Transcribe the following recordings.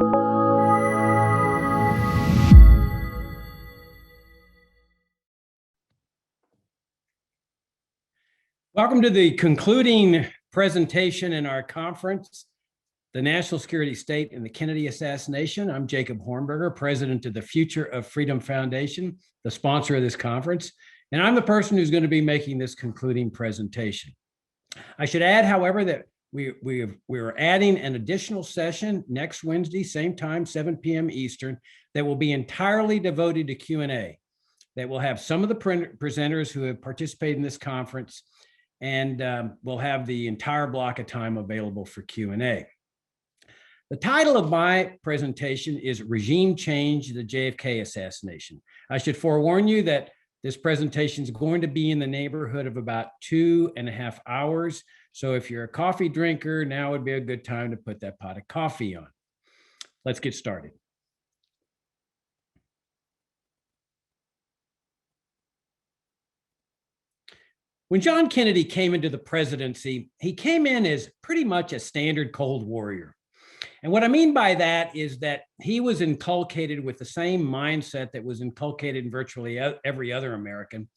Welcome to the concluding presentation in our conference, The National Security State and the Kennedy Assassination. I'm Jacob Hornberger, president of the Future of Freedom Foundation, the sponsor of this conference, and I'm the person who's going to be making this concluding presentation. I should add, however, that we're adding an additional session next Wednesday, same time, 7 p.m. Eastern, that will be entirely devoted to Q&A, that will have some of the presenters who have participated in this conference, and we'll have the entire block of time available for Q&A. The title of my presentation is Regime Change, the JFK Assassination. I should forewarn you that this presentation is going to be in the neighborhood of about 2.5 hours. So if you're a coffee drinker, now would be a good time to put that pot of coffee on. Let's get started. When John Kennedy came into the presidency, he came in as pretty much a standard Cold Warrior. And what I mean by that is that he was inculcated with the same mindset that was inculcated in virtually every other American,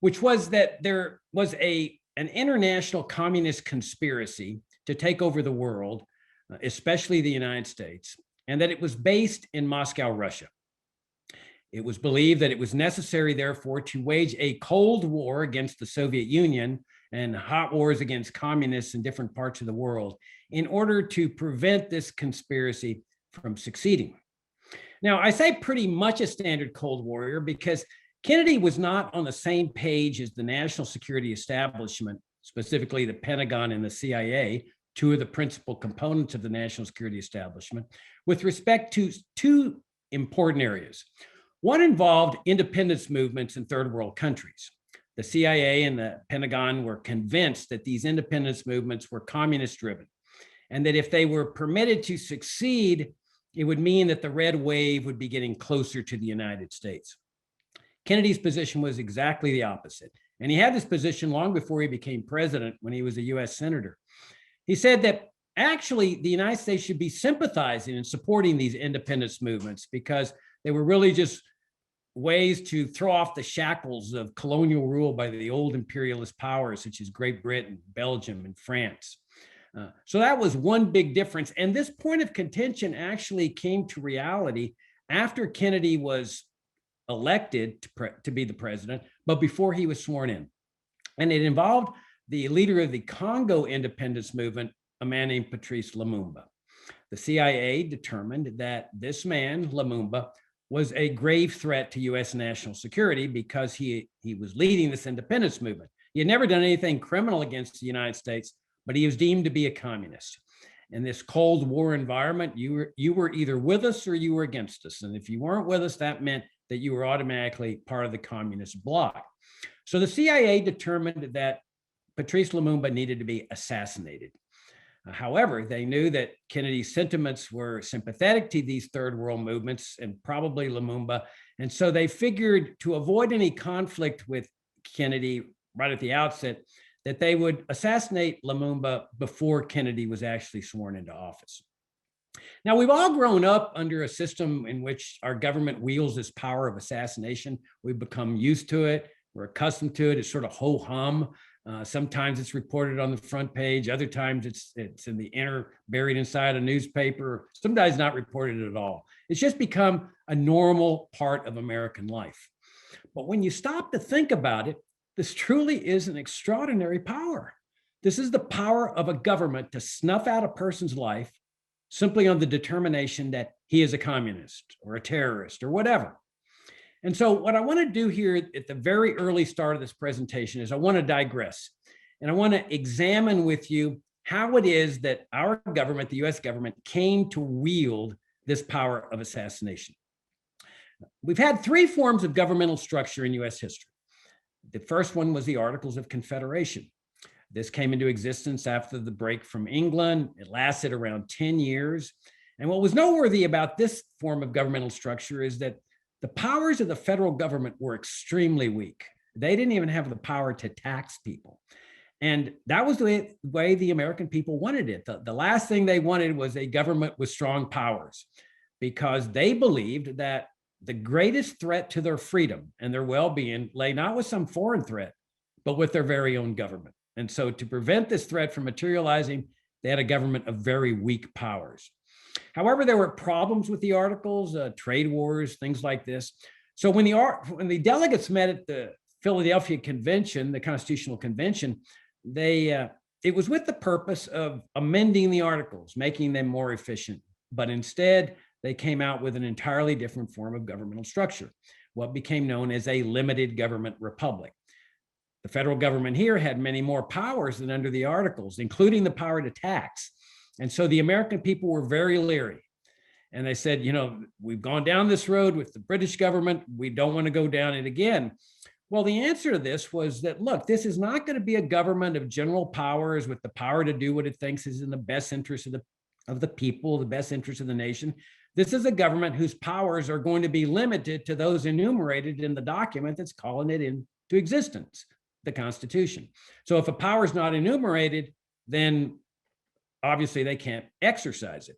which was that there was an international communist conspiracy to take over the world, especially the United States, and that it was based in Moscow, Russia. It was believed that it was necessary, therefore, to wage a Cold War against the Soviet Union and hot wars against communists in different parts of the world in order to prevent this conspiracy from succeeding. Now, I say pretty much a standard Cold Warrior because Kennedy was not on the same page as the national security establishment, specifically the Pentagon and the CIA, two of the principal components of the national security establishment, with respect to two important areas. One involved independence movements in third world countries. The CIA and the Pentagon were convinced that these independence movements were communist driven, and that if they were permitted to succeed, it would mean that the red wave would be getting closer to the United States. Kennedy's position was exactly the opposite. And he had this position long before he became president when he was a US Senator. He said that actually the United States should be sympathizing and supporting these independence movements because they were really just ways to throw off the shackles of colonial rule by the old imperialist powers such as Great Britain, Belgium, and France. So that was one big difference. And this point of contention actually came to reality after Kennedy was elected to be the president, but before he was sworn in. And it involved the leader of the Congo independence movement, a man named Patrice Lumumba. The CIA determined that this man, Lumumba, was a grave threat to US national security because he was leading this independence movement. He had never done anything criminal against the United States, but he was deemed to be a communist. In this Cold War environment, you were either with us or you were against us. And if you weren't with us, that meant that you were automatically part of the communist bloc. So the CIA determined that Patrice Lumumba needed to be assassinated. However, they knew that Kennedy's sentiments were sympathetic to these third world movements and probably Lumumba. And so they figured to avoid any conflict with Kennedy right at the outset, that they would assassinate Lumumba before Kennedy was actually sworn into office. Now, we've all grown up under a system in which our government wields this power of assassination. We've become used to it. We're accustomed to it. It's sort of ho-hum. Sometimes it's reported on the front page. Other times it's in the inner, buried inside a newspaper. Sometimes not reported at all. It's just become a normal part of American life. But when you stop to think about it, this truly is an extraordinary power. This is the power of a government to snuff out a person's life simply on the determination that he is a communist or a terrorist or whatever. And so what I want to do here at the very early start of this presentation is I want to digress and I want to examine with you how it is that our government, the US government, came to wield this power of assassination. We've had three forms of governmental structure in US history. The first one was the Articles of Confederation. This came into existence after the break from England. It lasted around 10 years. And what was noteworthy about this form of governmental structure is that the powers of the federal government were extremely weak. They didn't even have the power to tax people. And that was the way the American people wanted it. The last thing they wanted was a government with strong powers, because they believed that the greatest threat to their freedom and their well-being lay not with some foreign threat, but with their very own government. And so to prevent this threat from materializing, they had a government of very weak powers. However, there were problems with the Articles, trade wars, things like this. So when the delegates met at the Philadelphia Convention, the Constitutional Convention, it was with the purpose of amending the Articles, making them more efficient. But instead, they came out with an entirely different form of governmental structure, what became known as a limited government republic. The federal government here had many more powers than under the Articles, including the power to tax. And so the American people were very leery. And they said, you know, we've gone down this road with the British government. We don't want to go down it again. Well, the answer to this was that, look, this is not going to be a government of general powers with the power to do what it thinks is in the best interest of the people, the best interest of the nation. This is a government whose powers are going to be limited to those enumerated in the document that's calling it into existence, the Constitution. So if a power is not enumerated, then obviously they can't exercise it.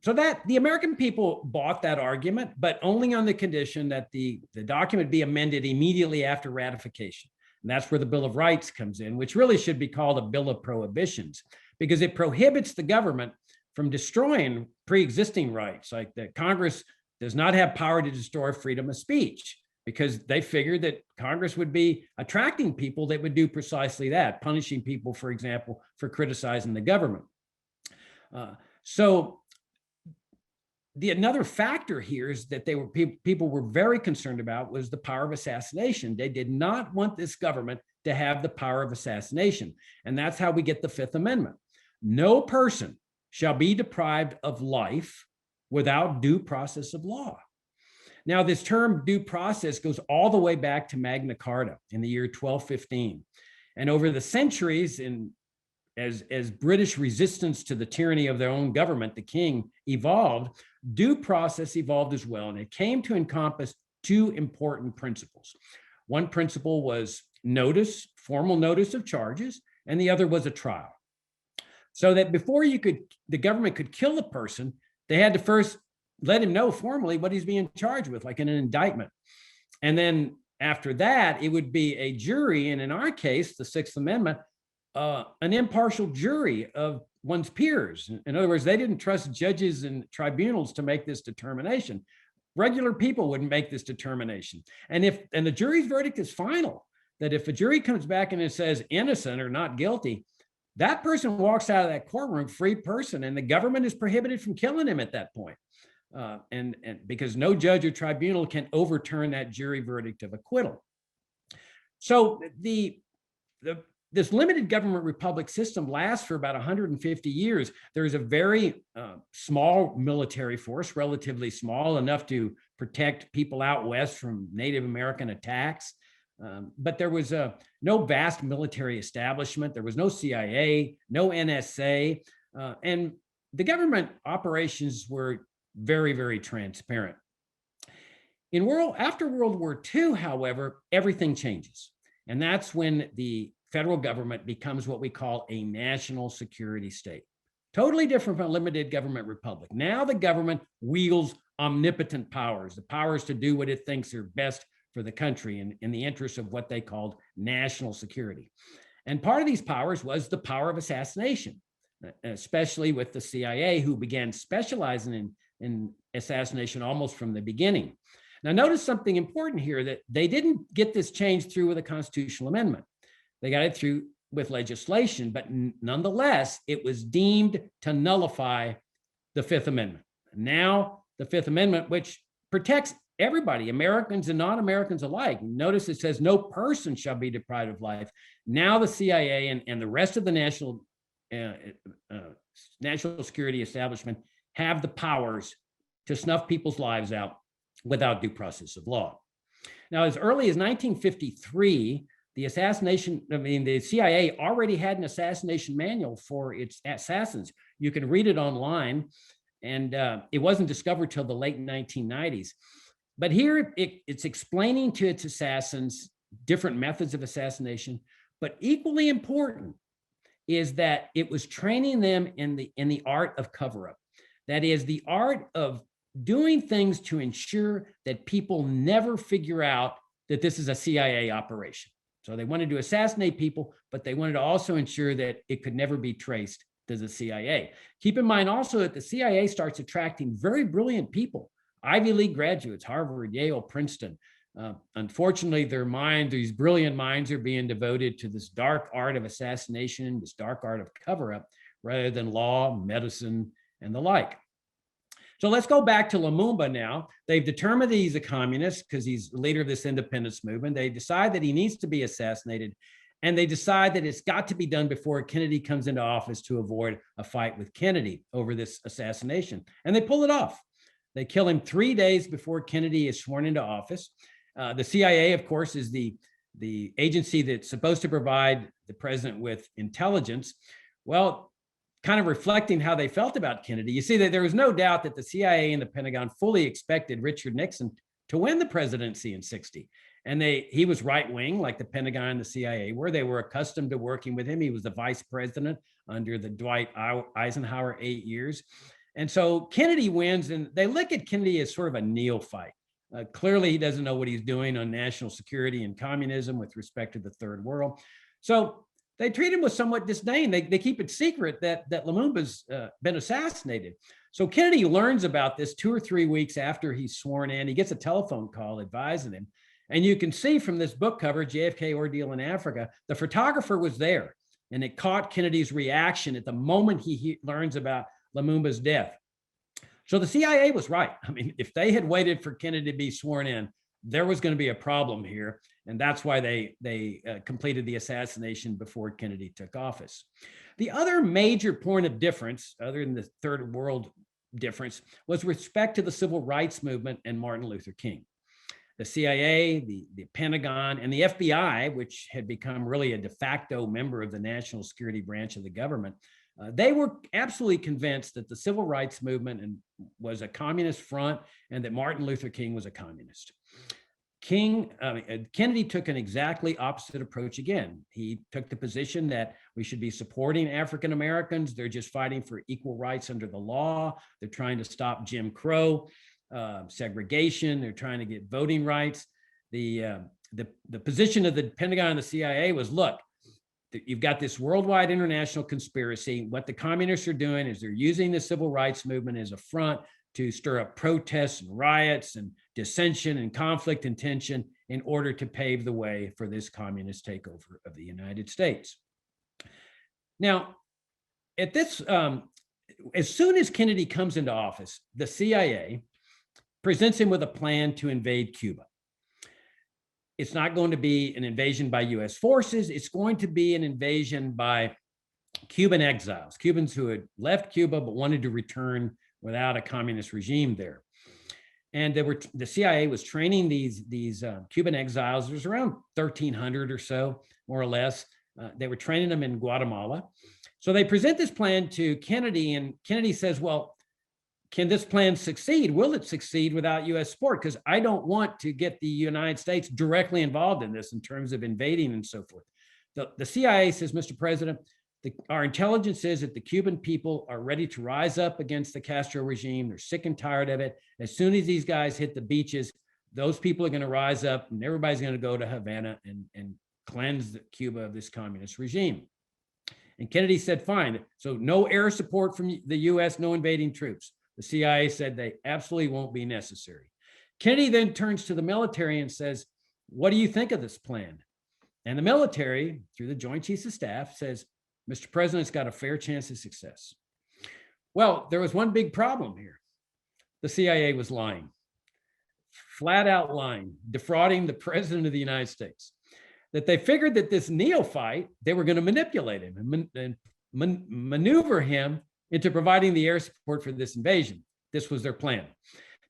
So that the American people bought that argument, but only on the condition that the document be amended immediately after ratification. And that's where the Bill of Rights comes in, which really should be called a Bill of Prohibitions, because it prohibits the government from destroying pre-existing rights, like that Congress does not have power to destroy freedom of speech, because they figured that Congress would be attracting people that would do precisely that, punishing people, for example, for criticizing the government. So another factor here is that people were very concerned about was the power of assassination. They did not want this government to have the power of assassination. And that's how we get the Fifth Amendment. No person shall be deprived of life without due process of law. Now, this term due process goes all the way back to Magna Carta in the year 1215. And over the centuries, as British resistance to the tyranny of their own government, the king, evolved, due process evolved as well. And it came to encompass two important principles. One principle was notice, formal notice of charges, and the other was a trial. So that before the government could kill a person, they had to first let him know formally what he's being charged with, like in an indictment. And then after that, it would be a jury, and in our case, the Sixth Amendment, an impartial jury of one's peers. In other words, they didn't trust judges and tribunals to make this determination. Regular people wouldn't make this determination. And the jury's verdict is final, that if a jury comes back and it says innocent or not guilty, that person walks out of that courtroom free person, and the government is prohibited from killing him at that point. And because no judge or tribunal can overturn that jury verdict of acquittal. So this limited government republic system lasts for about 150 years. There's a very small military force, relatively small, enough to protect people out west from Native American attacks. But there was no vast military establishment. There was no CIA, no NSA, and the government operations were very, very transparent. After World War II, however, everything changes. And that's when the federal government becomes what we call a national security state. Totally different from a limited government republic. Now the government wields omnipotent powers, the powers to do what it thinks are best for the country in the interest of what they called national security. And part of these powers was the power of assassination, especially with the CIA, who began specializing in assassination almost from the beginning. Now, notice something important here, that they didn't get this change through with a constitutional amendment. They got it through with legislation, but nonetheless, it was deemed to nullify the Fifth Amendment. Now, the Fifth Amendment, which protects everybody, Americans and non-Americans alike. Notice it says no person shall be deprived of life. Now the CIA and the rest of the national security establishment have the powers to snuff people's lives out without due process of law. Now, as early as 1953, the CIA already had an assassination manual for its assassins. You can read it online, and it wasn't discovered till the late 1990s. But here it's explaining to its assassins different methods of assassination, But equally important is that it was training them in the art of cover-up. That is the art of doing things to ensure that people never figure out that this is a CIA operation. So they wanted to assassinate people, but they wanted to also ensure that it could never be traced to the CIA. Keep in mind also that the CIA starts attracting very brilliant people, Ivy League graduates, Harvard, Yale, Princeton. Unfortunately, these brilliant minds are being devoted to this dark art of assassination, this dark art of cover-up, rather than law, medicine, and the like. So let's go back to Lumumba now. They've determined that he's a communist because he's the leader of this independence movement. They decide that he needs to be assassinated, and they decide that it's got to be done before Kennedy comes into office to avoid a fight with Kennedy over this assassination. And they pull it off. They kill him 3 days before Kennedy is sworn into office. The CIA, of course, is the agency that's supposed to provide the president with intelligence. Well, kind of reflecting how they felt about Kennedy, you see that there was no doubt that the CIA and the Pentagon fully expected Richard Nixon to win the presidency in '60. And he was right wing, like the Pentagon and the CIA were. They were accustomed to working with him. He was the vice president under the Dwight Eisenhower 8 years. And so Kennedy wins, and they look at Kennedy as sort of a neophyte. Clearly, he doesn't know what he's doing on national security and communism with respect to the third world. So they treat him with somewhat disdain. They keep it secret that Lumumba's been assassinated. So Kennedy learns about this 2 or 3 weeks after he's sworn in. He gets a telephone call advising him. And you can see from this book cover, JFK Ordeal in Africa, the photographer was there, and it caught Kennedy's reaction at the moment he learns about Lumumba's death. So the CIA was right. I mean, if they had waited for Kennedy to be sworn in, there was going to be a problem here. And that's why they completed the assassination before Kennedy took office. The other major point of difference, other than the third world difference, was with respect to the civil rights movement and Martin Luther King. The CIA, the Pentagon, and the FBI, which had become really a de facto member of the national security branch of the government, they were absolutely convinced that the civil rights movement was a communist front and that Martin Luther King was a communist. Kennedy took an exactly opposite approach again. He took the position that we should be supporting African Americans. They're just fighting for equal rights under the law. They're trying to stop Jim Crow, segregation. They're trying to get voting rights. The position of the Pentagon and the CIA was, look, you've got this worldwide international conspiracy. What the communists are doing is they're using the civil rights movement as a front to stir up protests and riots and dissension and conflict and tension in order to pave the way for this communist takeover of the United States. Now, at this, as soon as Kennedy comes into office, the CIA presents him with a plan to invade Cuba. It's not going to be an invasion by US forces. It's going to be an invasion by Cuban exiles, Cubans who had left Cuba but wanted to return without a communist regime there. And the CIA was training these Cuban exiles. There was around 1,300 or so, more or less. They were training them in Guatemala. So they present this plan to Kennedy, and Kennedy says, well, can this plan succeed? Will it succeed without US support? Because I don't want to get the United States directly involved in this in terms of invading and so forth. The CIA says, Mr. President, our intelligence is that the Cuban people are ready to rise up against the Castro regime. They're sick and tired of it. As soon as these guys hit the beaches, those people are going to rise up and everybody's going to go to Havana and cleanse Cuba of this communist regime. And Kennedy said, fine. So no air support from the US, no invading troops. The CIA said they absolutely won't be necessary. Kennedy then turns to the military and says, what do you think of this plan? And the military, through the Joint Chiefs of Staff, says, Mr. President's got a fair chance of success. Well, there was one big problem here. The CIA was lying, flat out lying, defrauding the President of the United States. That they figured that this neophyte, they were going to manipulate him and maneuver him into providing the air support for this invasion. This was their plan.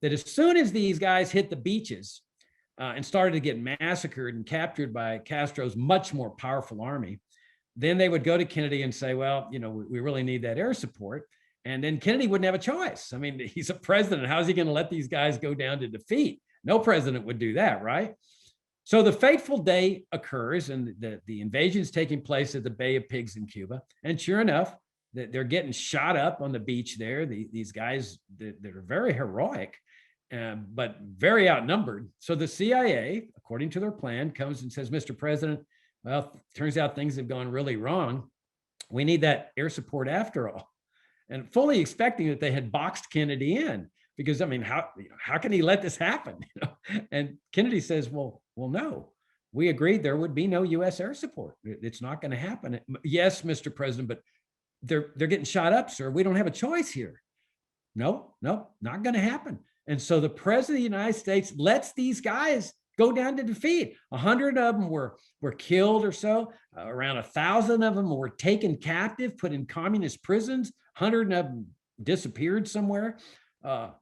That as soon as these guys hit the beaches and started to get massacred and captured by Castro's much more powerful army, then they would go to Kennedy and say, well, you know, we really need that air support. And then Kennedy wouldn't have a choice. I mean, he's a president. How's he going to let these guys go down to defeat? No president would do that, right? So the fateful day occurs, and the invasion is taking place at the Bay of Pigs in Cuba. And sure enough, they're getting shot up on the beach there. These guys that are very heroic, but very outnumbered. So the CIA, according to their plan, comes and says, Mr. President, well, turns out things have gone really wrong. We need that air support after all. And fully expecting that they had boxed Kennedy in, because I mean, how can he let this happen? And Kennedy says, well, no, we agreed there would be no U.S. air support. It's not going to happen. Yes, Mr. President, but they're getting shot up, sir. We don't have a choice here. No, not going to happen. And so the president of the United States lets these guys go down to defeat. 100 of them were killed or so. Around 1,000 of them were taken captive, put in communist prisons. 100 of them disappeared somewhere. I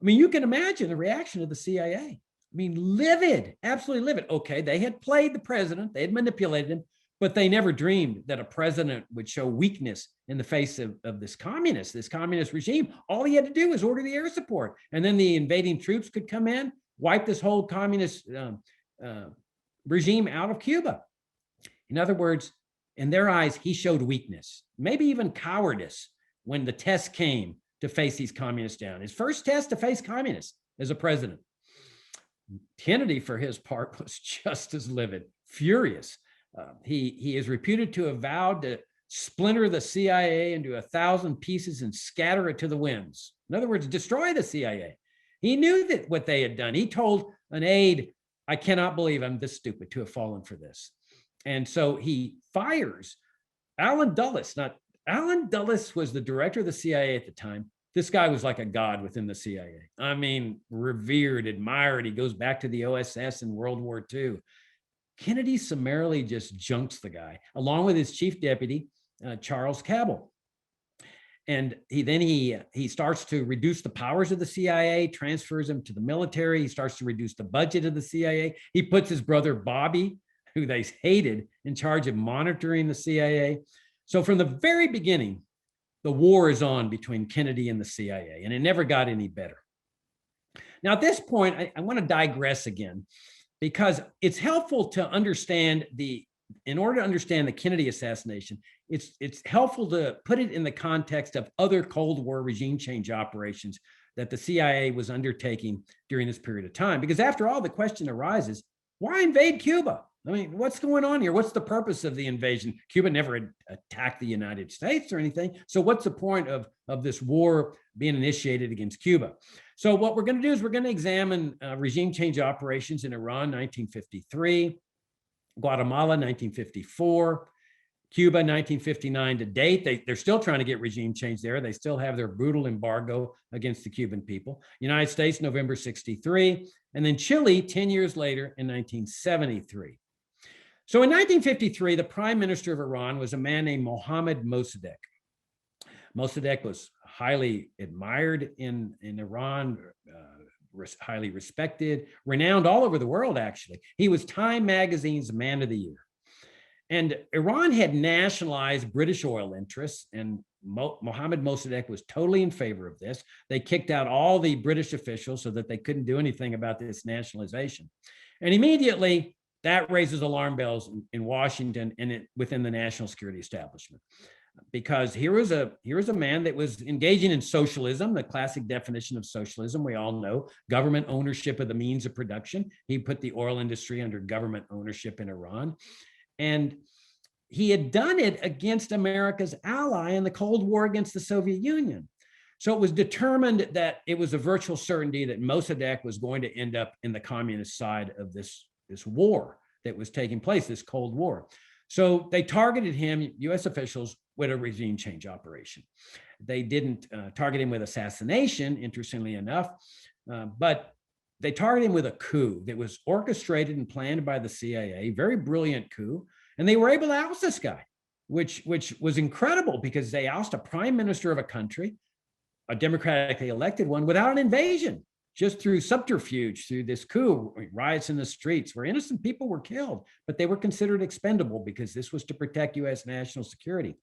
mean, you can imagine the reaction of the CIA. I mean, livid, absolutely livid. Okay, they had played the president, they had manipulated him, but they never dreamed that a president would show weakness in the face of this communist regime. All he had to do was order the air support, and then the invading troops could come in, wipe this whole communist regime out of Cuba. In other words, in their eyes, he showed weakness, maybe even cowardice when the test came to face these communists down. His first test to face communists as a president. Kennedy, for his part, was just as livid, furious. He is reputed to have vowed to splinter the CIA into 1,000 pieces and scatter it to the winds. In other words, destroy the CIA. He knew that what they had done. He told an aide, I cannot believe I'm this stupid to have fallen for this. And so he fires Allen Dulles. Now, Allen Dulles was the director of the CIA at the time. This guy was like a god within the CIA. I mean, revered, admired. He goes back to the OSS in World War II. Kennedy summarily just junks the guy, along with his chief deputy, Charles Cabell. And he starts to reduce the powers of the CIA, transfers him to the military. He starts to reduce the budget of the CIA. He puts his brother Bobby, who they hated, in charge of monitoring the CIA. So from the very beginning, the war is on between Kennedy and the CIA, and it never got any better. Now, at this point, I want to digress again, because it's helpful to understand in order to understand the Kennedy assassination, it's helpful to put it in the context of other Cold War regime change operations that the CIA was undertaking during this period of time. Because after all, the question arises, why invade Cuba? I mean, what's going on here? What's the purpose of the invasion? Cuba never attacked the United States or anything. So what's the point of this war being initiated against Cuba? So what we're going to do is we're going to examine regime change operations in Iran, 1953, Guatemala, 1954, Cuba, 1959 to date. They're still trying to get regime change there. They still have their brutal embargo against the Cuban people. United States, November 63, and then Chile 10 years later in 1973. So in 1953, the prime minister of Iran was a man named Mohammed Mosaddeq. Mossadegh was highly admired in Iran, highly respected, renowned all over the world, actually. He was Time Magazine's Man of the Year. And Iran had nationalized British oil interests, and Mohammed Mosaddeq was totally in favor of this. They kicked out all the British officials so that they couldn't do anything about this nationalization. And immediately, that raises alarm bells in Washington and within the national security establishment. Because here was a man that was engaging in socialism, the classic definition of socialism, we all know, government ownership of the means of production. He put the oil industry under government ownership in Iran. And he had done it against America's ally in the Cold War against the Soviet Union. So it was determined that it was a virtual certainty that Mossadegh was going to end up in the communist side of this war that was taking place, this Cold War. So they targeted him, US officials, with a regime change operation. They didn't target him with assassination, interestingly enough, but they targeted him with a coup that was orchestrated and planned by the CIA, very brilliant coup. And they were able to oust this guy, which was incredible, because they oust a prime minister of a country, a democratically elected one, without an invasion, just through subterfuge, through this coup, riots in the streets where innocent people were killed, but they were considered expendable because this was to protect US national security.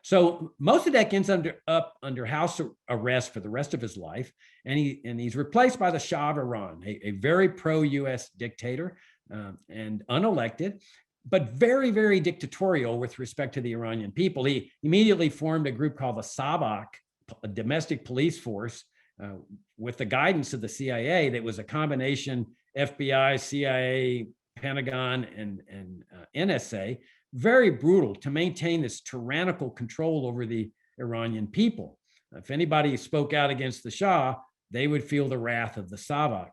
So Mossadegh ends up under house arrest for the rest of his life, and he's replaced by the Shah of Iran, a very pro-US dictator and unelected, but very, very dictatorial with respect to the Iranian people. He immediately formed a group called the Sabak, a domestic police force, with the guidance of the CIA that was a combination FBI, CIA, Pentagon, and NSA, very brutal to maintain this tyrannical control over the Iranian people. If anybody spoke out against the Shah, they would feel the wrath of the Savak.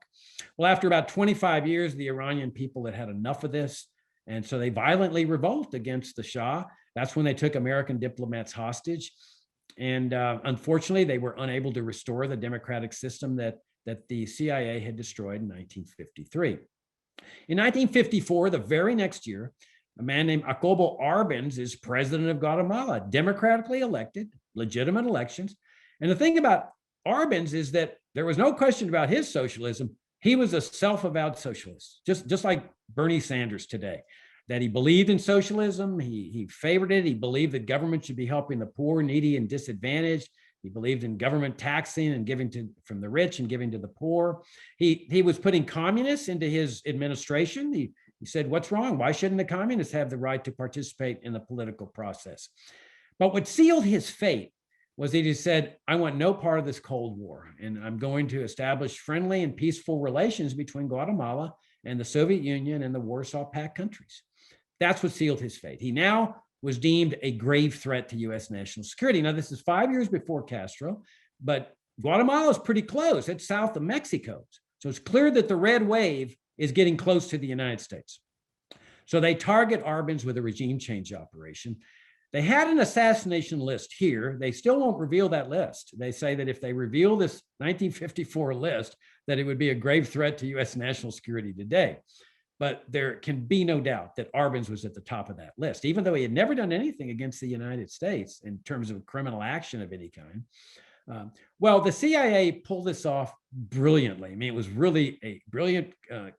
Well, after about 25 years, the Iranian people had had enough of this, and so they violently revolt against the Shah. That's when they took American diplomats hostage. And unfortunately, they were unable to restore the democratic system that the CIA had destroyed in 1953. In 1954, the very next year, a man named Alvaro Arbenz is president of Guatemala, democratically elected, legitimate elections. And the thing about Arbenz is that there was no question about his socialism. He was a self-avowed socialist, just like Bernie Sanders today, that he believed in socialism. He favored it. He believed that government should be helping the poor, needy, and disadvantaged. He believed in government taxing and giving from the rich and giving to the poor. He was putting communists into his administration. He said, what's wrong? Why shouldn't the communists have the right to participate in the political process? But what sealed his fate was that he said, I want no part of this Cold War, and I'm going to establish friendly and peaceful relations between Guatemala and the Soviet Union and the Warsaw Pact countries. That's what sealed his fate. He now was deemed a grave threat to U.S. national security. Now, this is 5 years before Castro, but Guatemala is pretty close. It's south of Mexico. So it's clear that the red wave is getting close to the United States. So they target Arbenz with a regime change operation. They had an assassination list here. They still won't reveal that list. They say that if they reveal this 1954 list, that it would be a grave threat to U.S. national security today. But there can be no doubt that Arbenz was at the top of that list, even though he had never done anything against the United States in terms of criminal action of any kind. Well, the CIA pulled this off brilliantly. I mean, it was really a brilliant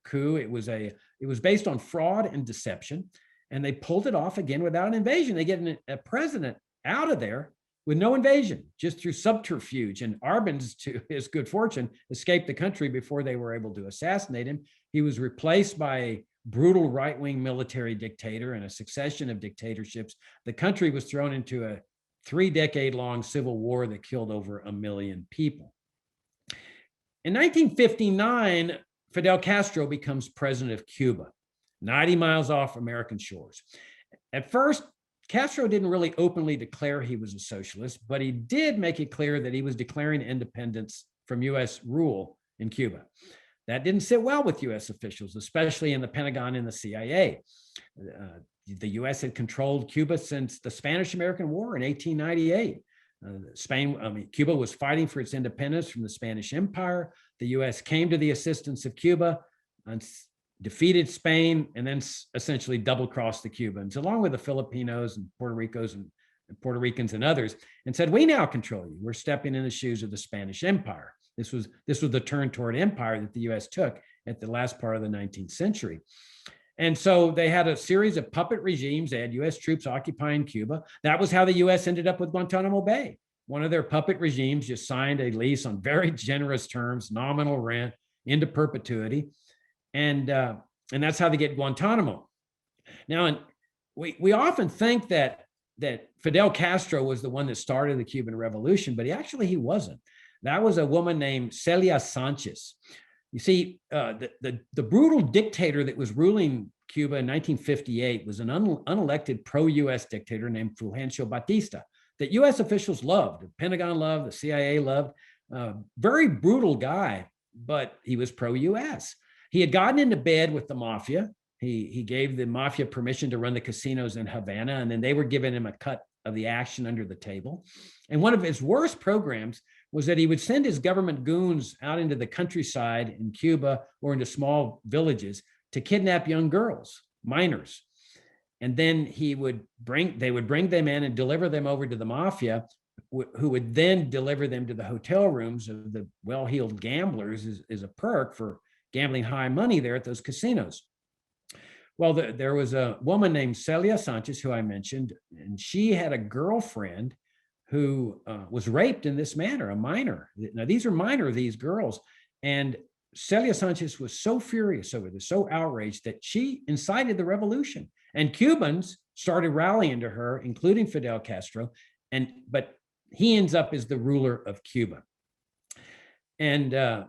coup. It was based on fraud and deception, and they pulled it off again without an invasion. They get a president out of there with no invasion, just through subterfuge. And Arbenz, to his good fortune, escaped the country before they were able to assassinate him. He was replaced by a brutal right-wing military dictator and a succession of dictatorships. The country was thrown into a 3-decade-long civil war that killed over 1 million people. In 1959, Fidel Castro becomes president of Cuba, 90 miles off American shores. At first, Castro didn't really openly declare he was a socialist, but he did make it clear that he was declaring independence from U.S. rule in Cuba. That didn't sit well with U.S. officials, especially in the Pentagon and the CIA. The U.S. had controlled Cuba since the Spanish-American War in 1898. Cuba was fighting for its independence from the Spanish Empire. The U.S. came to the assistance of Cuba and defeated Spain, and then essentially double-crossed the Cubans, along with the Filipinos and Puerto Ricans and others, and said, we now control you. We're stepping in the shoes of the Spanish Empire. This was the turn toward empire that the U.S. took at the last part of the 19th century. And so they had a series of puppet regimes. They had U.S. troops occupying Cuba. That was how the U.S. ended up with Guantanamo Bay. One of their puppet regimes just signed a lease on very generous terms, nominal rent, into perpetuity. And that's how they get Guantanamo. Now, and we often think that Fidel Castro was the one that started the Cuban Revolution, but he wasn't. That was a woman named Celia Sanchez. You see, the brutal dictator that was ruling Cuba in 1958 was an unelected pro-U.S. dictator named Fulgencio Batista that U.S. officials loved, the Pentagon loved, the CIA loved. Very brutal guy, but he was pro-U.S. He had gotten into bed with the mafia. He gave the mafia permission to run the casinos in Havana, and then they were giving him a cut of the action under the table. And one of his worst programs was that he would send his government goons out into the countryside in Cuba or into small villages to kidnap young girls, minors. And then they would bring them in and deliver them over to the mafia, who would then deliver them to the hotel rooms of the well-heeled gamblers as a perk for gambling high money there at those casinos. Well, there was a woman named Celia Sanchez, who I mentioned, and she had a girlfriend who was raped in this manner, a minor. Now, these are minor, these girls. And Celia Sanchez was so furious over this, so outraged, that she incited the revolution. And Cubans started rallying to her, including Fidel Castro. But he ends up as the ruler of Cuba. And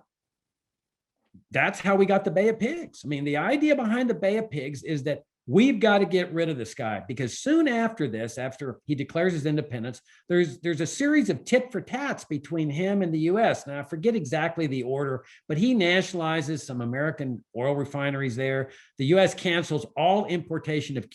that's how we got the Bay of Pigs. I mean, the idea behind the Bay of Pigs is that we've got to get rid of this guy, because soon after this, after he declares his independence, there's a series of tit for tats between him and the US. Now, I forget exactly the order, but he nationalizes some American oil refineries there. The US cancels all importation of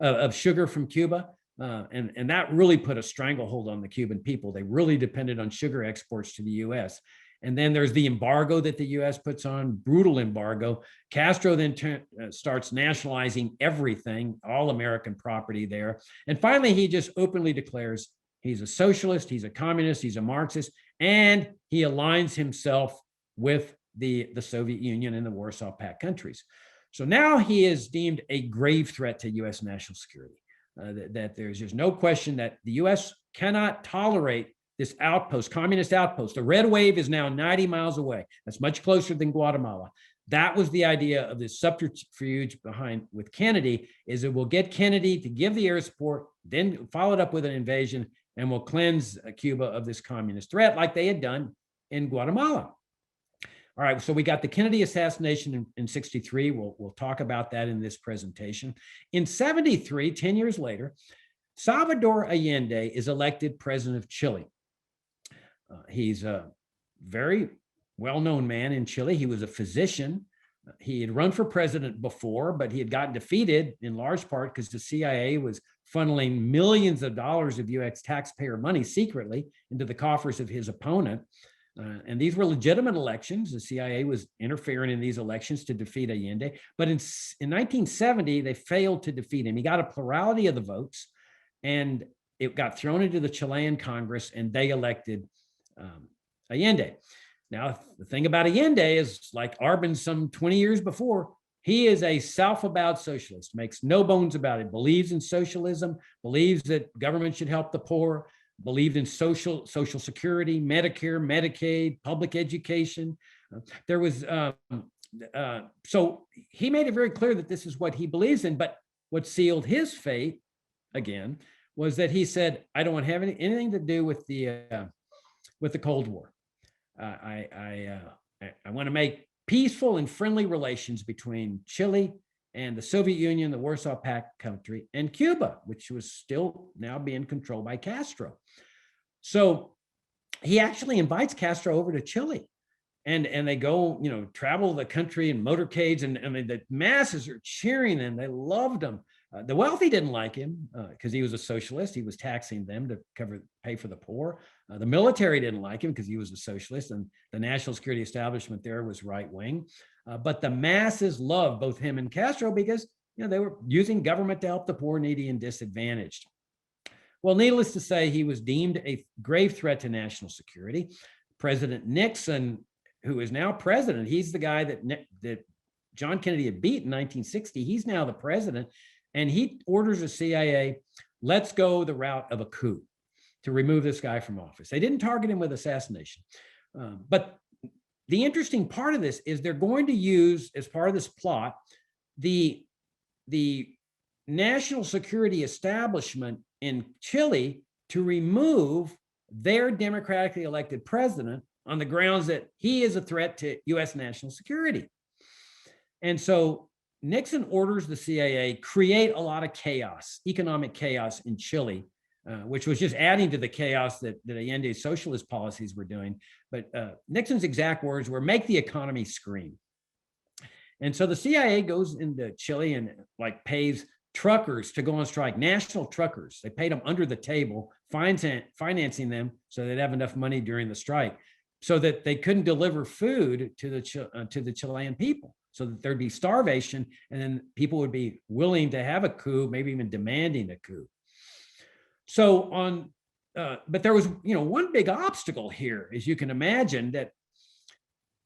of sugar from Cuba. And that really put a stranglehold on the Cuban people. They really depended on sugar exports to the US. And then there's the embargo that the US puts on, brutal embargo. Castro then starts nationalizing everything, all American property there. And finally, he just openly declares he's a socialist, he's a communist, he's a Marxist, and he aligns himself with the Soviet Union and the Warsaw Pact countries. So now he is deemed a grave threat to US national security. That there's just no question that the US cannot tolerate this outpost, communist outpost. The red wave is now 90 miles away. That's much closer than Guatemala. That was the idea of this subterfuge behind with Kennedy, is it will get Kennedy to give the air support, then follow it up with an invasion, and will cleanse Cuba of this communist threat like they had done in Guatemala. All right, so we got the Kennedy assassination in 63. We'll talk about that in this presentation. In 73, 10 years later, Salvador Allende is elected president of Chile. He's a very well-known man in Chile. He was a physician. He had run for president before, but he had gotten defeated in large part because the CIA was funneling millions of dollars of US taxpayer money secretly into the coffers of his opponent. And these were legitimate elections. The CIA was interfering in these elections to defeat Allende. But in 1970, they failed to defeat him. He got a plurality of the votes, and it got thrown into the Chilean Congress, and they elected Allende. Now, the thing about Allende is, like Arbenz some 20 years before, he is a self-avowed socialist, makes no bones about it, believes in socialism, believes that government should help the poor, believed in social security, Medicare, Medicaid, public education. So he made it very clear that this is what he believes in. But what sealed his fate, again, was that he said, I don't want to have anything to do with the Cold War. I want to make peaceful and friendly relations between Chile and the Soviet Union, the Warsaw Pact country, and Cuba, which was still now being controlled by Castro. So he actually invites Castro over to Chile, and they go, travel the country in motorcades, and I mean, the masses are cheering them. They loved him. The wealthy didn't like him because he was a socialist. He was taxing them to pay for the poor. The military didn't like him because he was a socialist, and the national security establishment there was right wing. But the masses loved both him and Castro because they were using government to help the poor, needy, and disadvantaged. Well, needless to say, he was deemed a grave threat to national security. President Nixon, who is now president, he's the guy that John Kennedy had beat in 1960. He's now the president. And he orders the CIA, let's go the route of a coup to remove this guy from office. They didn't target him with assassination. But the interesting part of this is they're going to use, as part of this plot, the national security establishment in Chile to remove their democratically elected president on the grounds that he is a threat to US national security. And so Nixon orders the CIA create a lot of chaos, economic chaos in Chile, which was just adding to the chaos that Allende's socialist policies were doing. But Nixon's exact words were, make the economy scream. And so the CIA goes into Chile and pays truckers to go on strike, national truckers. They paid them under the table, financing them so they'd have enough money during the strike so that they couldn't deliver food to the Chilean people, so that there'd be starvation, and then people would be willing to have a coup, maybe even demanding a coup. So but there was, one big obstacle here, as you can imagine, that,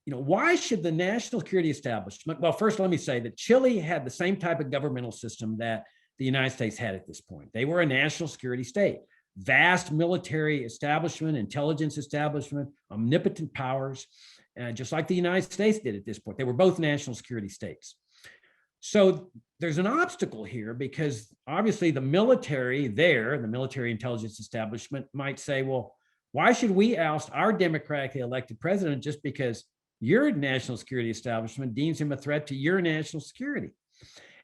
why should the national security establishment, well, first let me say that Chile had the same type of governmental system that the United States had at this point. They were a national security state, vast military establishment, intelligence establishment, omnipotent powers. just like the United States did at this point. They were both national security states. So there's an obstacle here because obviously the military there, the military intelligence establishment might say, well, why should we oust our democratically elected president just because your national security establishment deems him a threat to your national security?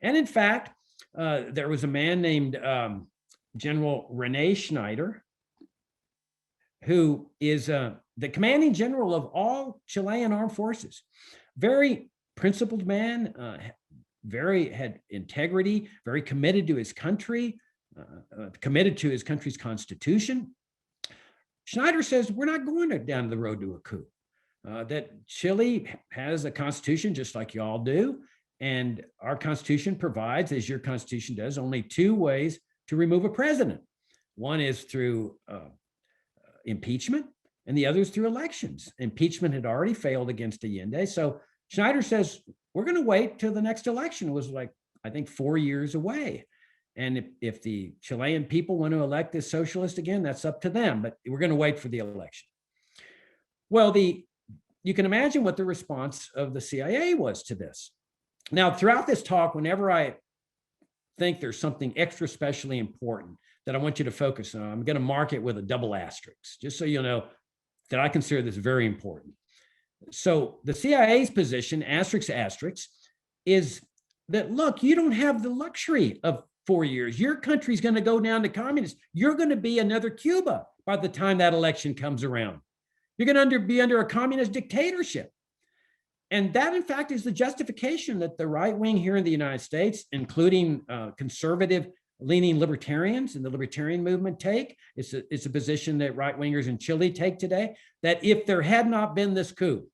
And in fact, there was a man named General Rene Schneider, who is the commanding general of all Chilean armed forces. Very principled man, very had integrity, very committed to his country, committed to his country's constitution. Schneider says, we're not going down the road to a coup. That Chile has a constitution just like y'all do. And our constitution provides, as your constitution does, only two ways to remove a president. One is through impeachment, and the other is through elections. Impeachment had already failed against Allende. So Schneider says, we're going to wait till the next election. It was like, I think, 4 years away. And if the Chilean people want to elect this socialist again, that's up to them, but we're going to wait for the election. Well, you can imagine what the response of the CIA was to this. Now, throughout this talk, whenever I think there's something extra specially important that I want you to focus on, I'm going to mark it with a double asterisk, just so you know that I consider this very important. So the CIA's position, asterisk, is that, look, you don't have the luxury of 4 years. Your country's going to go down to communist. You're going to be another Cuba by the time that election comes around. You're going to be under a communist dictatorship. And that, in fact, is the justification that the right wing here in the United States, including conservative-leaning libertarians and the libertarian movement take. It's a position that right-wingers in Chile take today, that if there had not been this coup,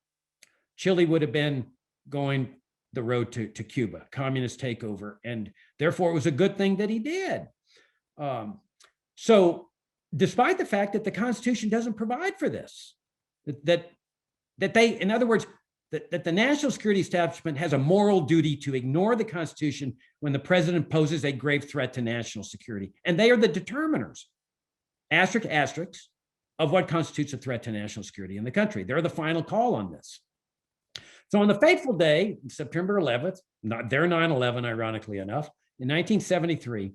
Chile would have been going the road to Cuba, communist takeover. And therefore, it was a good thing that he did. So despite the fact that the Constitution doesn't provide for this, that they, in other words, that the national security establishment has a moral duty to ignore the Constitution when the president poses a grave threat to national security. And they are the determiners, asterisks, of what constitutes a threat to national security in the country. They're the final call on this. So on the fateful day, September 11th, not their 9/11, ironically enough, in 1973,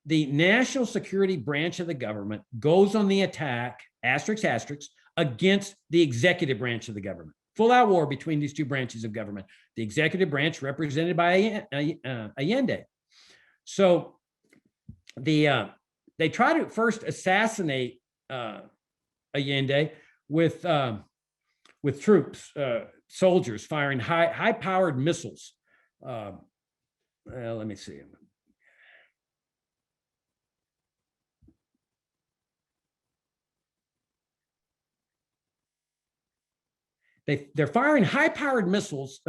the national security branch of the government goes on the attack, asterisks, against the executive branch of the government. Full-out war between these two branches of government. The executive branch represented by Allende. So they try to first assassinate Allende with troops, soldiers firing high-powered missiles. Let me see. They're firing high-powered missiles,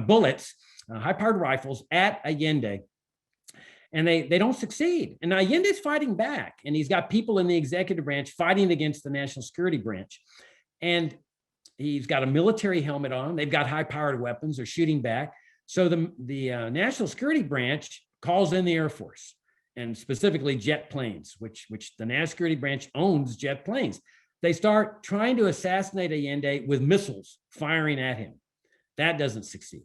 bullets, high-powered rifles at Allende, and they don't succeed. And Allende's fighting back, and he's got people in the executive branch fighting against the national security branch. And he's got a military helmet on. They've got high-powered weapons. They're shooting back. So the national security branch calls in the Air Force, and specifically jet planes, which the national security branch owns jet planes. They start trying to assassinate Allende with missiles firing at him. That doesn't succeed.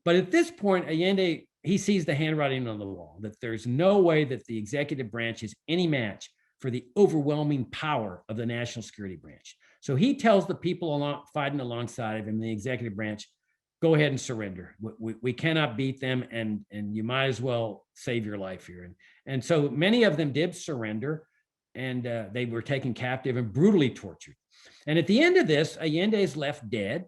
But at this point, Allende, he sees the handwriting on the wall, that there's no way that the executive branch is any match for the overwhelming power of the national security branch. So he tells the people fighting alongside of him, the executive branch, go ahead and surrender. We cannot beat them, and you might as well save your life here. And so many of them did surrender, and they were taken captive and brutally tortured. And at the end of this, Allende is left dead.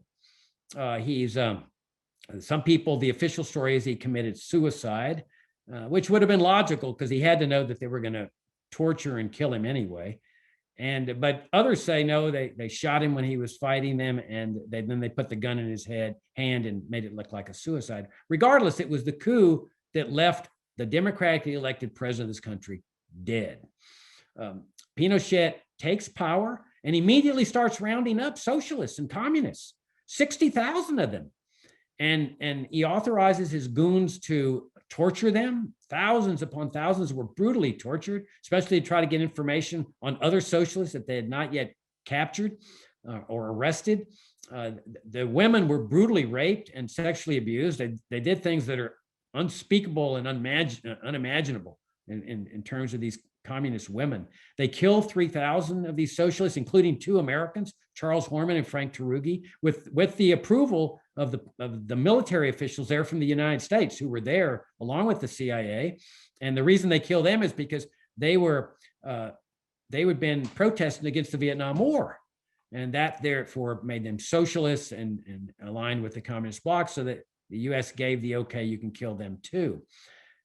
Some people, the official story is he committed suicide, which would have been logical because he had to know that they were going to torture and kill him anyway. But others say no, they shot him when he was fighting them, and then they put the gun in his hand and made it look like a suicide. Regardless, it was the coup that left the democratically elected president of this country dead. Pinochet takes power and immediately starts rounding up socialists and communists, 60,000 of them. And he authorizes his goons to torture them. Thousands upon thousands were brutally tortured, especially to try to get information on other socialists that they had not yet captured or arrested. The women were brutally raped and sexually abused. They did things that are unspeakable and unimaginable in terms of these communist women. They killed 3,000 of these socialists, including 2 Americans, Charles Horman and Frank Tarugi, with the approval of the military officials there from the United States who were there along with the CIA. And the reason they killed them is because they had been protesting against the Vietnam War. And that therefore made them socialists and aligned with the communist bloc, so that the US gave the okay, you can kill them too.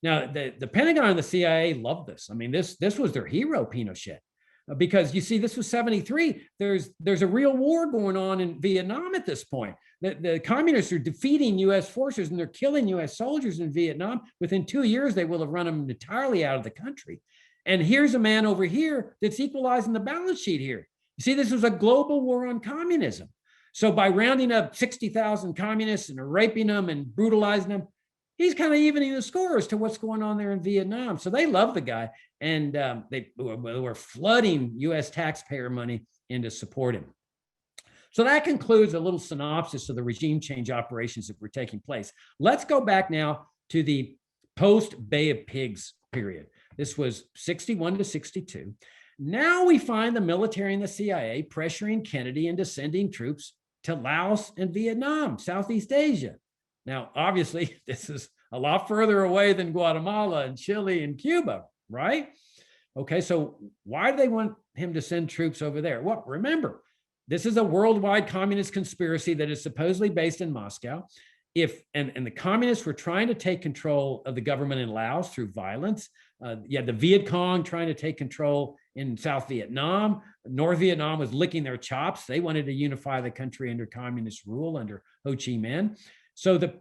Now, the Pentagon and the CIA loved this. I mean, this was their hero, Pinochet, because you see, this was 73. There's a real war going on in Vietnam at this point. The communists are defeating US forces and they're killing US soldiers in Vietnam. Within 2 years, they will have run them entirely out of the country. And here's a man over here that's equalizing the balance sheet here. You see, this was a global war on communism. So by rounding up 60,000 communists and raping them and brutalizing them, he's kind of evening the score as to what's going on there in Vietnam. So they love the guy, and they were flooding US taxpayer money in to support him. So that concludes a little synopsis of the regime change operations that were taking place. Let's go back now to the post-Bay of Pigs period. This was 61 to 62. Now we find the military and the CIA pressuring Kennedy into sending troops to Laos and Vietnam, Southeast Asia. Now, obviously, this is a lot further away than Guatemala and Chile and Cuba, right? Okay, so why do they want him to send troops over there? Well, remember, this is a worldwide communist conspiracy that is supposedly based in Moscow. And the communists were trying to take control of the government in Laos through violence. You had the Viet Cong trying to take control in South Vietnam. North Vietnam was licking their chops. They wanted to unify the country under communist rule under Ho Chi Minh. So the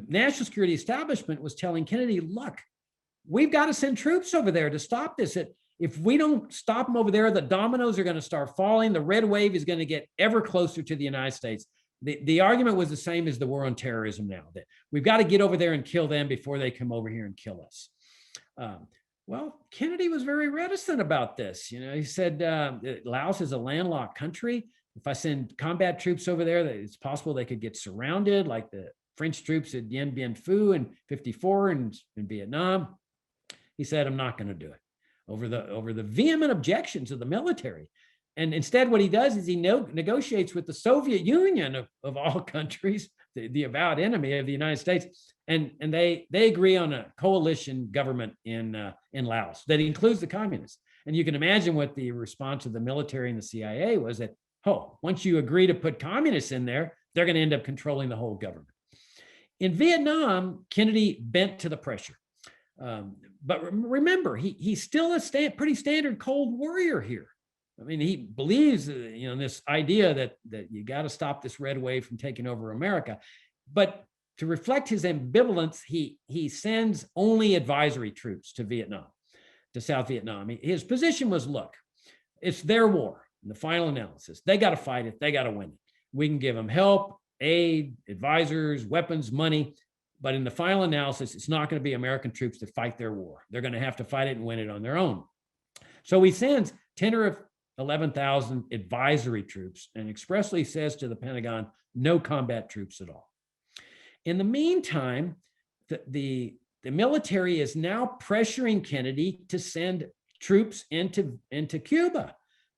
national security establishment was telling Kennedy, look, we've got to send troops over there to stop this. If we don't stop them over there, the dominoes are going to start falling. The red wave is going to get ever closer to the United States. The argument was the same as the war on terrorism now, that we've got to get over there and kill them before they come over here and kill us. Well, Kennedy was very reticent about this. You know, he said, Laos is a landlocked country. If I send combat troops over there, it's possible they could get surrounded like the French troops at Dien Bien Phu in 54 in Vietnam. He said, I'm not going to do it over the vehement objections of the military. And instead, what he does is he negotiates with the Soviet Union of all countries, the avowed enemy of the United States, and they agree on a coalition government in Laos that includes the communists. And you can imagine what the response of the military and the CIA was, that, oh, once you agree to put communists in there, they're going to end up controlling the whole government. In Vietnam, Kennedy bent to the pressure. But remember, he's still a pretty standard Cold Warrior here. I mean, he believes, in this idea that you got to stop this red wave from taking over America. But to reflect his ambivalence, he sends only advisory troops to Vietnam, to South Vietnam. His position was, look, it's their war. In the final analysis, they got to fight it. They got to win it. We can give them help, aid, advisors, weapons, money. But in the final analysis, it's not going to be American troops that fight their war. They're going to have to fight it and win it on their own. So he sends 10 or 11,000 advisory troops and expressly says to the Pentagon, no combat troops at all. In the meantime, the military is now pressuring Kennedy to send troops into Cuba,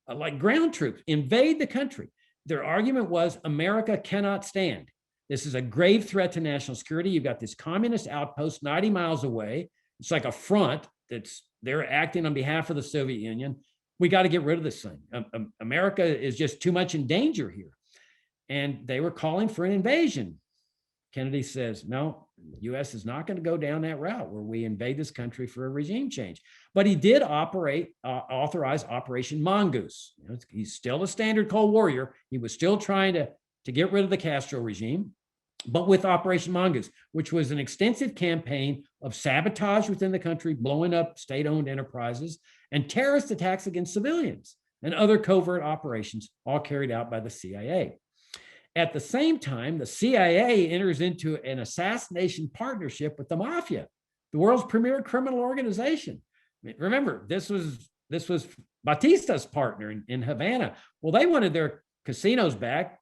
like ground troops, invade the country. Their argument was America cannot stand. This is a grave threat to national security. You've got this communist outpost 90 miles away. It's like a front they're acting on behalf of the Soviet Union. We got to get rid of this thing. America is just too much in danger here. And they were calling for an invasion. Kennedy says, no, the US is not going to go down that route where we invade this country for a regime change. But he did authorize Operation Mongoose. He's still a standard Cold Warrior. He was still trying to get rid of the Castro regime, but with Operation Mongoose, which was an extensive campaign of sabotage within the country, blowing up state-owned enterprises, and terrorist attacks against civilians, and other covert operations, all carried out by the CIA. At the same time, the CIA enters into an assassination partnership with the mafia, the world's premier criminal organization. I mean, remember, this was Batista's partner in Havana. Well, they wanted their casinos back.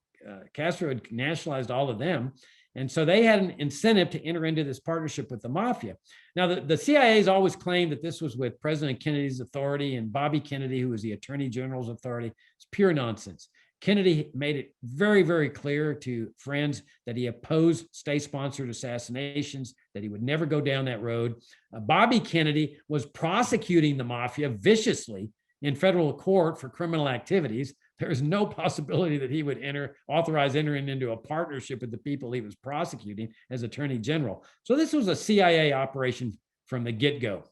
Castro had nationalized all of them. And so they had an incentive to enter into this partnership with the mafia. Now, the CIA has always claimed that this was with President Kennedy's authority and Bobby Kennedy, who was the Attorney General's authority. It's pure nonsense. Kennedy made it very, very clear to friends that he opposed state-sponsored assassinations, that he would never go down that road. Bobby Kennedy was prosecuting the mafia viciously in federal court for criminal activities. There is no possibility that he would authorize entering into a partnership with the people he was prosecuting as Attorney General. So this was a CIA operation from the get-go.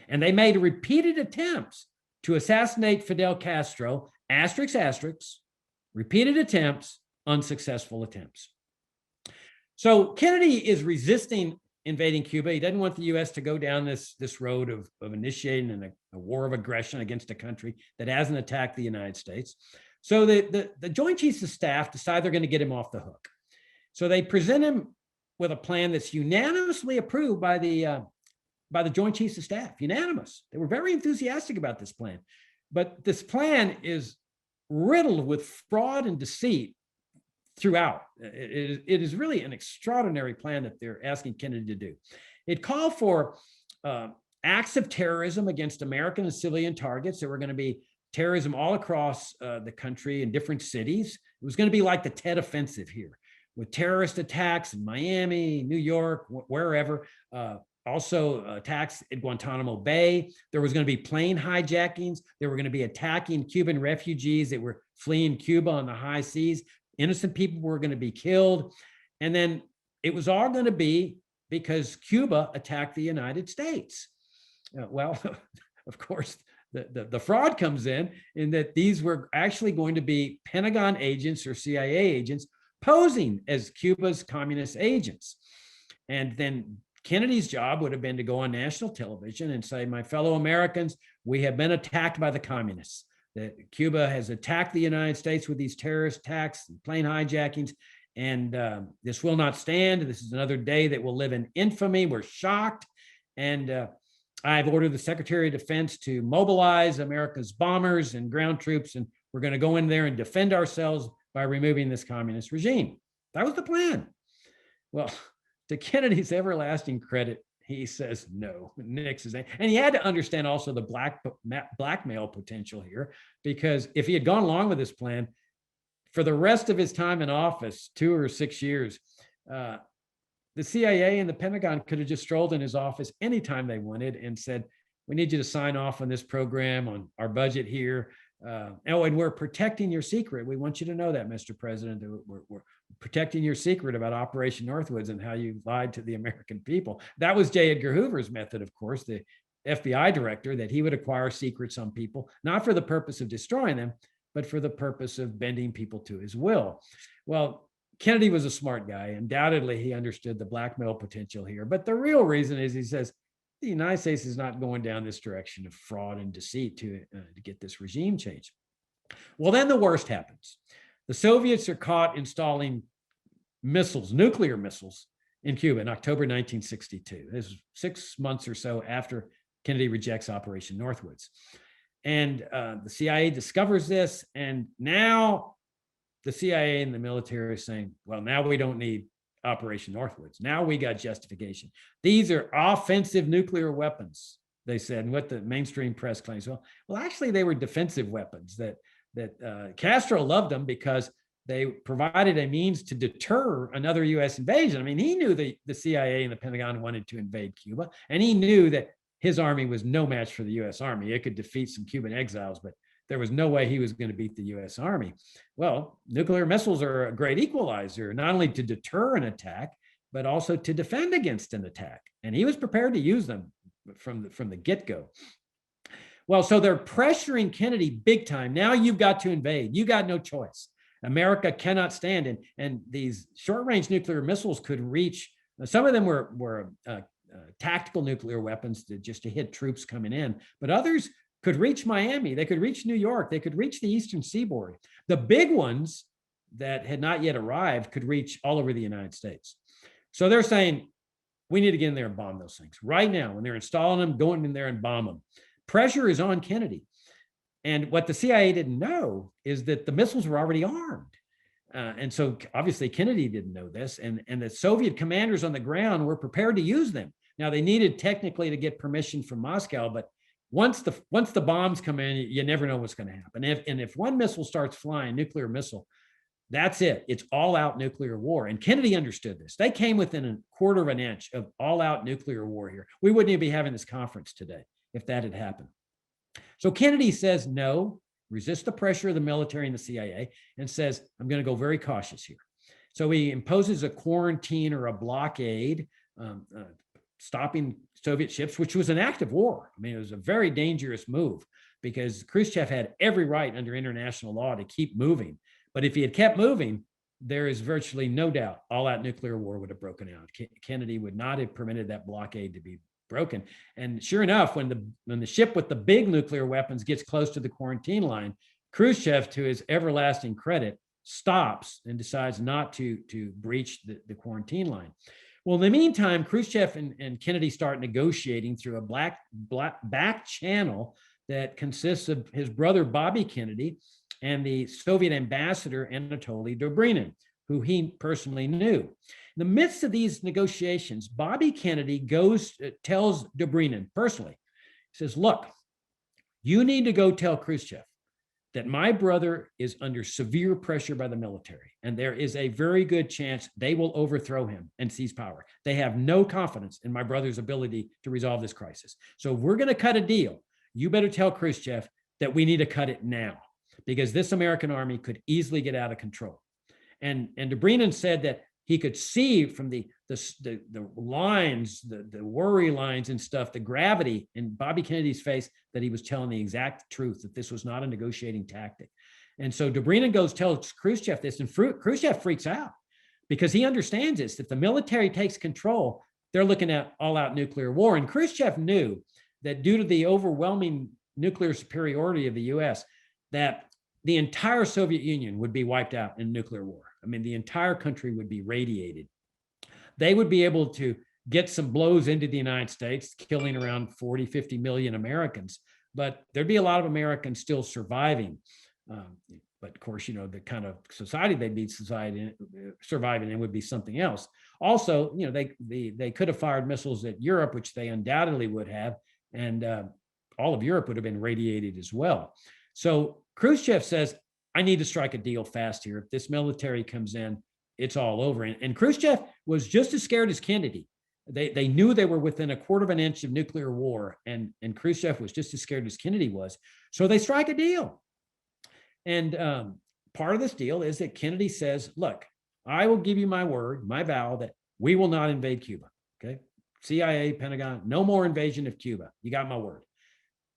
And they made repeated attempts to assassinate Fidel Castro, repeated attempts, unsuccessful attempts. So Kennedy is resisting invading Cuba. He doesn't want the U.S. to go down this road of initiating a war of aggression against a country that hasn't attacked the United States. So the Joint Chiefs of Staff decide they're going to get him off the hook. So they present him with a plan that's unanimously approved by the Joint Chiefs of Staff, unanimous. They were very enthusiastic about this plan. But this plan is riddled with fraud and deceit throughout. It is really an extraordinary plan that they're asking Kennedy to do. It called for acts of terrorism against American and civilian targets. There were going to be terrorism all across the country in different cities. It was going to be like the Tet Offensive here, with terrorist attacks in Miami, New York, wherever. Also attacks at Guantanamo Bay. There was going to be plane hijackings. They were going to be attacking Cuban refugees that were fleeing Cuba on the high seas. Innocent people were going to be killed. And then it was all going to be because Cuba attacked the United States. Well, of course, the fraud comes in that these were actually going to be Pentagon agents or CIA agents posing as Cuba's communist agents. And then Kennedy's job would have been to go on national television and say, my fellow Americans, we have been attacked by the communists. That Cuba has attacked the United States with these terrorist attacks and plane hijackings, and this will not stand. This is another day that will live in infamy. We're shocked. And I've ordered the Secretary of Defense to mobilize America's bombers and ground troops, and we're going to go in there and defend ourselves by removing this communist regime. That was the plan. Well, to Kennedy's everlasting credit, he says no, nixes it. And he had to understand also the blackmail potential here, because if he had gone along with this plan, for the rest of his time in office, 2 or 6 years, the CIA and the Pentagon could have just strolled in his office anytime they wanted and said, we need you to sign off on this program, on our budget here. And we're protecting your secret. We want you to know that, Mr. President, we're protecting your secret about Operation Northwoods and how you lied to the American people. That was J. Edgar Hoover's method, of course, the FBI director, that he would acquire secrets on people, not for the purpose of destroying them, but for the purpose of bending people to his will. Well, Kennedy was a smart guy. Undoubtedly, he understood the blackmail potential here. But the real reason is, he says, the United States is not going down this direction of fraud and deceit to get this regime change. Well, then the worst happens. The Soviets are caught installing missiles, nuclear missiles, in Cuba in October 1962. This is 6 months or so after Kennedy rejects Operation Northwoods. And the CIA discovers this, and now the CIA and the military are saying, well, now we don't need Operation Northwoods. Now we got justification. These are offensive nuclear weapons, they said, and what the mainstream press claims. Well, actually, they were defensive weapons that Castro loved them because they provided a means to deter another U.S. invasion. I mean, he knew the CIA and the Pentagon wanted to invade Cuba, and he knew that his army was no match for the U.S. Army. It could defeat some Cuban exiles, but there was no way he was going to beat the U.S. Army. Well, nuclear missiles are a great equalizer, not only to deter an attack, but also to defend against an attack. And he was prepared to use them from the get-go. Well, so they're pressuring Kennedy big time. Now you've got to invade. You got no choice. America cannot stand. And these short-range nuclear missiles could reach, some of them were tactical nuclear weapons just to hit troops coming in, but others could reach Miami. They could reach New York. They could reach the Eastern Seaboard. The big ones that had not yet arrived could reach all over the United States. So they're saying, we need to get in there and bomb those things right now. When they're installing them, go in there and bomb them. Pressure is on Kennedy. And what the CIA didn't know is that the missiles were already armed. And so obviously Kennedy didn't know this, and the Soviet commanders on the ground were prepared to use them. Now they needed technically to get permission from Moscow, but once the bombs come in, you never know what's going to happen. If one missile starts flying, nuclear missile, that's it. It's all out nuclear war. And Kennedy understood this. They came within a quarter of an inch of all out nuclear war here. We wouldn't even be having this conference today if that had happened. So Kennedy says no, resist the pressure of the military and the CIA, and says, I'm going to go very cautious here. So he imposes a quarantine or a blockade, stopping Soviet ships, which was an act of war. I mean, it was a very dangerous move because Khrushchev had every right under international law to keep moving. But if he had kept moving, there is virtually no doubt all-out nuclear war would have broken out. Kennedy would not have permitted that blockade to be broken. And sure enough, when the ship with the big nuclear weapons gets close to the quarantine line, Khrushchev, to his everlasting credit, stops and decides not to breach the quarantine line. Well, in the meantime, Khrushchev and Kennedy start negotiating through a back channel that consists of his brother Bobby Kennedy and the Soviet ambassador Anatoly Dobrynin, who he personally knew. In the midst of these negotiations, Bobby Kennedy tells Dobrynin personally, he says, look, you need to go tell Khrushchev that my brother is under severe pressure by the military, and there is a very good chance they will overthrow him and seize power. They have no confidence in my brother's ability to resolve this crisis. So if we're going to cut a deal, you better tell Khrushchev that we need to cut it now, because this American army could easily get out of control. And Dobrynin said that he could see from the lines, the worry lines and stuff, the gravity in Bobby Kennedy's face, that he was telling the exact truth, that this was not a negotiating tactic. And so Dobrynin tells Khrushchev this, and Khrushchev freaks out because he understands this. If the military takes control, they're looking at all-out nuclear war. And Khrushchev knew that due to the overwhelming nuclear superiority of the US, that the entire Soviet Union would be wiped out in nuclear war. I mean, the entire country would be radiated. They would be able to get some blows into the United States, killing around 40, 50 million Americans, but there'd be a lot of Americans still surviving. But of course, you know, the kind of society they'd be surviving in would be something else. Also, you know, they could have fired missiles at Europe, which they undoubtedly would have, and all of Europe would have been radiated as well. So Khrushchev says, I need to strike a deal fast here. If this military comes in, it's all over. And Khrushchev was just as scared as Kennedy. They knew they were within a quarter of an inch of nuclear war, and Khrushchev was just as scared as Kennedy was. So they strike a deal. And part of this deal is that Kennedy says, look, I will give you my word, my vow, that we will not invade Cuba. Okay. CIA, Pentagon, no more invasion of Cuba. You got my word.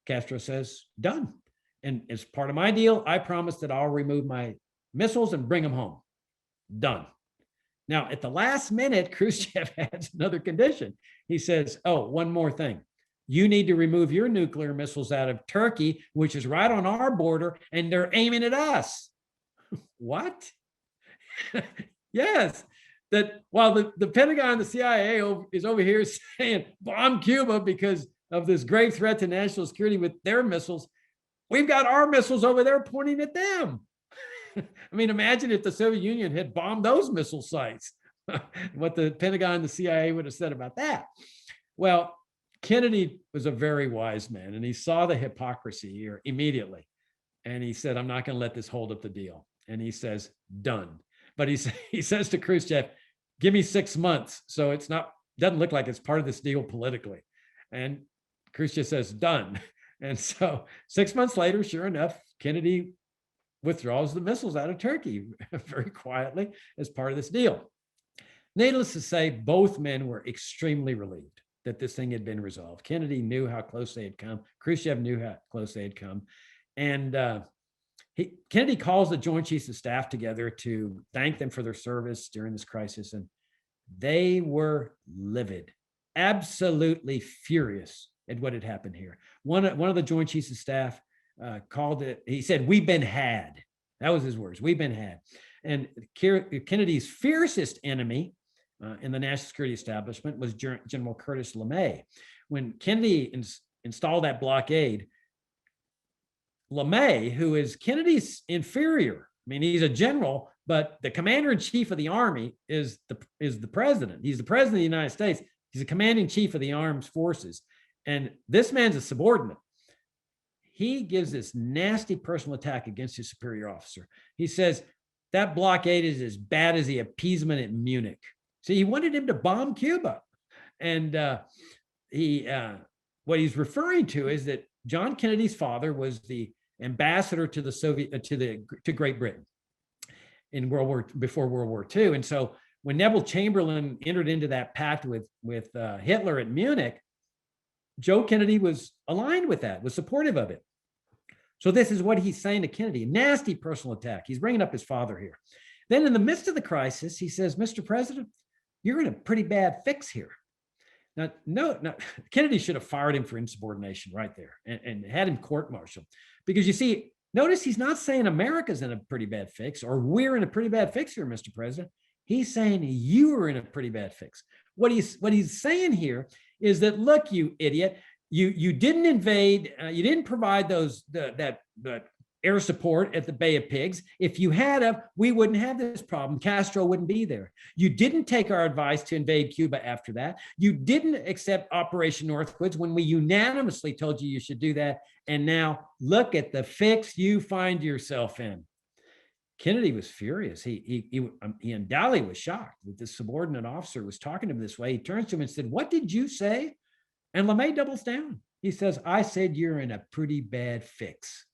Castro says, done. And as part of my deal, I promise that I'll remove my missiles and bring them home. Done. Now, at the last minute, Khrushchev adds another condition. He says, oh, one more thing. You need to remove your nuclear missiles out of Turkey, which is right on our border, and they're aiming at us. What? Yes. That while the Pentagon, the CIA is over here saying bomb Cuba because of this grave threat to national security with their missiles, we've got our missiles over there pointing at them. I mean, imagine if the Soviet Union had bombed those missile sites, what the Pentagon and the CIA would have said about that. Well, Kennedy was a very wise man, and he saw the hypocrisy here immediately. And he said, I'm not going to let this hold up the deal. And he says, done. But he says to Khrushchev, give me 6 months. So it's doesn't look like it's part of this deal politically. And Khrushchev says, done. And so 6 months later, sure enough, Kennedy withdraws the missiles out of Turkey very quietly as part of this deal. Needless to say, both men were extremely relieved that this thing had been resolved. Kennedy knew how close they had come. Khrushchev knew how close they had come. And Kennedy calls the Joint Chiefs of Staff together to thank them for their service during this crisis. And they were livid, absolutely furious at what had happened here. One of the Joint Chiefs of Staff called it, he said, we've been had. That was his words, we've been had. And Kennedy's fiercest enemy in the national security establishment was General Curtis LeMay. When Kennedy installed that blockade, LeMay, who is Kennedy's inferior. I mean, he's a general, but the commander in chief of the army is the president. He's the president of the United States. He's the commanding chief of the armed forces. And this man's a subordinate. He gives this nasty personal attack against his superior officer. He says, that blockade is as bad as the appeasement at Munich. So he wanted him to bomb Cuba. And what he's referring to is that John Kennedy's father was the ambassador to the to Great Britain in before World War II. And so when Neville Chamberlain entered into that pact with Hitler at Munich, Joe Kennedy was aligned with that, was supportive of it. So this is what he's saying to Kennedy, nasty personal attack. He's bringing up his father here. Then in the midst of the crisis, he says, Mr. President, you're in a pretty bad fix here. Now, no, Kennedy should have fired him for insubordination right there and had him court-martialed. Because you see, notice he's not saying America's in a pretty bad fix or we're in a pretty bad fix here, Mr. President. He's saying you are in a pretty bad fix. What he's saying here is that, look, you idiot, you didn't invade, you didn't provide that air support at the Bay of Pigs. If you had, we wouldn't have this problem. Castro wouldn't be there. You didn't take our advice to invade Cuba after that. You didn't accept Operation Northwoods when we unanimously told you should do that. And now look at the fix you find yourself in. Kennedy was furious. He undoubtedly was shocked that the subordinate officer was talking to him this way. He turns to him and said, what did you say? And LeMay doubles down. He says, I said you're in a pretty bad fix.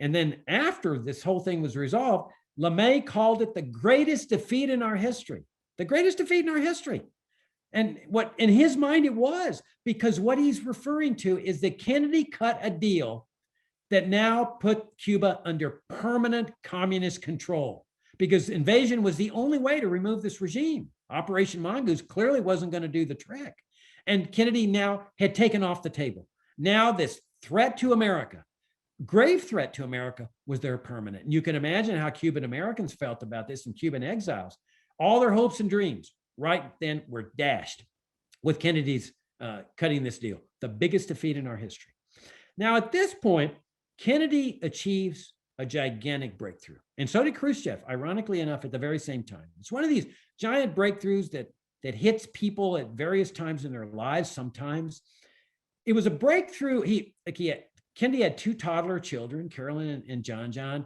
And then after this whole thing was resolved, LeMay called it the greatest defeat in our history, the greatest defeat in our history. And what in his mind it was, because what he's referring to is that Kennedy cut a deal that now put Cuba under permanent communist control, because invasion was the only way to remove this regime. Operation Mongoose clearly wasn't going to do the trick. And Kennedy now had taken off the table. Now this threat to America, grave threat to America, was there permanent. And you can imagine how Cuban Americans felt about this and Cuban exiles. All their hopes and dreams right then were dashed with Kennedy's cutting this deal, the biggest defeat in our history. Now, at this point, Kennedy achieves a gigantic breakthrough. And so did Khrushchev, ironically enough, at the very same time. It's one of these giant breakthroughs that hits people at various times in their lives sometimes. It was a breakthrough. Kennedy had two toddler children, Carolyn and John.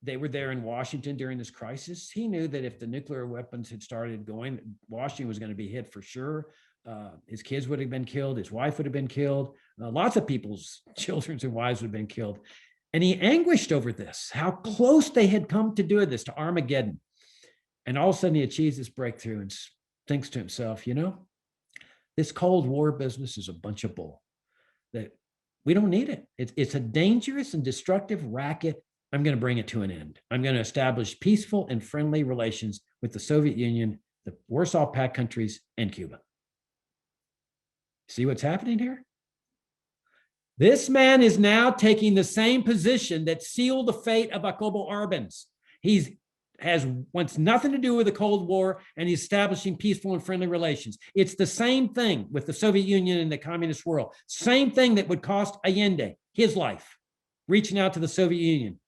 They were there in Washington during this crisis. He knew that if the nuclear weapons had started going, Washington was going to be hit for sure. His kids would have been killed. His wife would have been killed. Lots of people's children and wives would have been killed. And he anguished over this, how close they had come to doing this, to Armageddon. And all of a sudden he achieves this breakthrough and thinks to himself, this Cold War business is a bunch of bull. That we don't need it. It's a dangerous and destructive racket. I'm going to bring it to an end. I'm going to establish peaceful and friendly relations with the Soviet Union, the Warsaw Pact countries, and Cuba. See what's happening here? This man is now taking the same position that sealed the fate of Alvaro Arbenz. Wants nothing to do with the Cold War, and he's establishing peaceful and friendly relations. It's the same thing with the Soviet Union and the communist world. Same thing that would cost Allende his life, reaching out to the Soviet Union.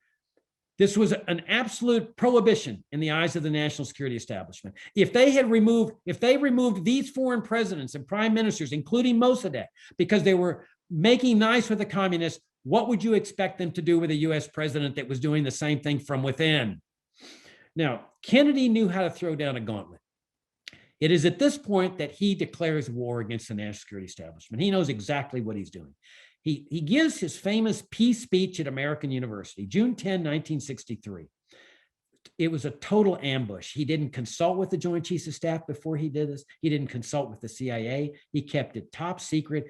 This was an absolute prohibition in the eyes of the national security establishment. If they removed these foreign presidents and prime ministers, including Mosaddeq, because they were making nice with the communists, what would you expect them to do with a US president that was doing the same thing from within? Now, Kennedy knew how to throw down a gauntlet. It is at this point that he declares war against the national security establishment. He knows exactly what he's doing. He gives his famous peace speech at American University, June 10, 1963. It was a total ambush. He didn't consult with the Joint Chiefs of Staff before he did this. He didn't consult with the CIA. He kept it top secret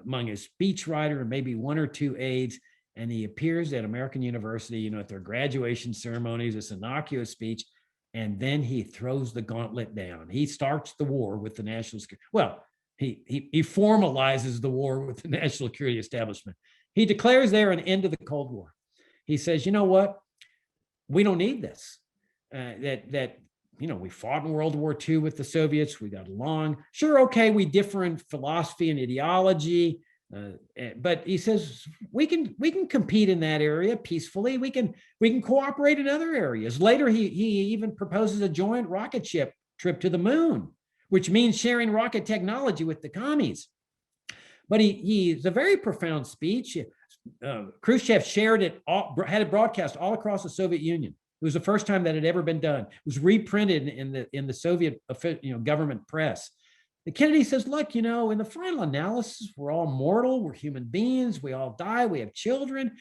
among his speechwriter and maybe one or two aides. And he appears at American University, at their graduation ceremonies, this innocuous speech, and then he throws the gauntlet down. He starts the war with the national security. Well, he formalizes the war with the national security establishment. He declares there an end to the Cold War. He says, you know what? We don't need this. We fought in World War II with the Soviets. We got along. Sure, okay, we differ in philosophy and ideology. But he says we can compete in that area peacefully. We can cooperate in other areas. Later, he even proposes a joint rocket ship trip to the moon, which means sharing rocket technology with the commies. But he's a very profound speech. Khrushchev shared it, had it broadcast all across the Soviet Union. It was the first time that had ever been done. It was reprinted in the Soviet government press. And Kennedy says, look, in the final analysis, we're all mortal. We're human beings. We all die. We have children.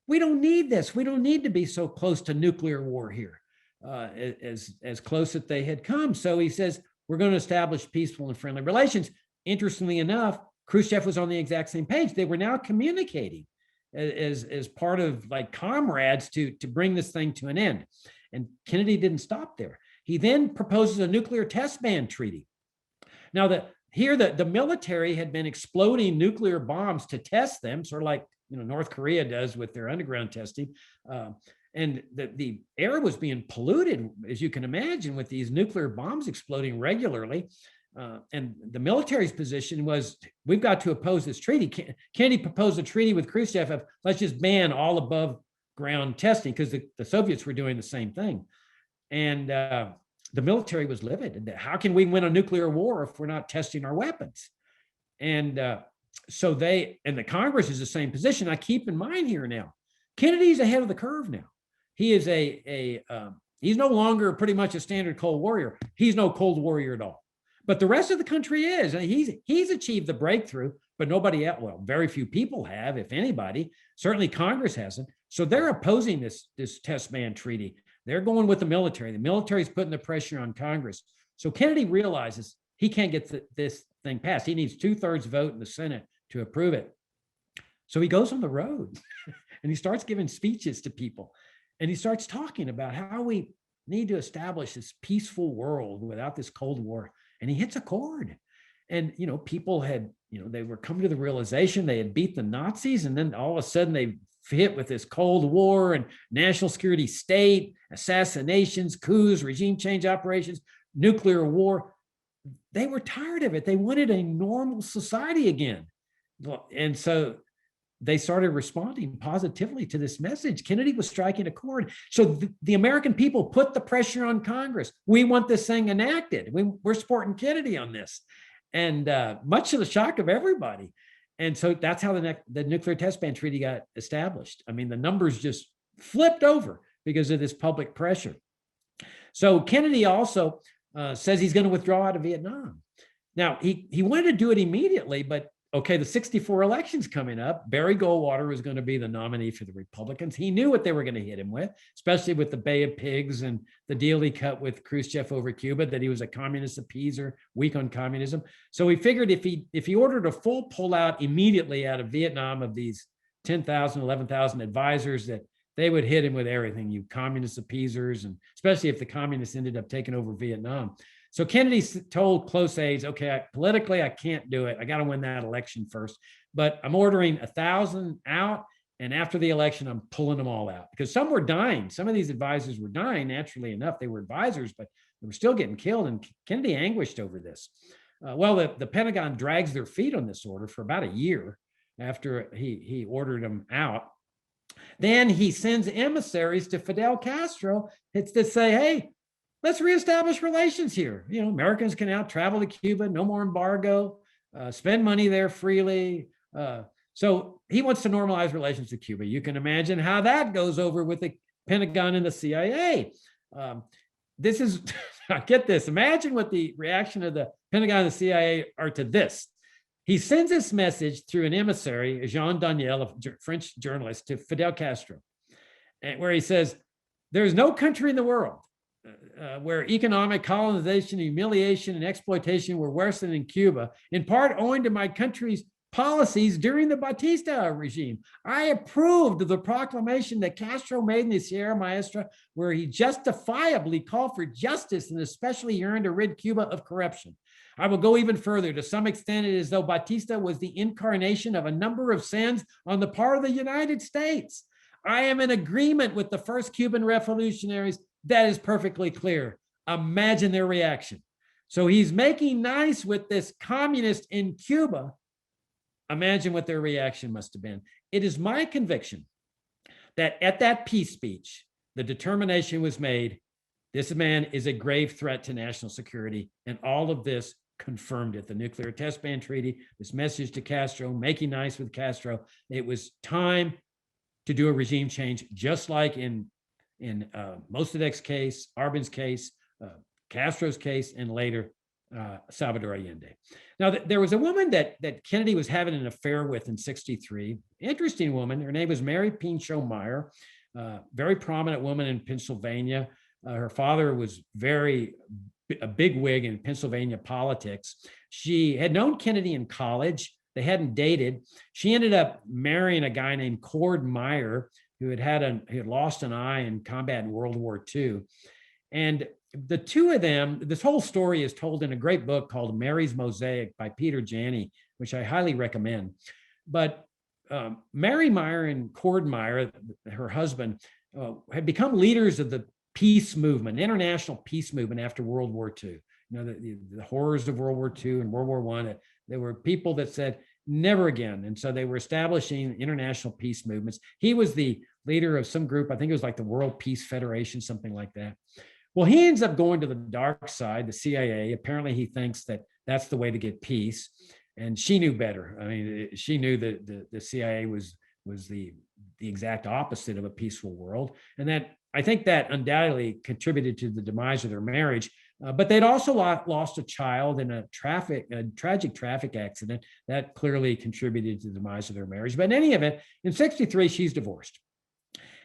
We don't need this. We don't need to be so close to nuclear war here, as close as they had come. So he says, we're going to establish peaceful and friendly relations. Interestingly enough, Khrushchev was on the exact same page. They were now communicating as part of like comrades to bring this thing to an end. And Kennedy didn't stop there. He then proposes a nuclear test ban treaty. Now, the military had been exploding nuclear bombs to test them, sort of like North Korea does with their underground testing. And the air was being polluted, as you can imagine, with these nuclear bombs exploding regularly. And the military's position was, we've got to oppose this treaty. Kennedy proposed a treaty with Khrushchev of, let's just ban all above ground testing, because the Soviets were doing the same thing. And the military was livid. How can we win a nuclear war if we're not testing our weapons? And so the Congress is the same position. I keep in mind here now, Kennedy's ahead of the curve now. He is he's no longer pretty much a standard Cold Warrior. He's no Cold Warrior at all. But the rest of the country is. And he's achieved the breakthrough, but nobody else, well, very few people have, if anybody. Certainly Congress hasn't. So they're opposing this test ban treaty. They're going with the military. The military is putting the pressure on Congress. So Kennedy realizes he can't get this thing passed. He needs 2/3 vote in the Senate to approve it. So he goes on the road and he starts giving speeches to people. And he starts talking about how we need to establish this peaceful world without this Cold War. And he hits a chord. And, people had, they were coming to the realization they had beat the Nazis. And then all of a sudden they hit with this Cold War and national security state, assassinations, coups, regime change operations, nuclear war. They were tired of it. They wanted a normal society again. And so they started responding positively to this message. Kennedy was striking a chord. So the American people put the pressure on Congress. We want this thing enacted. We're supporting Kennedy on this. And much to the shock of everybody. And so that's how the nuclear test ban treaty got established. I mean, the numbers just flipped over because of this public pressure. So Kennedy also says he's going to withdraw out of Vietnam. Now, he wanted to do it immediately, but okay, the 64 elections coming up, Barry Goldwater was going to be the nominee for the Republicans. He knew what they were going to hit him with, especially with the Bay of Pigs and the deal he cut with Khrushchev over Cuba, that he was a communist appeaser, weak on communism. So he figured if he ordered a full pullout immediately out of Vietnam of these 10,000, 11,000 advisors, that they would hit him with everything, you communist appeasers, and especially if the communists ended up taking over Vietnam. So Kennedy told close aides, okay, politically, I can't do it. I got to win that election first, but I'm ordering 1,000 out. And after the election, I'm pulling them all out, because some were dying. Some of these advisors were dying, naturally enough. They were advisors, but they were still getting killed. And Kennedy anguished over this. The Pentagon drags their feet on this order for about a year after he ordered them out. Then he sends emissaries to Fidel Castro to say, hey, let's reestablish relations here. Americans can now travel to Cuba, no more embargo, spend money there freely. So he wants to normalize relations to Cuba. You can imagine how that goes over with the Pentagon and the CIA. This is, get this, imagine what the reaction of the Pentagon and the CIA are to this. He sends this message through an emissary, Jean Daniel, a French journalist, to Fidel Castro, where he says, there's no country in the world where economic colonization, humiliation, and exploitation were worse than in Cuba, in part owing to my country's policies during the Batista regime. I approved of the proclamation that Castro made in the Sierra Maestra, where he justifiably called for justice and especially yearned to rid Cuba of corruption. I will go even further. To some extent, it is as though Batista was the incarnation of a number of sins on the part of the United States. I am in agreement with the first Cuban revolutionaries. That is perfectly clear. Imagine their reaction. So he's making nice with this communist in Cuba, Imagine what their reaction must have been. It is my conviction that at that peace speech, the determination was made, this man is a grave threat to national security, and all of this confirmed it. The nuclear test ban treaty, this message to Castro, making nice with Castro. It was time to do a regime change, just like in Mossaddeq's case, Arbenz case, Castro's case, and later Salvador Allende. Now, there was a woman that Kennedy was having an affair with in '63. Interesting woman. Her name was Mary Pinchot Meyer, very prominent woman in Pennsylvania. Her father was a big wig in Pennsylvania politics. She had known Kennedy in college. They hadn't dated. She ended up marrying a guy named Cord Meyer, who had lost an eye in combat in World War II. And the two of them, this whole story is told in a great book called Mary's Mosaic by Peter Janney, which I highly recommend. But Mary Meyer and Cord Meyer, her husband, had become leaders of the peace movement, international peace movement after World War II. You know, the horrors of World War II and World War I, there were people that said, never again. And so they were establishing international peace movements. He was the leader of some group, I think it was like the World Peace Federation, something like that. Well, he ends up going to the dark side, the CIA. Apparently he thinks that that's the way to get peace. And she knew better. I mean, she knew that the CIA was the exact opposite of a peaceful world. And that, I think that undoubtedly contributed to the demise of their marriage. But they'd also lost a child in a tragic traffic accident that clearly contributed to the demise of their marriage. But in any event, in '63, she's divorced.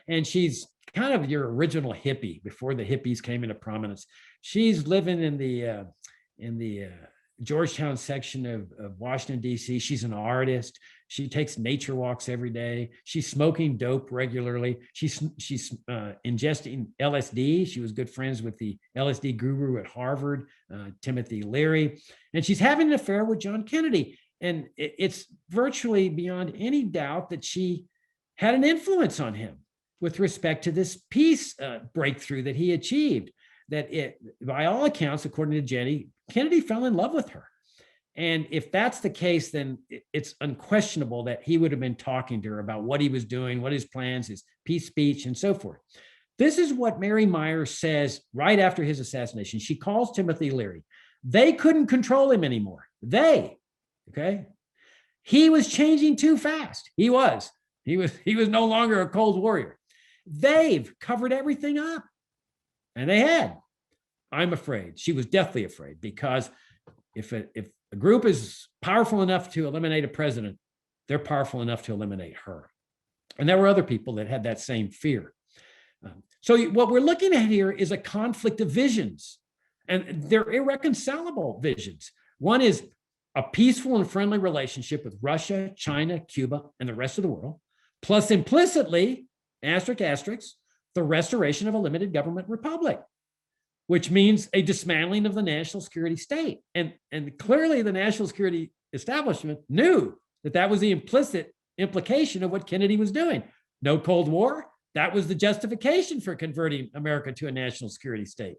And she's kind of your original hippie before the hippies came into prominence. She's living in the Georgetown section of Washington, D.C. She's an artist. She takes nature walks every day. She's smoking dope regularly. She's ingesting LSD. She was good friends with the LSD guru at Harvard, Timothy Leary. And she's having an affair with John Kennedy. And it's virtually beyond any doubt that she had an influence on him with respect to this peace breakthrough that he achieved. That by all accounts, according to Jenny, Kennedy fell in love with her. And if that's the case, then it's unquestionable that he would have been talking to her about what he was doing, what his plans, his peace speech, and so forth. This is what Mary Meyer says right after his assassination. She calls Timothy Leary. They couldn't control him anymore. Okay? He was changing too fast. He was no longer a cold warrior. They've covered everything up. And they had. I'm afraid. She was deathly afraid, because if a group is powerful enough to eliminate a president, they're powerful enough to eliminate her. And there were other people that had that same fear. So what we're looking at here is a conflict of visions, and they're irreconcilable visions. One is a peaceful and friendly relationship with Russia, China, Cuba, and the rest of the world, plus implicitly, asterisk, the restoration of a limited government republic, which means a dismantling of the national security state. And clearly the national security establishment knew that was the implicit implication of what Kennedy was doing. No Cold War. That was the justification for converting America to a national security state.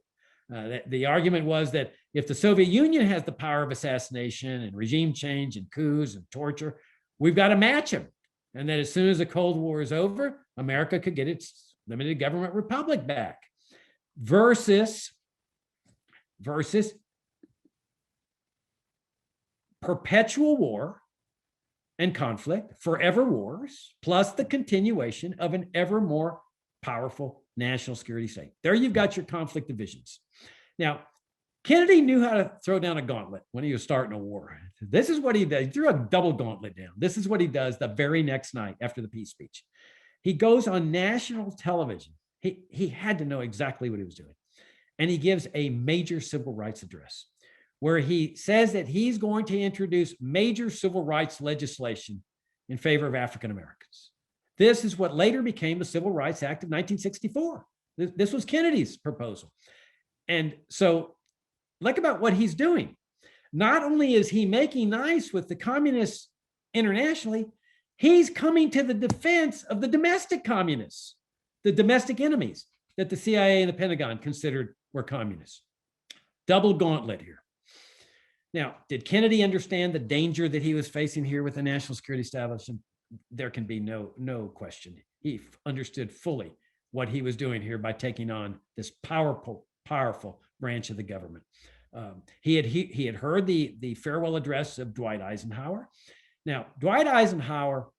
The argument was that if the Soviet Union has the power of assassination and regime change and coups and torture, we've got to match them. And that as soon as the Cold War is over, America could get its limited government republic back. Versus perpetual war and conflict, forever wars, plus the continuation of an ever more powerful national security state. There you've got your conflict divisions. Now, Kennedy knew how to throw down a gauntlet when he was starting a war. This is what he did. He threw a double gauntlet down. This is what he does the very next night after the peace speech. He goes on national television. He had to know exactly what he was doing. And he gives a major civil rights address where he says that he's going to introduce major civil rights legislation in favor of African Americans. This is what later became the Civil Rights Act of 1964. This was Kennedy's proposal. And so look about what he's doing. Not only is he making nice with the communists internationally, he's coming to the defense of the domestic communists, the domestic enemies that the CIA and the Pentagon considered were communists. Double gauntlet here. Now, did Kennedy understand the danger that he was facing here with the national security establishment? There can be no question. He understood fully what he was doing here by taking on this powerful branch of the government. He had heard the farewell address of Dwight Eisenhower. Now, Dwight Eisenhower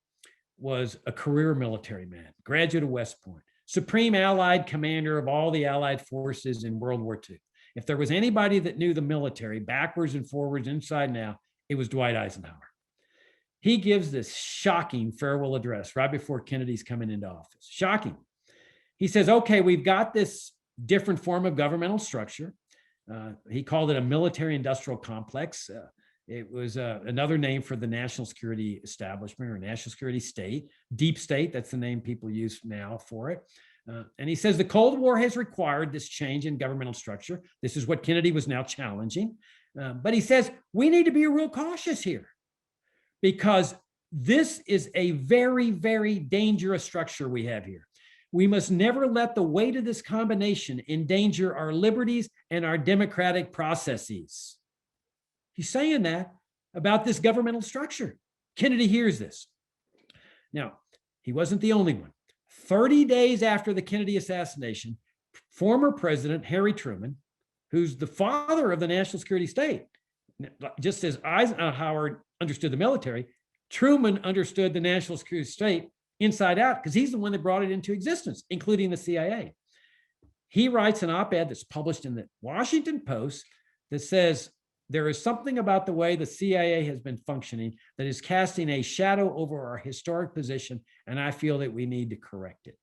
was a career military man, graduate of West Point, supreme Allied commander of all the Allied forces in World War II. If there was anybody that knew the military backwards and forwards, inside and out, it was Dwight Eisenhower. He gives this shocking farewell address right before Kennedy's coming into office. Shocking. He says, okay, we've got this different form of governmental structure. He called it a military industrial complex. It was another name for the national security establishment or national security state, deep state. That's the name people use now for it. And he says the Cold War has required this change in governmental structure. This is what Kennedy was now challenging. But he says we need to be real cautious here because this is a very, very dangerous structure we have here. We must never let the weight of this combination endanger our liberties and our democratic processes. He's saying that about this governmental structure. Kennedy hears this. Now, he wasn't the only one. 30 days after the Kennedy assassination, former President Harry Truman, who's the father of the national security state, just as Eisenhower understood the military, Truman understood the national security state inside out because he's the one that brought it into existence, including the CIA. He writes an op-ed that's published in the Washington Post that says, there is something about the way the CIA has been functioning that is casting a shadow over our historic position, and I feel that we need to correct it.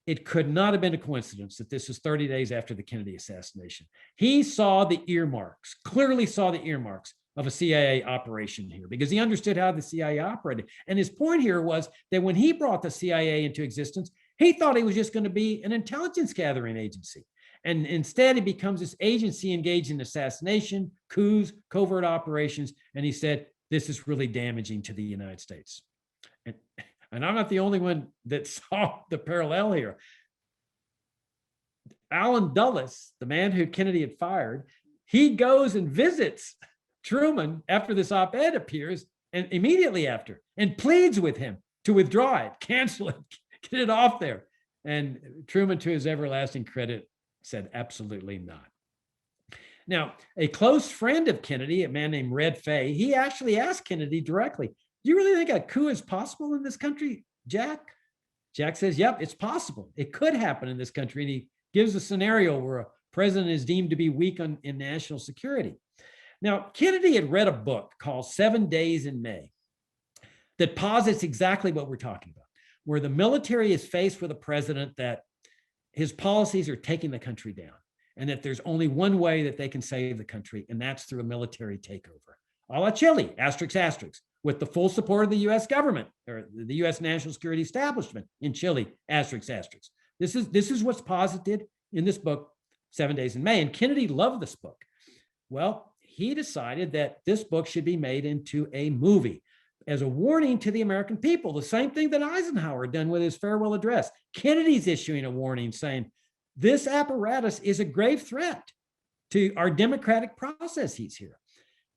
It could not have been a coincidence that this is 30 days after the Kennedy assassination. He saw the earmarks, clearly saw the earmarks of a CIA operation here because he understood how the CIA operated. And his point here was that when he brought the CIA into existence, he thought it was just going to be an intelligence gathering agency. And instead, it becomes this agency engaged in assassination, coups, covert operations. And he said, this is really damaging to the United States. And I'm not the only one that saw the parallel here. Allen Dulles, the man who Kennedy had fired, he goes and visits Truman after this op-ed appears and immediately after and pleads with him to withdraw it, cancel it, get it off there. And Truman, to his everlasting credit, said absolutely not. Now, a close friend of Kennedy, a man named Red Fay, he actually asked Kennedy directly, do you really think a coup is possible in this country, Jack? Jack says, yep, it's possible. It could happen in this country. And he gives a scenario where a president is deemed to be weak in national security. Now, Kennedy had read a book called 7 Days in May that posits exactly what we're talking about, where the military is faced with a president that his policies are taking the country down, and that there's only one way that they can save the country, and that's through a military takeover. A la Chile, asterisk, asterisk, with the full support of the US government, or the US national security establishment in Chile, asterisk, asterisk. This is what's posited in this book, 7 Days in May, and Kennedy loved this book. Well, he decided that this book should be made into a movie as a warning to the American people, the same thing that Eisenhower had done with his farewell address. Kennedy's issuing a warning saying, this apparatus is a grave threat to our democratic processes here.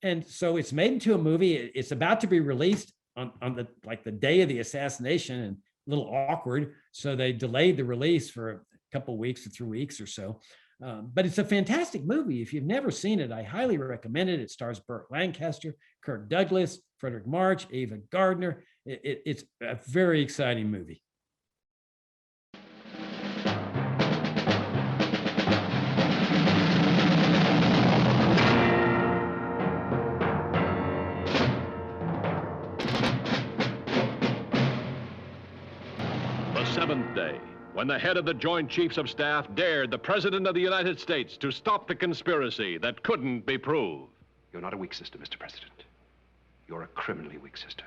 And so it's made into a movie. It's about to be released on the day of the assassination, and a little awkward. So they delayed the release for a couple of weeks or 3 weeks or so. But it's a fantastic movie. If you've never seen it, I highly recommend it. It stars Burt Lancaster, Kirk Douglas, Frederick March, Ava Gardner. It's a very exciting movie. The seventh day, when the head of the Joint Chiefs of Staff dared the President of the United States to stop the conspiracy that couldn't be proved. You're not a weak sister, Mr. President. You're a criminally weak sister.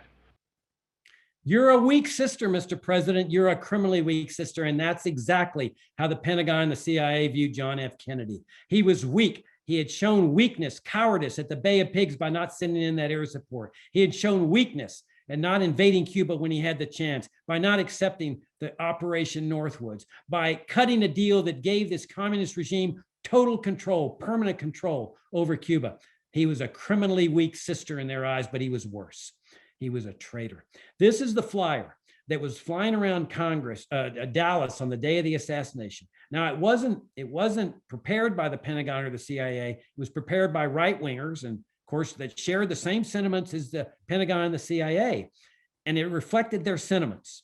You're a weak sister, Mr. President. You're a criminally weak sister. And that's exactly how the Pentagon and the CIA viewed John F. Kennedy. He was weak. He had shown weakness, cowardice at the Bay of Pigs by not sending in that air support. He had shown weakness and not invading Cuba when he had the chance, by not accepting the Operation Northwoods, by cutting a deal that gave this communist regime total control, permanent control over Cuba. He was a criminally weak sister in their eyes, but he was worse. He was a traitor. This is the flyer that was flying around Congress, Dallas, on the day of the assassination. Now, it wasn't prepared by the Pentagon or the CIA. It was prepared by right-wingers, and of course, that shared the same sentiments as the Pentagon and the CIA, and it reflected their sentiments.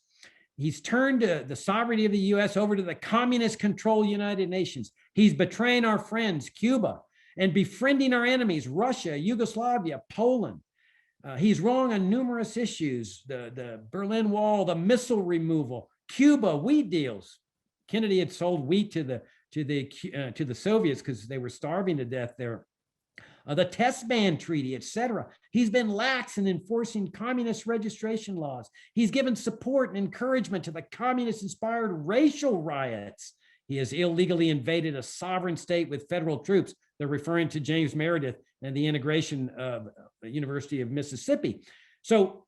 He's turned the sovereignty of the U.S. over to the communist-controlled United Nations. He's betraying our friends, Cuba, and befriending our enemies, Russia, Yugoslavia, Poland. He's wrong on numerous issues, the Berlin Wall, the missile removal, Cuba, wheat deals. Kennedy had sold wheat to the Soviets because they were starving to death there. The test ban treaty, etc. He's been lax in enforcing communist registration laws. He's given support and encouragement to the communist-inspired racial riots. He has illegally invaded a sovereign state with federal troops. They're referring to James Meredith and the integration of the University of Mississippi. So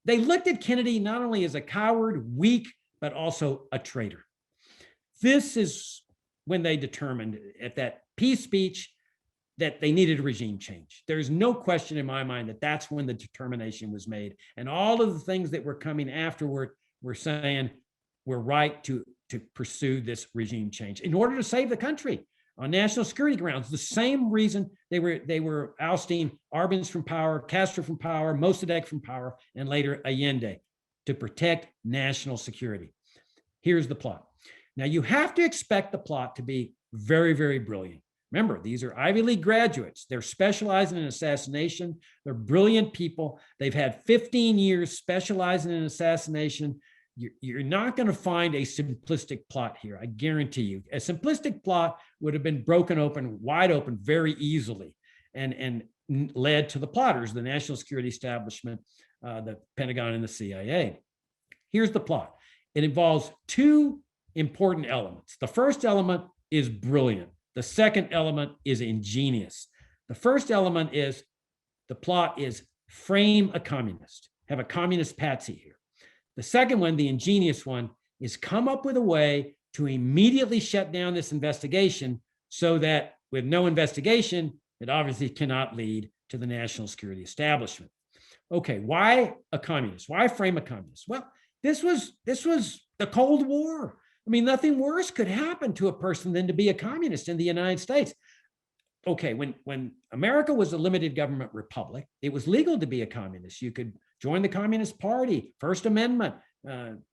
they looked at Kennedy not only as a coward, weak, but also a traitor. This is when they determined at that peace speech that they needed a regime change. There's no question in my mind that that's when the determination was made. And all of the things that were coming afterward were saying we're right to pursue this regime change in order to save the country on national security grounds. The same reason they were ousting Arbenz from power, Castro from power, Mosaddeq from power, and later Allende, to protect national security. Here's the plot. Now, you have to expect the plot to be very, very brilliant. Remember, these are Ivy League graduates. They're specializing in assassination. They're brilliant people. They've had 15 years specializing in assassination. You're not going to find a simplistic plot here. I guarantee you. A simplistic plot would have been broken open, wide open, very easily, and led to the plotters, the national security establishment, the Pentagon and the CIA. Here's the plot. It involves two important elements. The first element is brilliant. The second element is ingenious. The first element is the plot is frame a communist, have a communist patsy here. The second one, the ingenious one, is come up with a way to immediately shut down this investigation so that with no investigation, it obviously cannot lead to the national security establishment. Okay, why a communist? Why frame a communist? Well, this was the Cold War. I mean, nothing worse could happen to a person than to be a communist in the United States. Okay, when America was a limited government republic, it was legal to be a communist. You could join the Communist Party, First Amendment.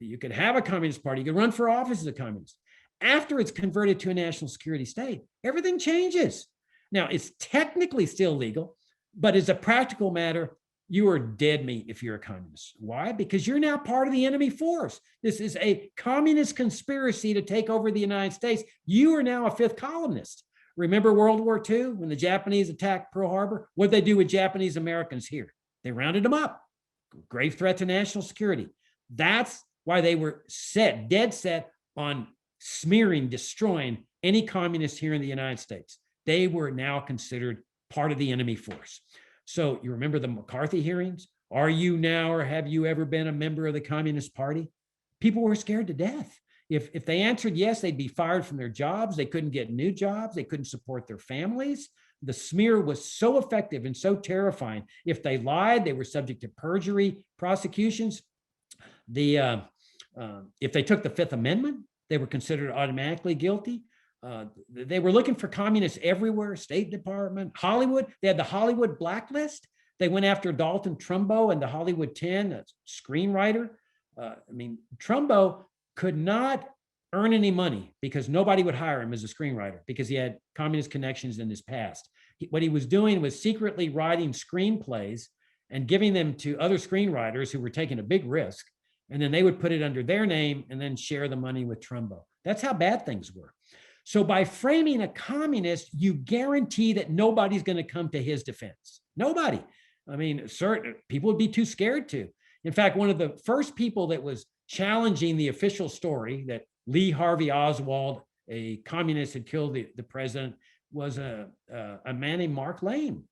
You could have a communist party. You could run for office as a communist. After it's converted to a national security state, everything changes. Now, it's technically still legal, but as a practical matter, you are dead meat if you're a communist. Why? Because you're now part of the enemy force. This is a communist conspiracy to take over the United States. You are now a fifth columnist. Remember World War II when the Japanese attacked Pearl Harbor? What did they do with Japanese Americans here? They rounded them up. Grave threat to national security. That's why they were dead set on smearing, destroying any communist here in the United States. They were now considered part of the enemy force. So you remember the McCarthy hearings? Are you now or have you ever been a member of the Communist Party? People were scared to death. If they answered yes, they'd be fired from their jobs. They couldn't get new jobs. They couldn't support their families. The smear was so effective and so terrifying. If they lied, they were subject to perjury prosecutions. If they took the Fifth Amendment, they were considered automatically guilty. They were looking for communists everywhere, State Department, Hollywood. They had the Hollywood blacklist. They went after Dalton Trumbo and the Hollywood 10, a screenwriter. Trumbo could not earn any money because nobody would hire him as a screenwriter because he had communist connections in his past. What he was doing was secretly writing screenplays and giving them to other screenwriters who were taking a big risk. And then they would put it under their name and then share the money with Trumbo. That's how bad things were. So by framing a communist, you guarantee that nobody's going to come to his defense. Nobody. I mean, certain people would be too scared to. In fact, one of the first people that was challenging the official story that Lee Harvey Oswald, a communist, had killed the president was a man named Mark Lane.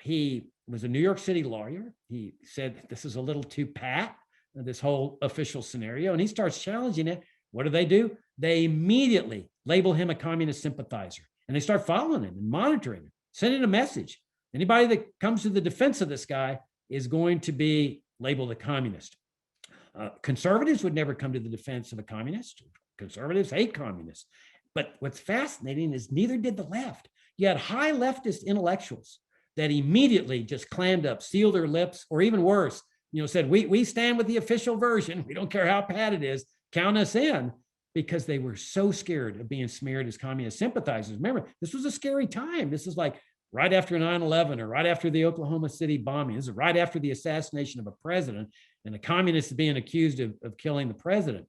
He was a New York City lawyer. He said, this is a little too pat, this whole official scenario, and he starts challenging it. What do? They immediately label him a communist sympathizer, and they start following him and monitoring him, sending a message. Anybody that comes to the defense of this guy is going to be labeled a communist. Conservatives would never come to the defense of a communist. Conservatives hate communists. But what's fascinating is neither did the left. You had high leftist intellectuals that immediately just clammed up, sealed their lips, or even worse, said, we stand with the official version. We don't care how bad it is. Count us in, because they were so scared of being smeared as communist sympathizers. Remember, this was a scary time. This is like right after 9/11 or right after the Oklahoma City bombing. This is right after the assassination of a president, and a communist is being accused of killing the president.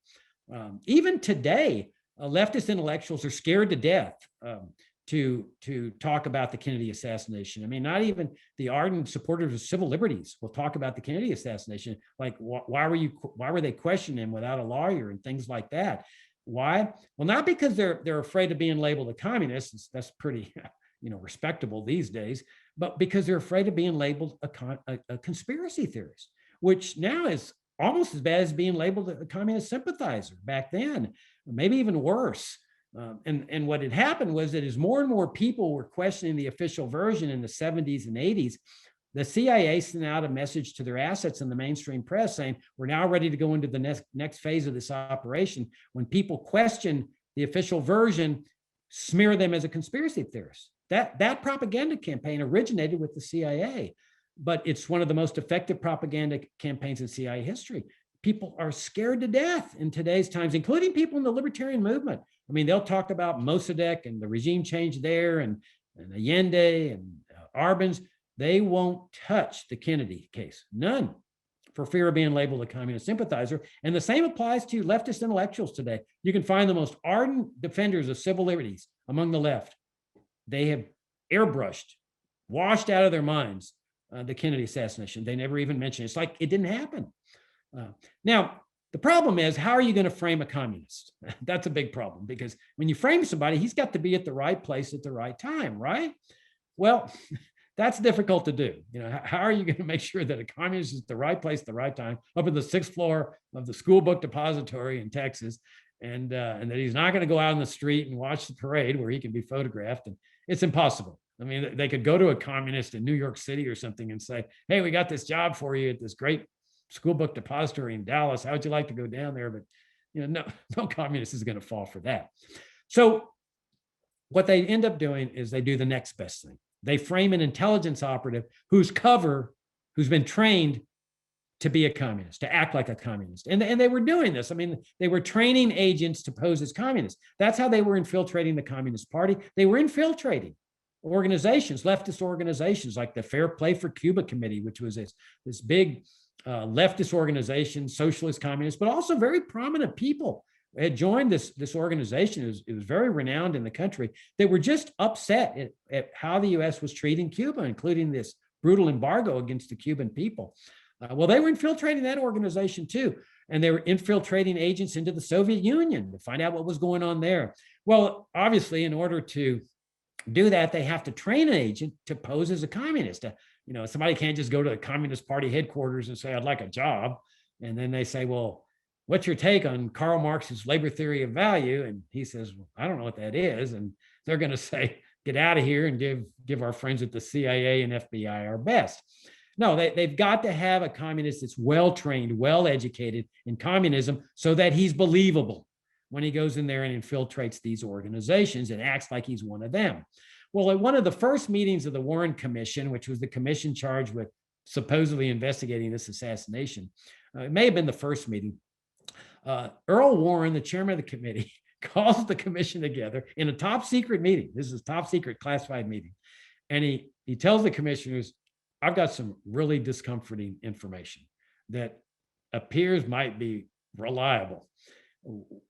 Even today, leftist intellectuals are scared to death to talk about the Kennedy assassination. I mean, not even the ardent supporters of civil liberties will talk about the Kennedy assassination. Like, why were they questioning him without a lawyer and things like that? Why? Well, not because they're afraid of being labeled a communist. That's pretty, respectable these days, but because they're afraid of being labeled a conspiracy theorist, which now is almost as bad as being labeled a communist sympathizer back then, maybe even worse. And what had happened was that as more and more people were questioning the official version in the 70s and 80s, the CIA sent out a message to their assets in the mainstream press saying, we're now ready to go into the next phase of this operation. When people question the official version, smear them as a conspiracy theorist. That propaganda campaign originated with the CIA, but it's one of the most effective propaganda campaigns in CIA history. People are scared to death in today's times, including people in the libertarian movement. I mean, they'll talk about Mosaddeq and the regime change there, and Allende and Arbenz. They won't touch the Kennedy case, none, for fear of being labeled a communist sympathizer. And the same applies to leftist intellectuals today. You can find the most ardent defenders of civil liberties among the left. They have airbrushed, washed out of their minds the Kennedy assassination. They never even mentioned it. It's like it didn't happen. Now, the problem is, how are you going to frame a communist? That's a big problem, because when you frame somebody, he's got to be at the right place at the right time, right? Well, that's difficult to do. How are you going to make sure that a communist is at the right place at the right time, up in the 6th floor of the school book depository in Texas, and that he's not going to go out on the street and watch the parade where he can be photographed? And it's impossible. I mean, they could go to a communist in New York City or something and say, hey, we got this job for you at this great school book depository in Dallas. How would you like to go down there? But no communist is going to fall for that. So what they end up doing is they do the next best thing. They frame an intelligence operative who's been trained to be a communist, to act like a communist. And they were doing this. I mean, they were training agents to pose as communists. That's how they were infiltrating the Communist Party. They were infiltrating organizations, leftist organizations like the Fair Play for Cuba Committee, which was this big leftist organization, socialist, communist, but also very prominent people had joined this organization. It was very renowned in the country. They were just upset at how the U.S. was treating Cuba, including this brutal embargo against the Cuban people. Well, they were infiltrating that organization too, and they were infiltrating agents into the Soviet Union to find out what was going on there. Well, obviously, in order to do that, they have to train an agent to pose as a communist. Somebody can't just go to the Communist Party headquarters and say, I'd like a job. And then they say, well, what's your take on Karl Marx's labor theory of value? And he says, well, I don't know what that is. And they're going to say, get out of here and give our friends at the CIA and FBI our best. No, they've got to have a communist that's well-trained, well-educated in communism so that he's believable when he goes in there and infiltrates these organizations and acts like he's one of them. Well, at one of the first meetings of the Warren Commission, which was the commission charged with supposedly investigating this assassination, it may have been the first meeting, Earl Warren, the chairman of the committee, calls the commission together in a top secret meeting. This is a top secret classified meeting. And he tells the commissioners, I've got some really discomforting information that appears might be reliable,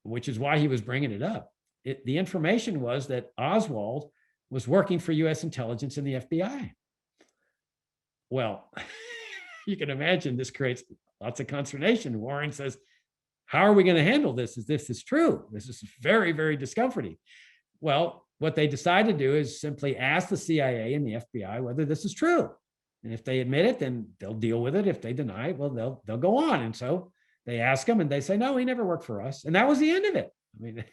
which is why he was bringing it up. The information was that Oswald was working for U.S. intelligence and the FBI. Well, you can imagine this creates lots of consternation. Warren says, how are we going to handle this? This is true. This is very, very discomforting. Well, what they decide to do is simply ask the CIA and the FBI whether this is true. And if they admit it, then they'll deal with it. If they deny it, well, they'll go on. And so they ask him and they say, no, he never worked for us. And that was the end of it. I mean,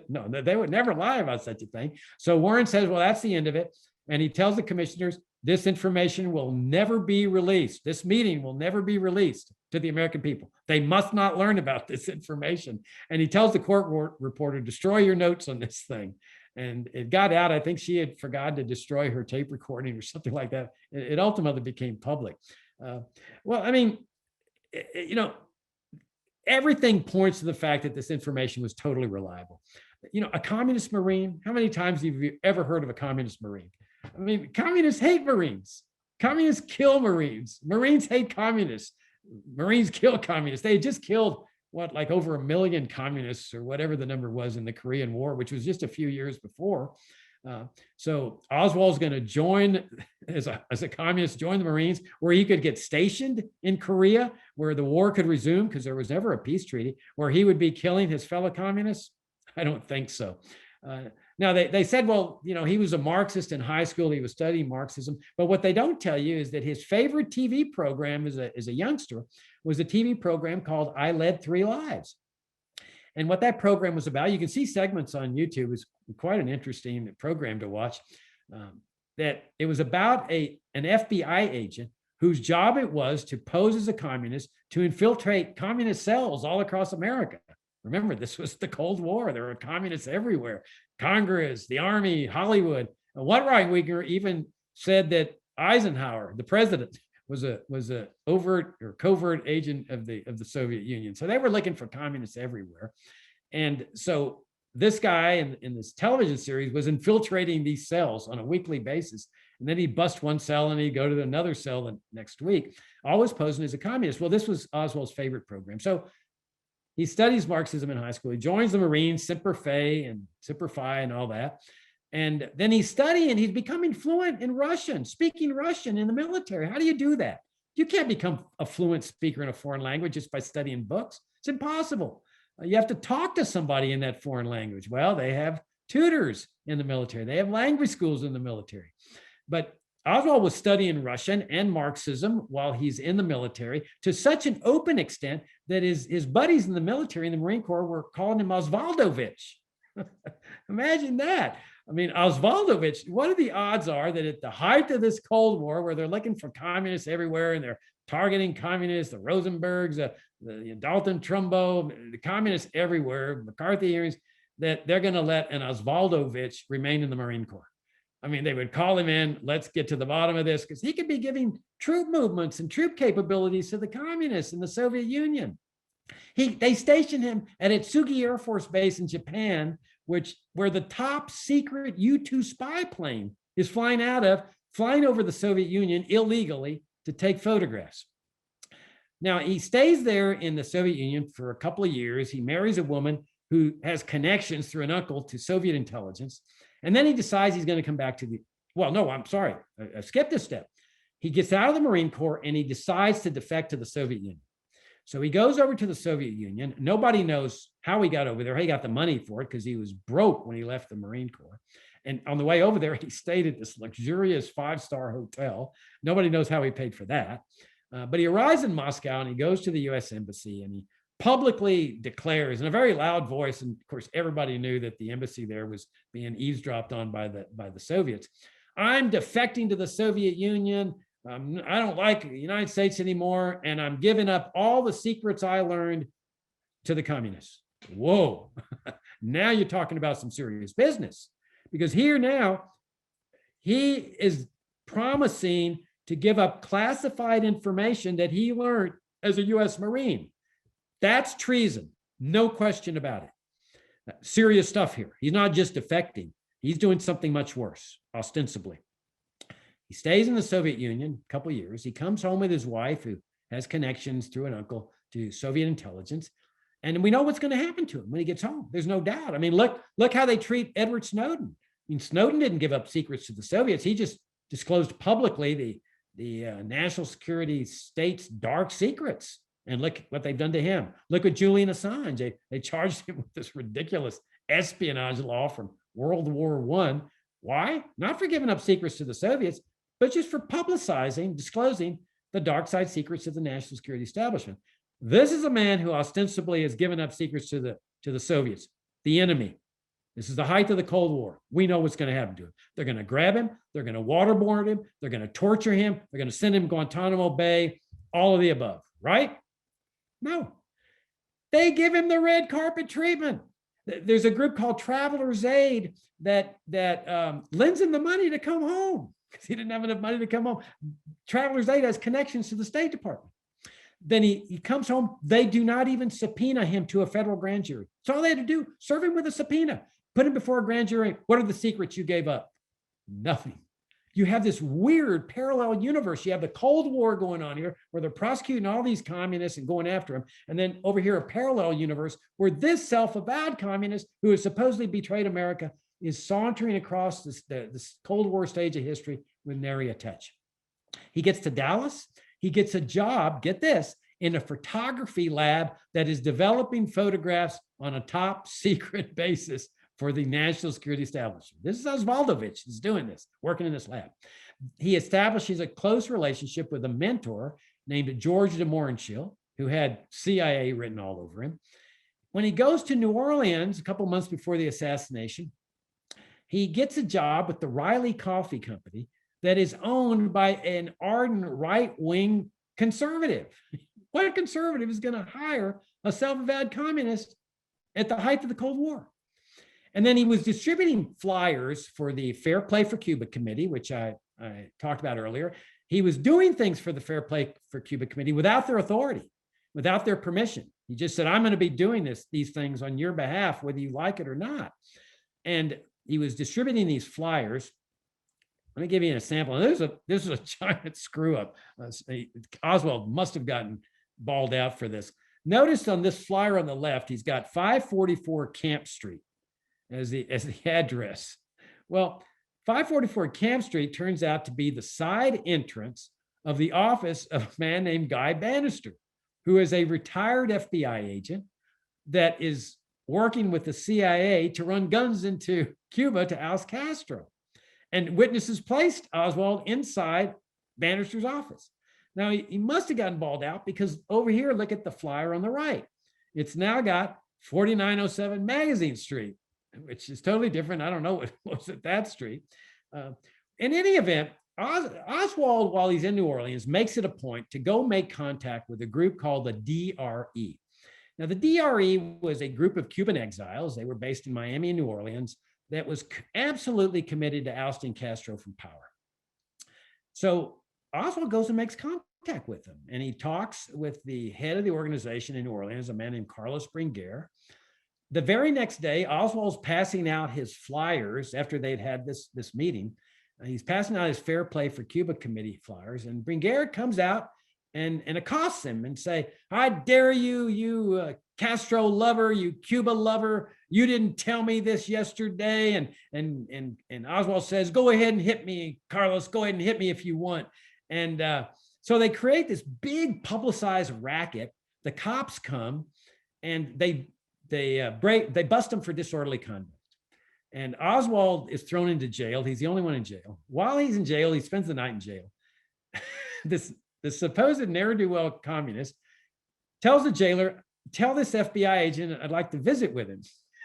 no, they would never lie about such a thing. So Warren says, well, that's the end of it. And he tells the commissioners, this information will never be released. This meeting will never be released to the American people. They must not learn about this information. And he tells the court reporter, destroy your notes on this thing. And it got out. I think she had forgotten to destroy her tape recording or something like that. It ultimately became public. Well, I mean, you know, everything points to the fact that this information was totally reliable. You know, a communist Marine, how many times have you ever heard of a communist Marine? I mean, communists hate Marines. Communists kill Marines. Marines hate communists. Marines kill communists. They had just killed, what, like over 1 million communists or whatever the number was in the Korean War, which was just a few years before. So Oswald's going to join as a communist, join the Marines, where he could get stationed in Korea, where the war could resume, because there was never a peace treaty, where he would be killing his fellow communists. I don't think so. Now, they said, well, you know, he was a Marxist in high school. He was studying Marxism. But what they don't tell you is that his favorite TV program as a youngster was a TV program called I Led 3 Lives. And what that program was about, you can see segments on YouTube. It's quite an interesting program to watch. That it was about an FBI agent whose job it was to pose as a communist to infiltrate communist cells all across America. Remember, this was the Cold War. There were communists everywhere. Congress, the army, Hollywood. One right-winger even said that Eisenhower, the president, was a overt or covert agent of the Soviet Union. So they were looking for communists everywhere. And so this guy in this television series was infiltrating these cells on a weekly basis. And then he'd bust one cell and he'd go to another cell the next week, always posing as a communist. Well, this was Oswald's favorite program. So he studies Marxism in high school. He joins the Marines, Semper Fi and all that. And then he's studying, he's becoming fluent in Russian, speaking Russian in the military. How do you do that? You can't become a fluent speaker in a foreign language just by studying books. It's impossible. You have to talk to somebody in that foreign language. Well, they have tutors in the military. They have language schools in the military. But Oswald was studying Russian and Marxism while he's in the military to such an open extent that his buddies in the military, in the Marine Corps, were calling him Osvaldovich. Imagine that. I mean, Osvaldovich, what are the odds are that at the height of this Cold War, where they're looking for communists everywhere and they're targeting communists, the Rosenbergs, the Dalton Trumbo, the communists everywhere, McCarthy hearings, that they're going to let an Osvaldovich remain in the Marine Corps? I mean, they would call him in, let's get to the bottom of this, because he could be giving troop movements and troop capabilities to the communists in the Soviet Union. They stationed him at Atsugi Air Force Base in Japan, where the top secret U-2 spy plane is flying over the Soviet Union illegally to take photographs. Now, he stays there in the Soviet Union for a couple of years. He marries a woman who has connections through an uncle to Soviet intelligence. And then he decides he's going to come back to I skipped this step. He gets out of the Marine Corps and he decides to defect to the Soviet Union. So he goes over to the Soviet Union. Nobody knows how he got over there. He got the money for it because he was broke when he left the Marine Corps. And on the way over there, he stayed at this luxurious 5-star hotel. Nobody knows how he paid for that. But he arrives in Moscow and he goes to the US Embassy and he publicly declares in a very loud voice, and of course everybody knew that the embassy there was being eavesdropped on by the Soviets, I'm defecting to the Soviet Union. I don't like the United States anymore, and I'm giving up all the secrets I learned to the communists. Whoa, now you're talking about some serious business, because here now he is promising to give up classified information that he learned as a US Marine. That's treason, no question about it. Serious stuff here. He's not just defecting. He's doing something much worse, ostensibly. He stays in the Soviet Union a couple of years. He comes home with his wife, who has connections through an uncle to Soviet intelligence. And we know what's going to happen to him when he gets home. There's no doubt. I mean, look how they treat Edward Snowden. I mean, Snowden didn't give up secrets to the Soviets. He just disclosed publicly the national security state's dark secrets. And look what they've done to him. Look at Julian Assange. They charged him with this ridiculous espionage law from World War I. Why? Not for giving up secrets to the Soviets, but just for disclosing the dark side secrets of the national security establishment. This is a man who ostensibly has given up secrets to the Soviets, the enemy. This is the height of the Cold War. We know what's going to happen to him. They're going to grab him. They're going to waterboard him. They're going to torture him. They're going to send him to Guantanamo Bay, all of the above, right? No. They give him the red carpet treatment. There's a group called Traveler's Aid that lends him the money to come home because he didn't have enough money to come home. Traveler's Aid has connections to the State Department. Then he comes home. They do not even subpoena him to a federal grand jury. So all they had to do, serve him with a subpoena, put him before a grand jury. What are the secrets you gave up? Nothing. You have this weird parallel universe. You have the Cold War going on here where they're prosecuting all these communists and going after them. And then over here, a parallel universe where this self-avowed communist who has supposedly betrayed America is sauntering across this Cold War stage of history with nary a touch. He gets to Dallas. He gets a job, get this, in a photography lab that is developing photographs on a top secret basis for the national security establishment. This is Osvaldovich is doing this, working in this lab. He establishes a close relationship with a mentor named George de Mohrenschildt, who had CIA written all over him. When he goes to New Orleans a couple months before the assassination, he gets a job with the Riley Coffee Company that is owned by an ardent right-wing conservative. What conservative is going to hire a self-avowed communist at the height of the Cold War? And then he was distributing flyers for the Fair Play for Cuba Committee, which I talked about earlier. He was doing things for the Fair Play for Cuba Committee without their authority, without their permission. He just said, I'm going to be doing these things on your behalf, whether you like it or not. And he was distributing these flyers. Let me give you an example. This is a giant screw up. Oswald must have gotten balled out for this. Notice on this flyer on the left, he's got 544 Camp Street as the address. Well, 544 Camp Street turns out to be the side entrance of the office of a man named Guy Bannister, who is a retired FBI agent that is working with the CIA to run guns into Cuba to oust Castro. And witnesses placed Oswald inside Bannister's office. Now, he must have gotten balled out because over here, look at the flyer on the right. It's now got 4907 Magazine Street, which is totally different. I don't know what was at that street. In any event, Oswald, while he's in New Orleans, makes it a point to go make contact with a group called the DRE. Now, the DRE was a group of Cuban exiles. They were based in Miami and New Orleans that was absolutely committed to ousting Castro from power. So Oswald goes and makes contact with them, and he talks with the head of the organization in New Orleans, a man named Carlos Bringuer. The very next day, Oswald's passing out his flyers after they'd had this meeting. He's passing out his Fair Play for Cuba Committee flyers, and Bringuer comes out and accosts him and say, I dare you, you Castro lover, you Cuba lover, you didn't tell me this yesterday. And Oswald says, go ahead and hit me, Carlos, go ahead and hit me if you want. And so they create this big publicized racket. The cops come and they bust him for disorderly conduct. And Oswald is thrown into jail. He's the only one in jail. While he's in jail, he spends the night in jail. The supposed ne'er-do-well communist tells the jailer, tell this FBI agent I'd like to visit with him.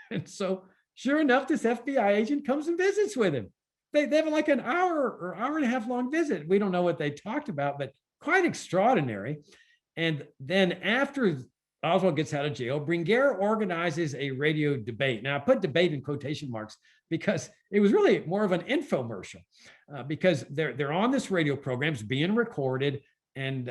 And so sure enough, this FBI agent comes and visits with him. They have like an hour or hour and a half long visit. We don't know what they talked about, but quite extraordinary. And then after Oswald gets out of jail, Bringuer organizes a radio debate. Now, I put debate in quotation marks because it was really more of an infomercial because they're on this radio program, it's being recorded, and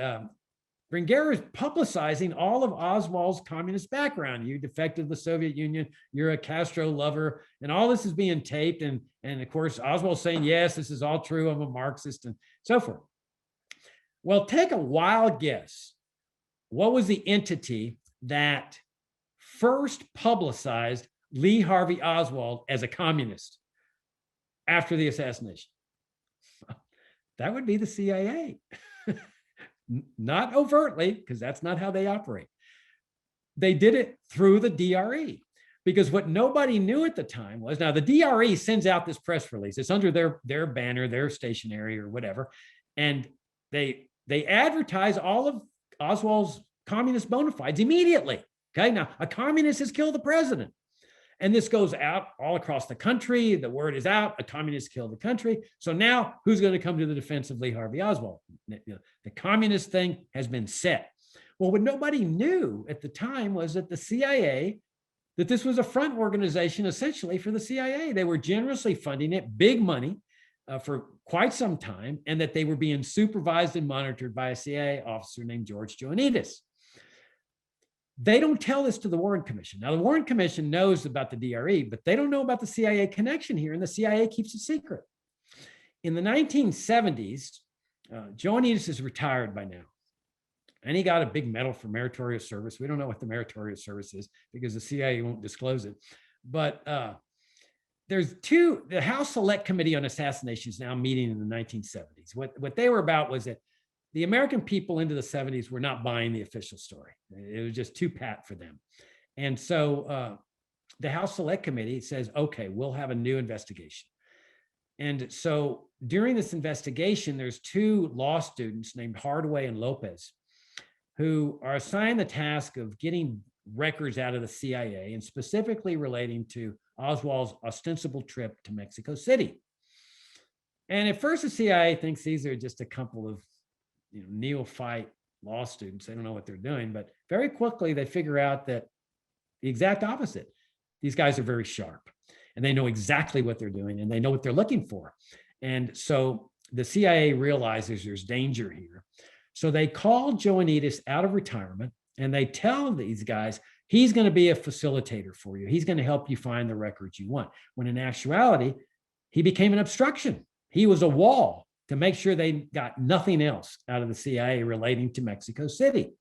Bringuer is publicizing all of Oswald's communist background. You defected the Soviet Union, you're a Castro lover, and all this is being taped. And of course, Oswald's saying, yes, this is all true, I'm a Marxist, and so forth. Well, take a wild guess. What was the entity that first publicized Lee Harvey Oswald as a communist after the assassination? That would be the CIA. Not overtly, because that's not how they operate. They did it through the DRE, because what nobody knew at the time was, now the DRE sends out this press release. It's under their banner, their stationery or whatever. And they advertise all of Oswald's communist bona fides immediately. Okay, now a communist has killed the president. And this goes out all across the country. The word is out, a communist killed the country. So now who's going to come to the defense of Lee Harvey Oswald? The communist thing has been set. Well, what nobody knew at the time was that the CIA, that this was a front organization essentially for the CIA. They were generously funding it, big money, for quite some time, and that they were being supervised and monitored by a CIA officer named George Joanides. They don't tell this to the Warren Commission. Now, the Warren Commission knows about the DRE, but they don't know about the CIA connection here, and the CIA keeps it secret. In the 1970s, Joanides is retired by now, and he got a big medal for meritorious service. We don't know what the meritorious service is because the CIA won't disclose it. But the House Select Committee on Assassination is now meeting in the 1970s. What they were about was that the American people into the 70s were not buying the official story. It was just too pat for them. And so the House Select Committee says, okay, we'll have a new investigation. And so during this investigation, there's two law students named Hardaway and Lopez who are assigned the task of getting records out of the CIA and specifically relating to Oswald's ostensible trip to Mexico City. And at first the CIA thinks these are just a couple of neophyte law students. They don't know what they're doing, but very quickly they figure out that the exact opposite. These guys are very sharp and they know exactly what they're doing and they know what they're looking for. And so the CIA realizes there's danger here. So they call Joanides out of retirement and they tell these guys, he's going to be a facilitator for you. He's going to help you find the records you want. When in actuality, he became an obstruction. He was a wall to make sure they got nothing else out of the CIA relating to Mexico City.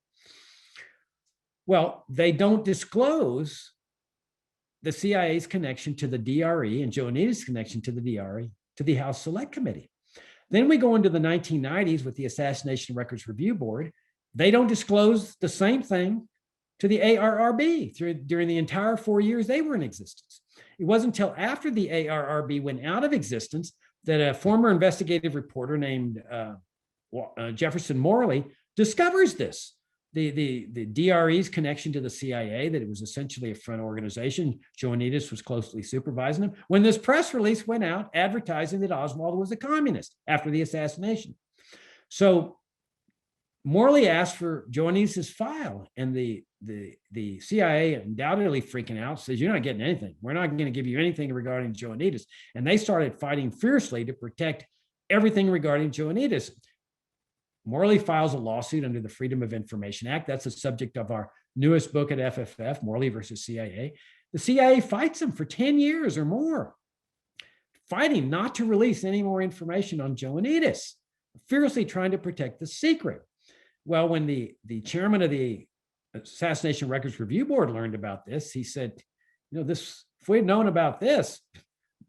Well, they don't disclose the CIA's connection to the DRE and Joanides' connection to the DRE to the House Select Committee. Then we go into the 1990s with the Assassination Records Review Board. They don't disclose the same thing to the ARRB during the entire 4 years they were in existence. It wasn't until after the ARRB went out of existence that a former investigative reporter named Jefferson Morley discovers this, the DRE's connection to the CIA, that it was essentially a front organization. Joanides was closely supervising them. When this press release went out advertising that Oswald was a communist after the assassination. So Morley asked for Joanides' file, and the CIA, undoubtedly freaking out, says, you're not getting anything. We're not going to give you anything regarding Joanides. And they started fighting fiercely to protect everything regarding Joanides. Morley files a lawsuit under the Freedom of Information Act. That's the subject of our newest book at FFF, Morley versus CIA. The CIA fights him for 10 years or more, fighting not to release any more information on Joanides, fiercely trying to protect the secret. Well, when the chairman of the Assassination Records Review Board learned about this, he said, if we had known about this,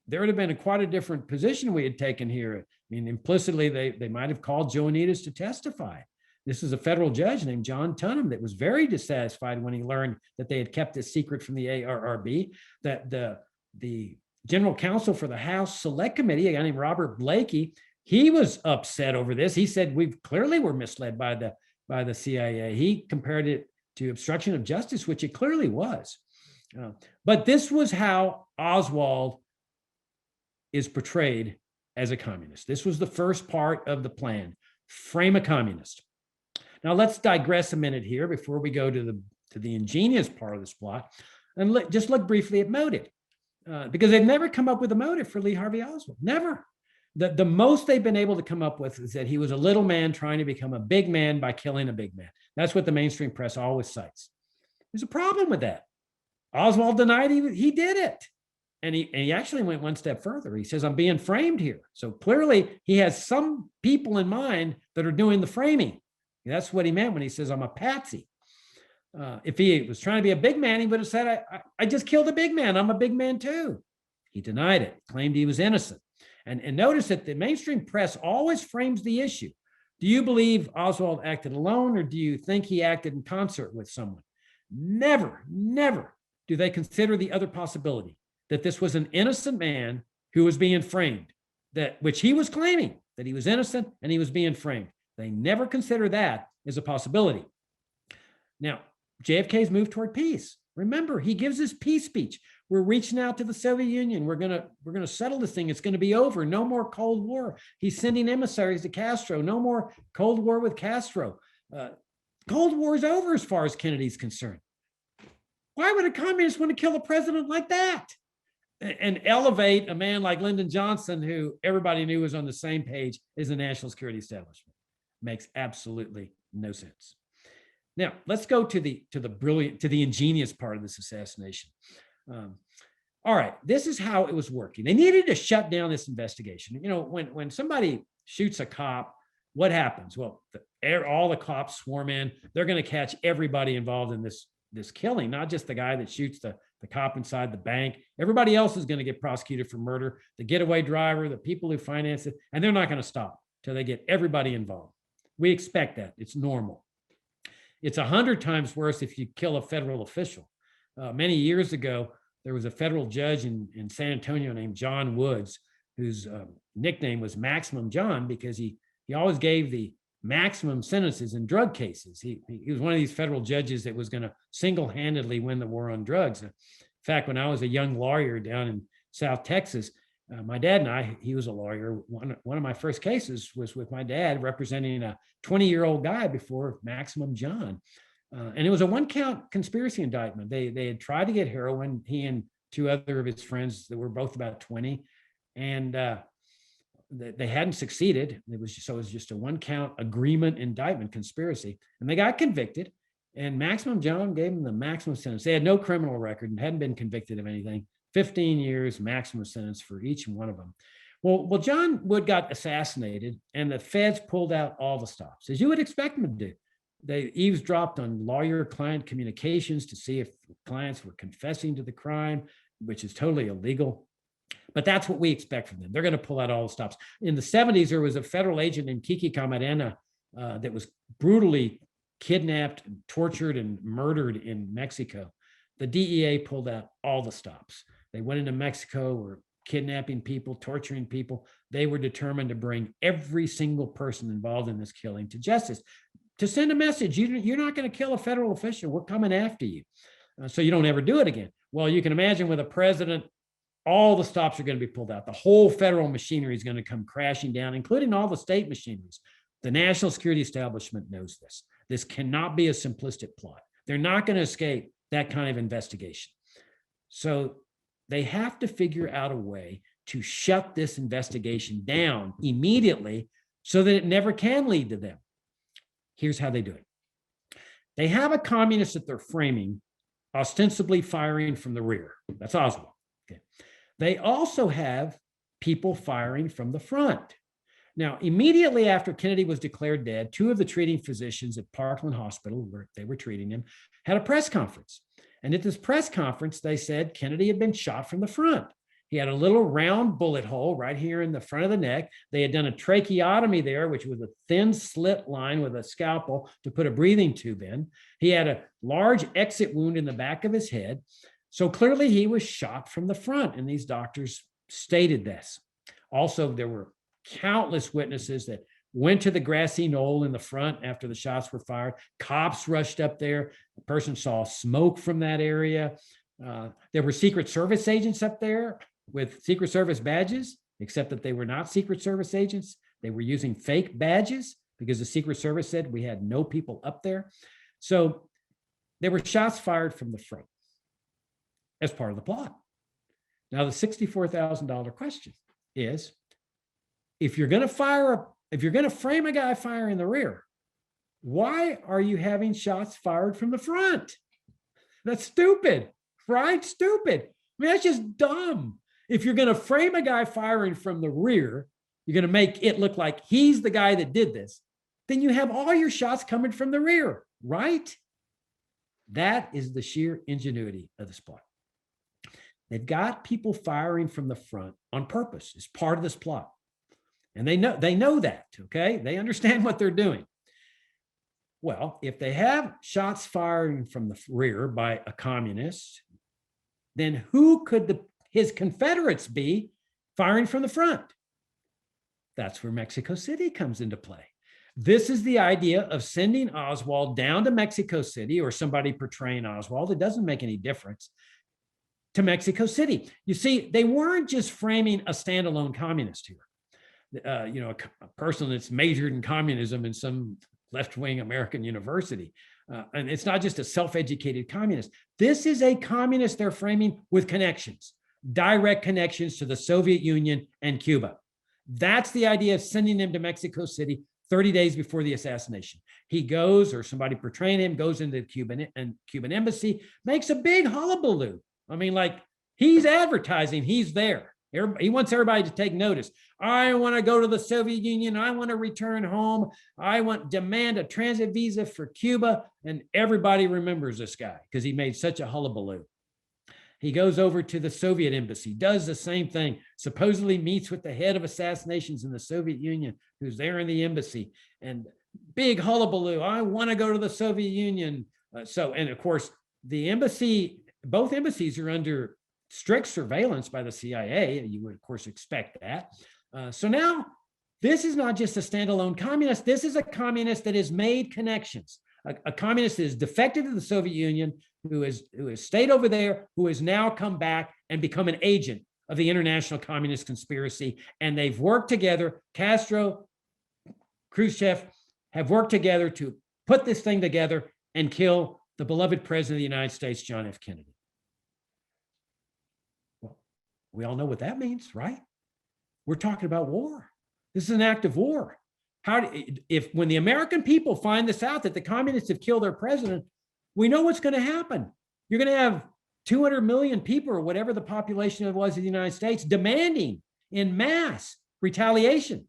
there would have been quite a different position we had taken here. I mean, implicitly, they might have called Joanides to testify. This is a federal judge named John Tunham that was very dissatisfied when he learned that they had kept this secret from the ARRB, that the general counsel for the House Select Committee, a guy named Robert Blakey, he was upset over this. He said, we clearly were misled by the CIA. He compared it to obstruction of justice, which it clearly was. But this was how Oswald is portrayed as a communist. This was the first part of the plan, frame a communist. Now let's digress a minute here before we go to the ingenious part of this plot, and just look briefly at motive, because they've never come up with a motive for Lee Harvey Oswald, never. The most they've been able to come up with is that he was a little man trying to become a big man by killing a big man. That's what the mainstream press always cites. There's a problem with that. Oswald denied he did it. And he actually went one step further. He says, I'm being framed here. So clearly he has some people in mind that are doing the framing. That's what he meant when he says, I'm a patsy. If he was trying to be a big man, he would have said, I just killed a big man. I'm a big man too. He denied it, claimed he was innocent. And notice that the mainstream press always frames the issue. Do you believe Oswald acted alone, or do you think he acted in concert with someone? Never, never do they consider the other possibility, that this was an innocent man who was being framed, which he was claiming that he was innocent and he was being framed. They never consider that as a possibility. Now, JFK's moved toward peace. Remember, he gives his peace speech. We're reaching out to the Soviet Union. We're gonna settle this thing. It's going to be over. No more Cold War. He's sending emissaries to Castro. No more Cold War with Castro. Cold War is over as far as Kennedy's concerned. Why would a communist want to kill a president like that? And elevate a man like Lyndon Johnson, who everybody knew was on the same page as the national security establishment? Makes absolutely no sense. Now, let's go to the ingenious part of this assassination. All right, this is how it was working. They needed to shut down this investigation. You know, when somebody shoots a cop, what happens? Well, all the cops swarm in. They're going to catch everybody involved in this killing, not just the guy that shoots the cop inside the bank. Everybody else is going to get prosecuted for murder, the getaway driver, the people who finance it, and they're not going to stop till they get everybody involved. We expect that. It's normal. It's 100 times worse if you kill a federal official. Many years ago, there was a federal judge in San Antonio named John Woods, whose nickname was Maximum John because he always gave the maximum sentences in drug cases. He was one of these federal judges that was going to single-handedly win the war on drugs. In fact, when I was a young lawyer down in South Texas, my dad and I, he was a lawyer. One of my first cases was with my dad representing a 20-year-old guy before Maximum John. And it was a one-count conspiracy indictment. They had tried to get heroin, he and two other of his friends that were both about 20, and they hadn't succeeded. It was just a one-count agreement indictment conspiracy, and they got convicted. And Maximum John gave them the maximum sentence. They had no criminal record and hadn't been convicted of anything. 15 years maximum sentence for each one of them. Well, John Wood got assassinated, and the feds pulled out all the stops, as you would expect them to do. They eavesdropped on lawyer-client communications to see if clients were confessing to the crime, which is totally illegal. But that's what we expect from them. They're going to pull out all the stops. In the 70s, there was a federal agent named Kiki Camarena that was brutally kidnapped, and tortured, and murdered in Mexico. The DEA pulled out all the stops. They went into Mexico, were kidnapping people, torturing people. They were determined to bring every single person involved in this killing to justice, to send a message. You're not going to kill a federal official. We're coming after you. So you don't ever do it again. Well, you can imagine with a president, all the stops are going to be pulled out. The whole federal machinery is going to come crashing down, including all the state machineries. The national security establishment knows this. This cannot be a simplistic plot. They're not going to escape that kind of investigation. So they have to figure out a way to shut this investigation down immediately so that it never can lead to them. Here's how they do it. They have a communist that they're framing, ostensibly firing from the rear. That's Oswald. Okay. They also have people firing from the front. Now, immediately after Kennedy was declared dead, two of the treating physicians at Parkland Hospital, where they were treating him, had a press conference. And at this press conference, they said Kennedy had been shot from the front. He had a little round bullet hole right here in the front of the neck. They had done a tracheotomy there, which was a thin slit line with a scalpel to put a breathing tube in. He had a large exit wound in the back of his head. So clearly he was shot from the front, and these doctors stated this. Also, there were countless witnesses that went to the grassy knoll in the front after the shots were fired. Cops rushed up there. A person saw smoke from that area. There were Secret Service agents up there with Secret Service badges, except that they were not Secret Service agents. They were using fake badges because the Secret Service said we had no people up there. So there were shots fired from the front as part of the plot. Now, the $64,000 question is, if you're going to frame a guy firing the rear, why are you having shots fired from the front? That's stupid, right? Stupid. I mean, that's just dumb. If you're going to frame a guy firing from the rear, you're going to make it look like he's the guy that did this, then you have all your shots coming from the rear, right? That is the sheer ingenuity of this plot. They've got people firing from the front on purpose. It's part of this plot. And they know that, okay? They understand what they're doing. Well, if they have shots firing from the rear by a communist, then who could his Confederates be firing from the front? That's where Mexico City comes into play. This is the idea of sending Oswald down to Mexico City, or somebody portraying Oswald. It doesn't make any difference, to Mexico City. You see, they weren't just framing a standalone communist here. A person that's majored in communism in some left-wing American university. And it's not just a self-educated communist. This is a communist they're framing with connections, direct connections to the Soviet Union and Cuba. That's the idea of sending him to Mexico City 30 days before the assassination. He goes, or somebody portraying him, goes into the Cuban embassy, makes a big hullabaloo. I mean, like, he's advertising he's there. He wants everybody to take notice. I want to go to the Soviet Union. I want to return home. Demand a transit visa for Cuba. And everybody remembers this guy because he made such a hullabaloo. He goes over to the Soviet embassy, does the same thing, supposedly meets with the head of assassinations in the Soviet Union, who's there in the embassy, and big hullabaloo. I want to go to the Soviet Union. And of course, both embassies are under strict surveillance by the CIA. You would, of course, expect that. So now, this is not just a standalone communist. This is a communist that has made connections. A communist that is defected to the Soviet Union, who has stayed over there, who has now come back and become an agent of the international communist conspiracy. And they've worked together. Castro, Khrushchev have worked together to put this thing together and kill the beloved president of the United States, John F. Kennedy. Well, we all know what that means, right? We're talking about war. This is an act of war. When the American people find this out, that the communists have killed their president, we know what's going to happen. You're going to have 200 million people, or whatever the population was of the United States, demanding in mass retaliation.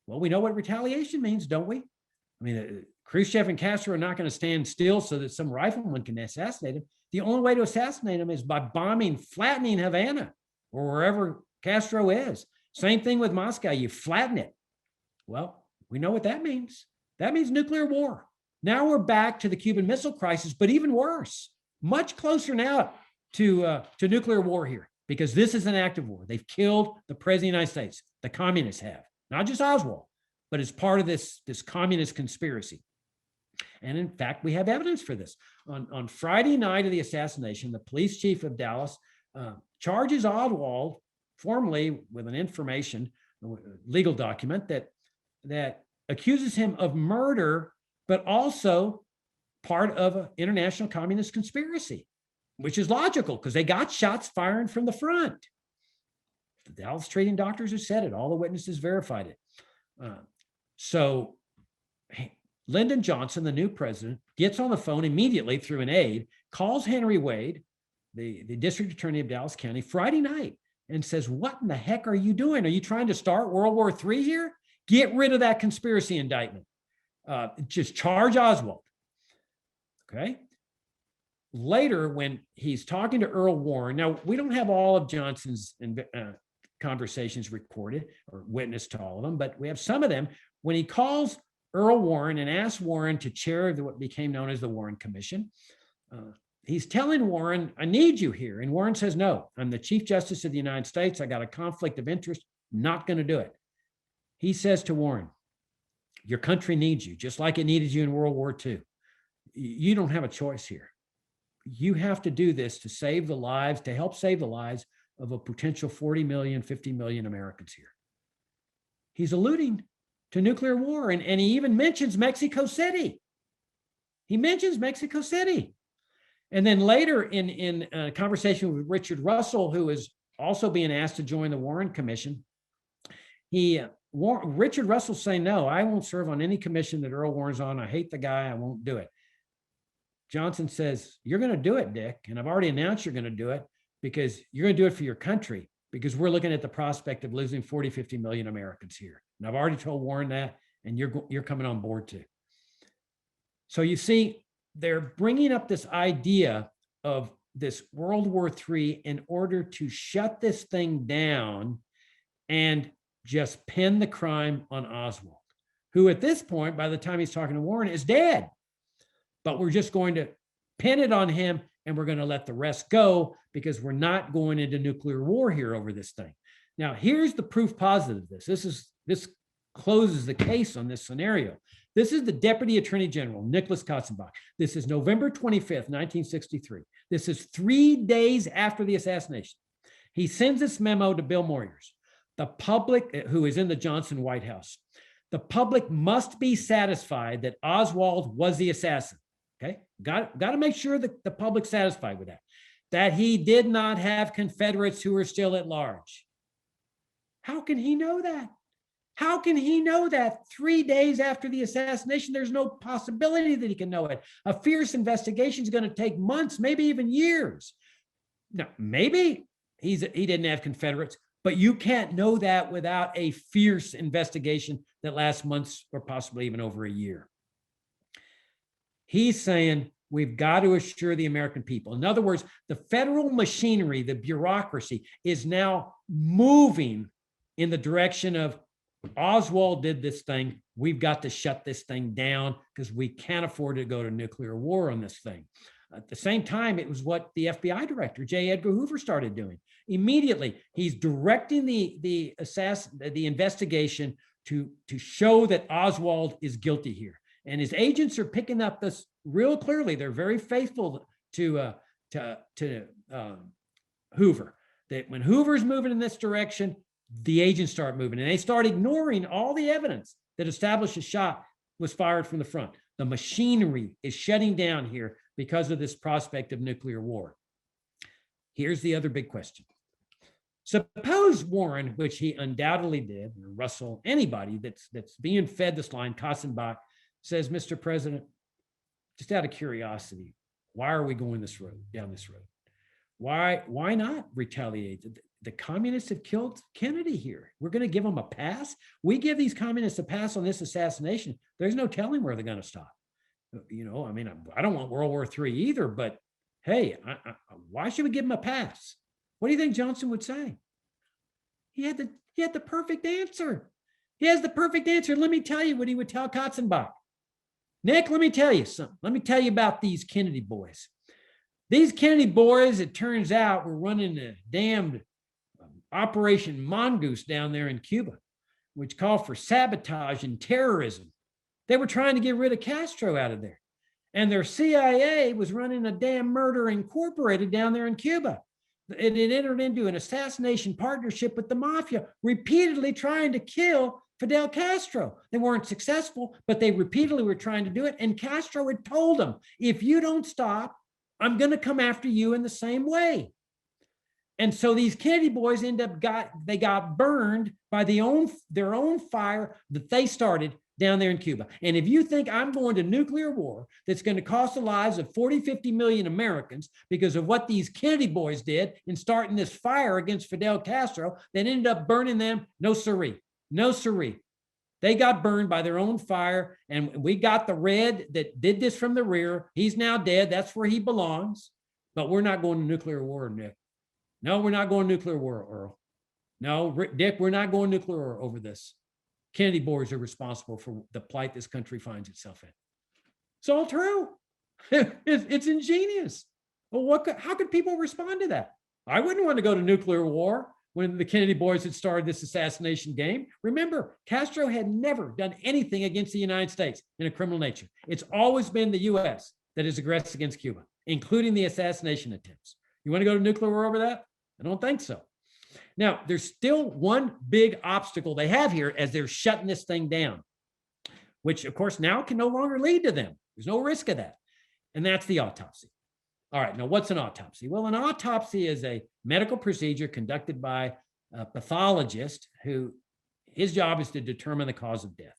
Well, we know what retaliation means, don't we? I mean, Khrushchev and Castro are not going to stand still so that some rifleman can assassinate him. The only way to assassinate him is by flattening Havana, or wherever Castro is. Same thing with Moscow. You flatten it. Well, we know what that means. That means nuclear war. Now we're back to the Cuban Missile Crisis, but even worse, much closer now to nuclear war here, because this is an act of war. They've killed the president of the United States. The communists have, not just Oswald, but as part of this communist conspiracy. And in fact, we have evidence for this. On Friday night of the assassination, the police chief of Dallas charges Oswald formally with an information, legal document that accuses him of murder, but also part of an international communist conspiracy, which is logical because they got shots firing from the front. The Dallas treating doctors have said it. All the witnesses verified it. So Lyndon Johnson, the new president, gets on the phone immediately through an aide, calls Henry Wade, the district attorney of Dallas County, Friday night, and says, what in the heck are you doing? Are you trying to start World War III here? Get rid of that conspiracy indictment. Just charge Oswald. Okay. Later, when he's talking to Earl Warren, now we don't have all of Johnson's conversations recorded or witnessed to all of them, but we have some of them. When he calls Earl Warren and asks Warren to chair what became known as the Warren Commission, he's telling Warren, I need you here. And Warren says, no, I'm the Chief Justice of the United States. I got a conflict of interest, not going to do it. He says to Warren, your country needs you, just like it needed you in World War II. You don't have a choice here. You have to do this to save the lives, to help save the lives of a potential 40 million, 50 million Americans here. He's alluding to nuclear war, and he even mentions Mexico City. He mentions Mexico City. And then later in a conversation with Richard Russell, who is also being asked to join the Warren Commission, Richard Russell's saying, no, I won't serve on any commission that Earl Warren's on. I hate the guy. I won't do it. Johnson says, you're going to do it, Dick. And I've already announced you're going to do it because you're going to do it for your country, because we're looking at the prospect of losing 40, 50 million Americans here. And I've already told Warren that, and you're coming on board too. So you see, they're bringing up this idea of this World War III in order to shut this thing down and just pin the crime on Oswald, who at this point, by the time he's talking to Warren, is dead. But we're just going to pin it on him, and we're going to let the rest go because we're not going into nuclear war here over this thing. Now, here's the proof positive of this. This closes the case on this scenario. This is the Deputy Attorney General, Nicholas Katzenbach. This is November 25th, 1963. This is 3 days after the assassination. He sends this memo to Bill Moyers, the public, who is in the Johnson White House. The public must be satisfied that Oswald was the assassin. Okay, got to make sure that the public's satisfied with that he did not have Confederates who are still at large. How can he know that? How can he know that 3 days after the assassination? There's no possibility that he can know it. A fierce investigation is going to take months, maybe even years. Now, maybe he didn't have Confederates, but you can't know that without a fierce investigation that lasts months or possibly even over a year. He's saying we've got to assure the American people. In other words, the federal machinery, the bureaucracy is now moving in the direction of Oswald did this thing. We've got to shut this thing down because we can't afford to go to nuclear war on this thing. At the same time, it was what the FBI director, J. Edgar Hoover, started doing. Immediately, he's directing the investigation to show that Oswald is guilty here. And his agents are picking up this real clearly. They're very faithful to Hoover. That when Hoover's moving in this direction, the agents start moving, and they start ignoring all the evidence that established a shot was fired from the front. The machinery is shutting down here because of this prospect of nuclear war. Here's the other big question. Suppose Warren, which he undoubtedly did, or Russell, anybody that's being fed this line, Katzenbach, says, Mr. President, just out of curiosity, why are we going down this road? Why not retaliate? The communists have killed Kennedy here. We're going to give them a pass. We give these communists a pass on this assassination. There's no telling where they're going to stop. You know, I mean, I don't want World War III either, but hey, why should we give them a pass? What do you think Johnson would say? He had the perfect answer. He has the perfect answer. Let me tell you what he would tell Katzenbach. Nick, let me tell you something. Let me tell you about these Kennedy boys. These Kennedy boys, it turns out, were running a damned Operation Mongoose down there in Cuba, which called for sabotage and terrorism. They were trying to get rid of Castro out of there. And their CIA was running a damn Murder Incorporated down there in Cuba. It entered into an assassination partnership with the mafia, repeatedly trying to kill Fidel Castro. They weren't successful, but they repeatedly were trying to do it. And Castro had told them, if you don't stop, I'm going to come after you in the same way. And so these Kennedy boys got burned by their own fire that they started down there in Cuba. And if you think I'm going to nuclear war that's going to cost the lives of 40, 50 million Americans because of what these Kennedy boys did in starting this fire against Fidel Castro that ended up burning them, no siree, no siree. They got burned by their own fire, and we got the Red that did this from the rear. He's now dead. That's where he belongs. But we're not going to nuclear war, Nick. No, we're not going nuclear war, Earl. No, Dick, we're not going nuclear war over this. Kennedy boys are responsible for the plight this country finds itself in. It's all true. It's ingenious. Well, how could people respond to that? I wouldn't want to go to nuclear war when the Kennedy boys had started this assassination game. Remember, Castro had never done anything against the United States in a criminal nature. It's always been the U.S. that has aggressed against Cuba, including the assassination attempts. You want to go to nuclear war over that? I don't think so. Now, there's still one big obstacle they have here as they're shutting this thing down, which, of course, now can no longer lead to them. There's no risk of that. And that's the autopsy. All right, now what's an autopsy? Well, an autopsy is a medical procedure conducted by a pathologist who his job is to determine the cause of death.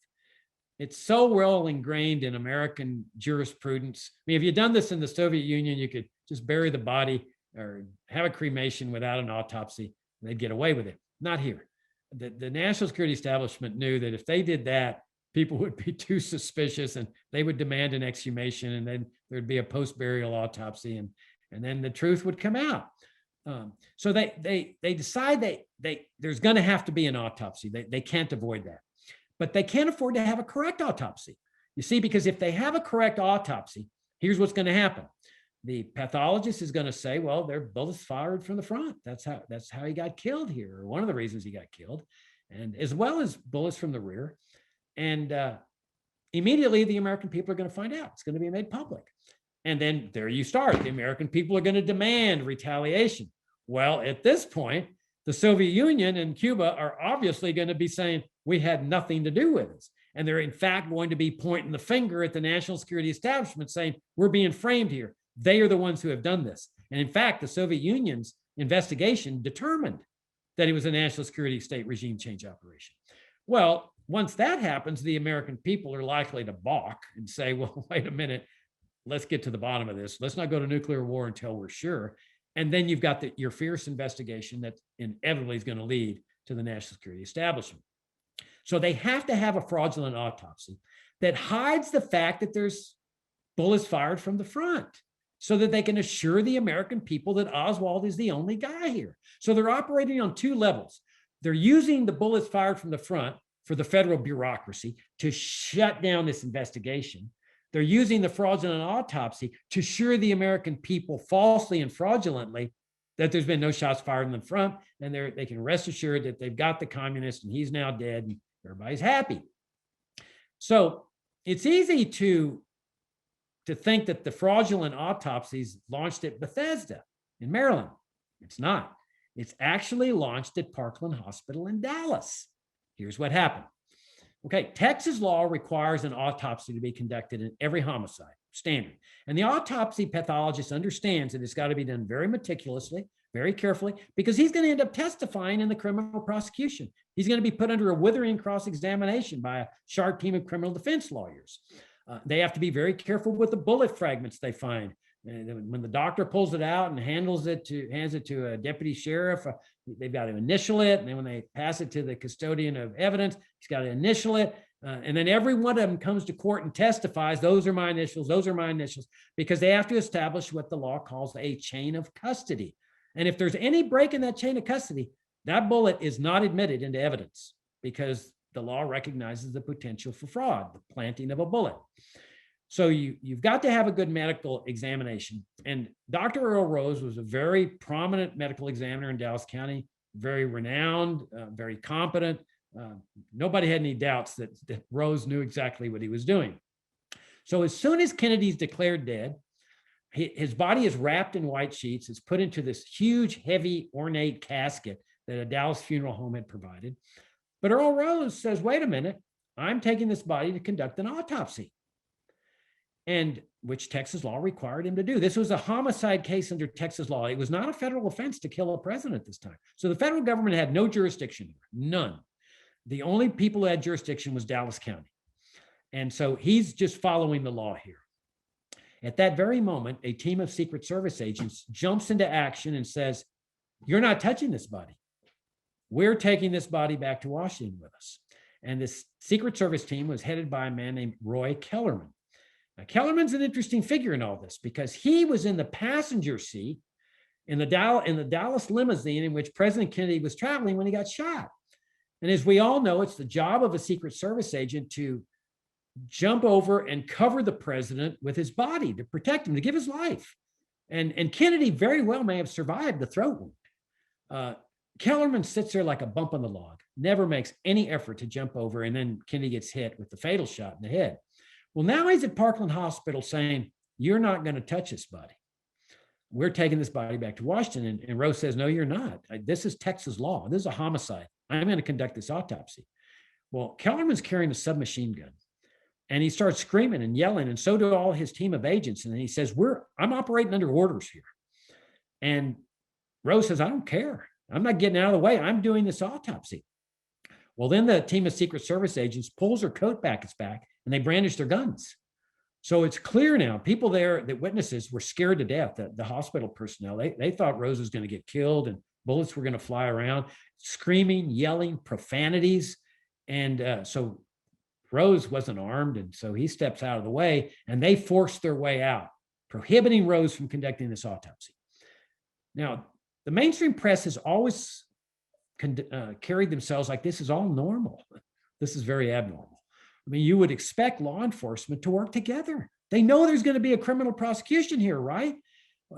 It's so well ingrained in American jurisprudence. I mean, if you'd done this in the Soviet Union, you could just bury the body or have a cremation without an autopsy. They'd get away with it. Not here. The national security establishment knew that if they did that, people would be too suspicious and they would demand an exhumation, and then there'd be a post-burial autopsy, and then the truth would come out. So they decide there's going to have to be an autopsy. They can't avoid that. But they can't afford to have a correct autopsy. You see, because if they have a correct autopsy, here's what's going to happen. The pathologist is going to say, well, they're bullets fired from the front. That's how he got killed here, or one of the reasons he got killed, and as well as bullets from the rear. And immediately the American people are going to find out. It's going to be made public. And then there you start. The American people are going to demand retaliation. Well, at this point, the Soviet Union and Cuba are obviously going to be saying, we had nothing to do with this. And they're in fact going to be pointing the finger at the national security establishment saying, we're being framed here. They are the ones who have done this. And in fact, the Soviet Union's investigation determined that it was a national security state regime change operation. Well, once that happens, the American people are likely to balk and say, well, wait a minute, let's get to the bottom of this. Let's not go to nuclear war until we're sure. And then you've got your fierce investigation that inevitably is going to lead to the national security establishment. So they have to have a fraudulent autopsy that hides the fact that there's bullets fired from the front so that they can assure the American people that Oswald is the only guy here. So they're operating on two levels. They're using the bullets fired from the front for the federal bureaucracy to shut down this investigation. They're using the fraudulent autopsy to assure the American people falsely and fraudulently that there's been no shots fired in the front, and they can rest assured that they've got the communist and he's now dead and everybody's happy. So it's easy to think that the fraudulent autopsies launched at Bethesda in Maryland. It's not. It's actually launched at Parkland Hospital in Dallas. Here's what happened. Okay, Texas law requires an autopsy to be conducted in every homicide, standard. And the autopsy pathologist understands that it's got to be done very meticulously, very carefully, because he's going to end up testifying in the criminal prosecution. He's going to be put under a withering cross-examination by a sharp team of criminal defense lawyers. They have to be very careful with the bullet fragments they find. And when the doctor pulls it out and hands it to a deputy sheriff, they've got to initial it. And then when they pass it to the custodian of evidence, he's got to initial it. And then every one of them comes to court and testifies, those are my initials, those are my initials, because they have to establish what the law calls a chain of custody. And if there's any break in that chain of custody, that bullet is not admitted into evidence because the law recognizes the potential for fraud, the planting of a bullet. So you've got to have a good medical examination. And Dr. Earl Rose was a very prominent medical examiner in Dallas County, very renowned, very competent. Nobody had any doubts that Rose knew exactly what he was doing. So as soon as Kennedy's declared dead, his body is wrapped in white sheets. It's put into this huge, heavy, ornate casket that a Dallas funeral home had provided. But Earl Rose says, wait a minute, I'm taking this body to conduct an autopsy, and which Texas law required him to do. This was a homicide case under Texas law. It was not a federal offense to kill a president this time. So the federal government had no jurisdiction here, none. The only people who had jurisdiction was Dallas County. And so he's just following the law here. At that very moment, a team of Secret Service agents jumps into action and says, you're not touching this body. We're taking this body back to Washington with us. And this Secret Service team was headed by a man named Roy Kellerman. Now, Kellerman's an interesting figure in all this because he was in the passenger seat in the Dallas limousine in which President Kennedy was traveling when he got shot. And as we all know, it's the job of a Secret Service agent to jump over and cover the president with his body to protect him, to give his life. And Kennedy very well may have survived the throat wound. Kellerman sits there like a bump on the log, never makes any effort to jump over, and then Kennedy gets hit with the fatal shot in the head. Well, now he's at Parkland Hospital saying, you're not going to touch this body. We're taking this body back to Washington. And Rose says, no, you're not. This is Texas law. This is a homicide. I'm going to conduct this autopsy. Well, Kellerman's carrying a submachine gun. And he starts screaming and yelling, and so do all his team of agents. And he says, I'm operating under orders here. And Rose says, I don't care. I'm not getting out of the way. I'm doing this autopsy. Well, then the team of Secret Service agents pulls her coat back its back, and they brandish their guns. So it's clear now, people there, that witnesses were scared to death, the hospital personnel. They thought Rose was going to get killed and bullets were going to fly around, screaming, yelling, profanities. And so Rose wasn't armed, and so he steps out of the way, and they force their way out, prohibiting Rose from conducting this autopsy. Now, the mainstream press has always carried themselves like this is all normal. This is very abnormal. I mean, you would expect law enforcement to work together. They know there's going to be a criminal prosecution here, right?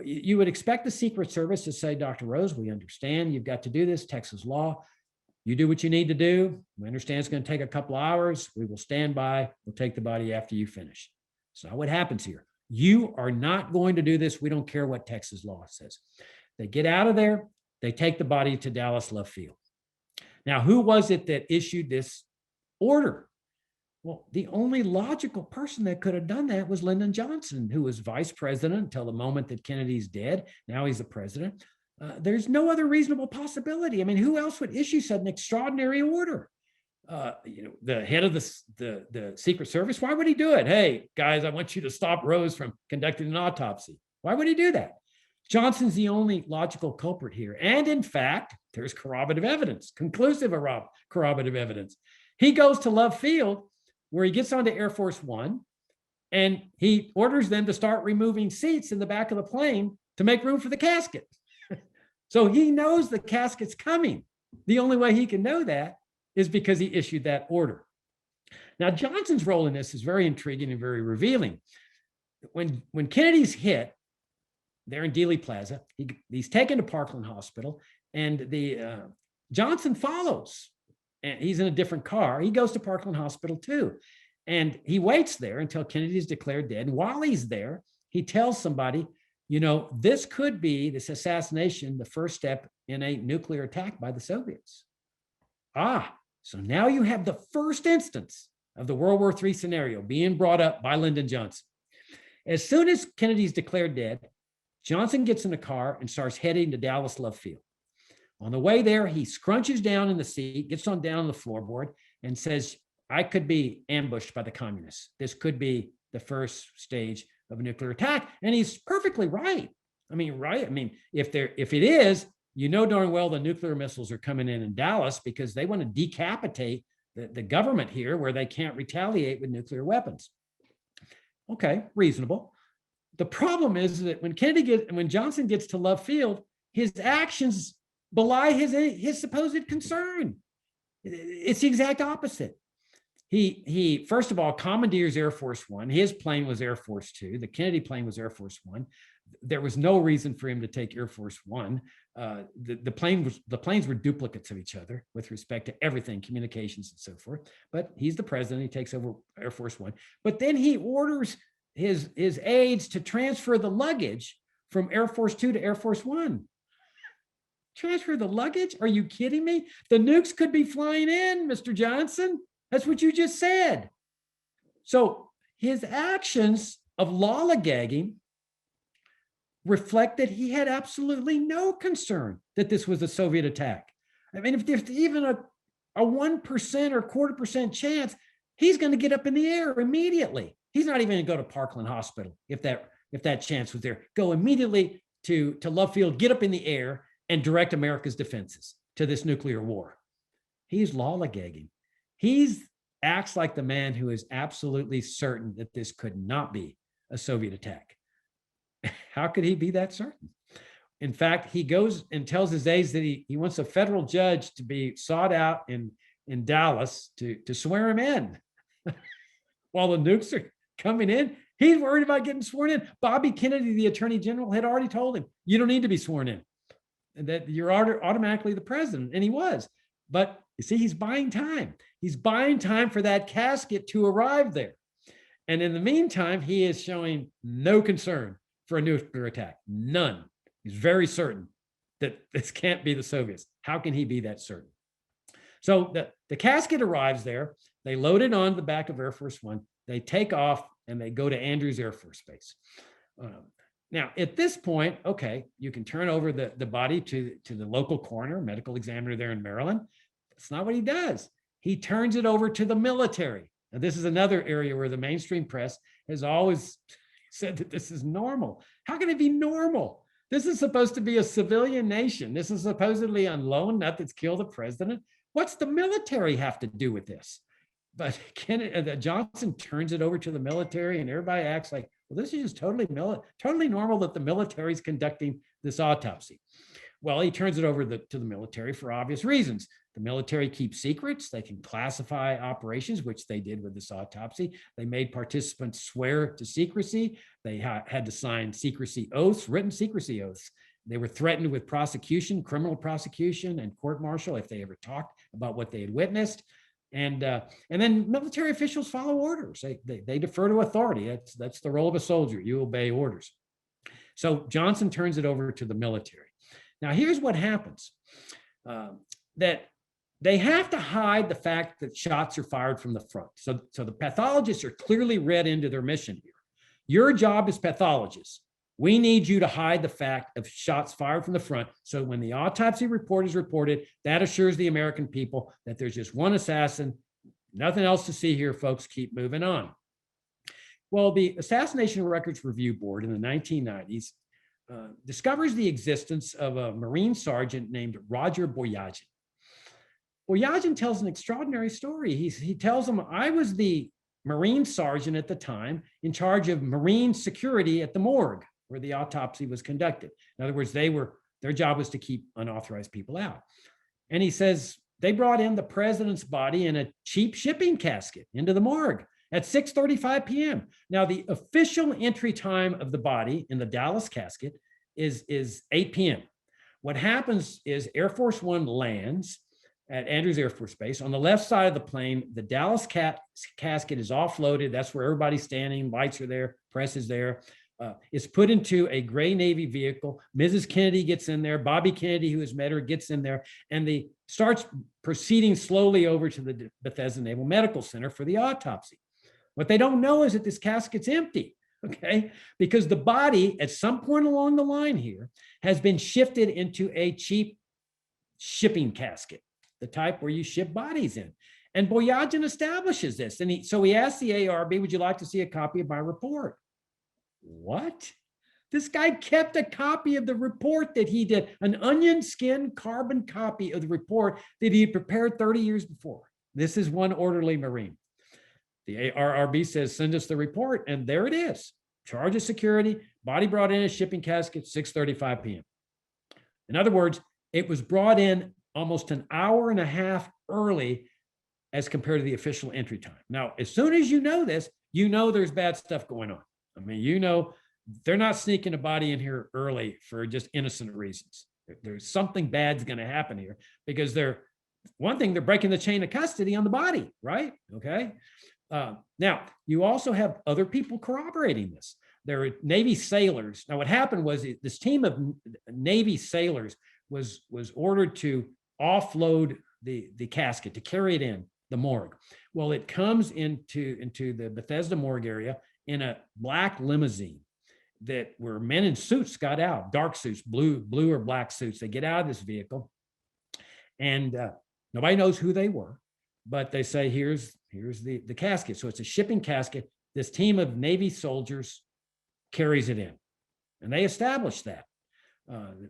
You would expect the Secret Service to say, Dr. Rose, we understand you've got to do this, Texas law. You do what you need to do. We understand it's going to take a couple hours. We will stand by. We'll take the body after you finish. So what happens here? You are not going to do this. We don't care what Texas law says. They get out of there. They take the body to Dallas Love Field. Now, who was it that issued this order? Well, the only logical person that could have done that was Lyndon Johnson, who was vice president until the moment that Kennedy's dead. Now he's the president. There's no other reasonable possibility. I mean, who else would issue such an extraordinary order? The head of the Secret Service, why would he do it? Hey, guys, I want you to stop Rose from conducting an autopsy. Why would he do that? Johnson's the only logical culprit here. And in fact, there's corroborative evidence, conclusive corroborative evidence. He goes to Love Field, where he gets onto Air Force One, and he orders them to start removing seats in the back of the plane to make room for the casket. So he knows the casket's coming. The only way he can know that is because he issued that order. Now, Johnson's role in this is very intriguing and very revealing. When Kennedy's hit, there in Dealey Plaza, he's taken to Parkland Hospital, and Johnson follows. And he's in a different car. He goes to Parkland Hospital too. And he waits there until Kennedy is declared dead. And while he's there, he tells somebody, this could be, this assassination, the first step in a nuclear attack by the Soviets. So now you have the first instance of the World War III scenario being brought up by Lyndon Johnson. As soon as Kennedy's declared dead, Johnson gets in a car and starts heading to Dallas Love Field. On the way there, he scrunches down in the seat, gets on down the floorboard, and says, I could be ambushed by the communists. This could be the first stage of a nuclear attack. And he's perfectly right. If it is, darn well the nuclear missiles are coming in Dallas because they want to decapitate the government here where they can't retaliate with nuclear weapons. Okay, reasonable. The problem is that when Johnson gets to Love Field, his actions belie his supposed concern. It's the exact opposite. He first of all commandeers Air Force One. His plane was Air Force Two. The Kennedy plane was Air Force One. There was no reason for him to take Air Force One. The planes were duplicates of each other with respect to everything, communications and so forth. But he's the president. He takes over Air Force One. But then he orders his aides to transfer the luggage from Air Force Two to Air Force One. Transfer the luggage? Are you kidding me? The nukes could be flying in, Mr. Johnson. That's what you just said. So his actions of lollygagging reflect that he had absolutely no concern that this was a Soviet attack. I mean, if there's even a 1% or 0.25% chance, he's going to get up in the air immediately. He's not even going to go to Parkland Hospital if that chance was there. Go immediately to Love Field, get up in the air, and direct America's defenses to this nuclear war. He's lollygagging. He acts like the man who is absolutely certain that this could not be a Soviet attack. How could he be that certain? In fact, he goes and tells his aides that he wants a federal judge to be sought out in Dallas to swear him in. While the nukes are coming in, he's worried about getting sworn in. Bobby Kennedy, the attorney general, had already told him, you don't need to be sworn in, that you're automatically the president. And he was. But you see, he's buying time. He's buying time for that casket to arrive there. And in the meantime, he is showing no concern for a nuclear attack. None. He's very certain that this can't be the Soviets. How can he be that certain? So the casket arrives there. They load it on the back of Air Force One. They take off and they go to Andrews Air Force Base. Now, at this point, okay, you can turn over the body to the local coroner, medical examiner there in Maryland. That's not what he does. He turns it over to the military. Now, this is another area where the mainstream press has always said that this is normal. How can it be normal? This is supposed to be a civilian nation. This is supposedly on loan, not that's killed the president. What's the military have to do with this? But Johnson turns it over to the military, and everybody acts like, well, this is just totally normal that the military is conducting this autopsy. Well, he turns it over to the military for obvious reasons. The military keeps secrets. They can classify operations, which they did with this autopsy. They made participants swear to secrecy. They had to sign secrecy oaths, written secrecy oaths. They were threatened with prosecution, criminal prosecution, and court-martial if they ever talked about what they had witnessed. And then military officials follow orders. They defer to authority. That's the role of a soldier. You obey orders. So Johnson turns it over to the military. Now, here's what happens. That they have to hide the fact that shots are fired from the front. So the pathologists are clearly read into their mission here. Your job as pathologists, we need you to hide the fact of shots fired from the front. So when the autopsy report is reported, that assures the American people that there's just one assassin, nothing else to see here, folks, keep moving on. Well, the Assassination Records Review Board in the 1990s discovers the existence of a Marine sergeant named Roger Boyajian. Boyajian tells an extraordinary story. He tells them, I was the Marine sergeant at the time in charge of Marine security at the morgue where the autopsy was conducted. In other words, their job was to keep unauthorized people out. And he says they brought in the president's body in a cheap shipping casket into the morgue at 6:35 p.m. Now, the official entry time of the body in the Dallas casket is 8 p.m. What happens is Air Force One lands at Andrews Air Force Base. On the left side of the plane, the Dallas casket is offloaded. That's where everybody's standing. Lights are there. Press is there. It's put into a gray Navy vehicle. Mrs. Kennedy gets in there. Bobby Kennedy, who has met her, gets in there. And they starts proceeding slowly over to the Bethesda Naval Medical Center for the autopsy. What they don't know is that this casket's empty, okay? Because the body, at some point along the line here, has been shifted into a cheap shipping casket, the type where you ship bodies in. And Boyajian establishes this. And so he asks the ARB, would you like to see a copy of my report? What? This guy kept a copy of the report that he did, an onion skin carbon copy of the report that he had prepared 30 years before. This is one orderly Marine. The ARB says, send us the report. And there it is. Charge of security, body brought in a shipping casket, 6:35 p.m. In other words, it was brought in almost an hour and a half early as compared to the official entry time. Now, as soon as you know this, you know there's bad stuff going on. I mean, you know, they're not sneaking a body in here early for just innocent reasons. There's something bad's going to happen here because they're breaking the chain of custody on the body, right? Okay. Now, you also have other people corroborating this. There are Navy sailors. Now, what happened was this team of Navy sailors was ordered to offload the casket, to carry it in the morgue. Well, it comes into the Bethesda morgue area in a black limousine where men in suits got out, dark suits, blue or black suits. They get out of this vehicle and nobody knows who they were, but they say, here's the casket. So it's a shipping casket. This team of Navy soldiers carries it in. And they established that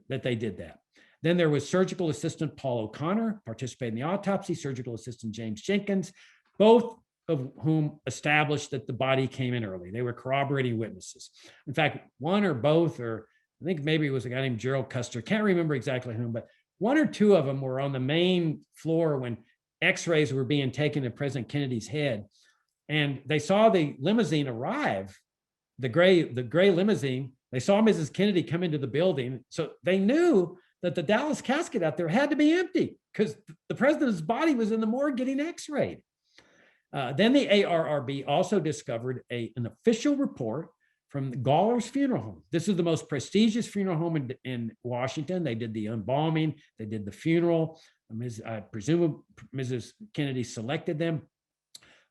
they did that. Then there was surgical assistant Paul O'Connor, participated in the autopsy, surgical assistant James Jenkins, both of whom established that the body came in early. They were corroborating witnesses. In fact, one or both, or I think maybe it was a guy named Gerald Custer, can't remember exactly whom, but one or two of them were on the main floor when x-rays were being taken of President Kennedy's head. And they saw the limousine arrive, the gray limousine. They saw Mrs. Kennedy come into the building. So they knew that the Dallas casket out there had to be empty because the president's body was in the morgue getting x-rayed. Then the ARRB also discovered an official report from Gawler's Funeral Home. This is the most prestigious funeral home in Washington. They did the embalming, they did the funeral. I presume Mrs. Kennedy selected them.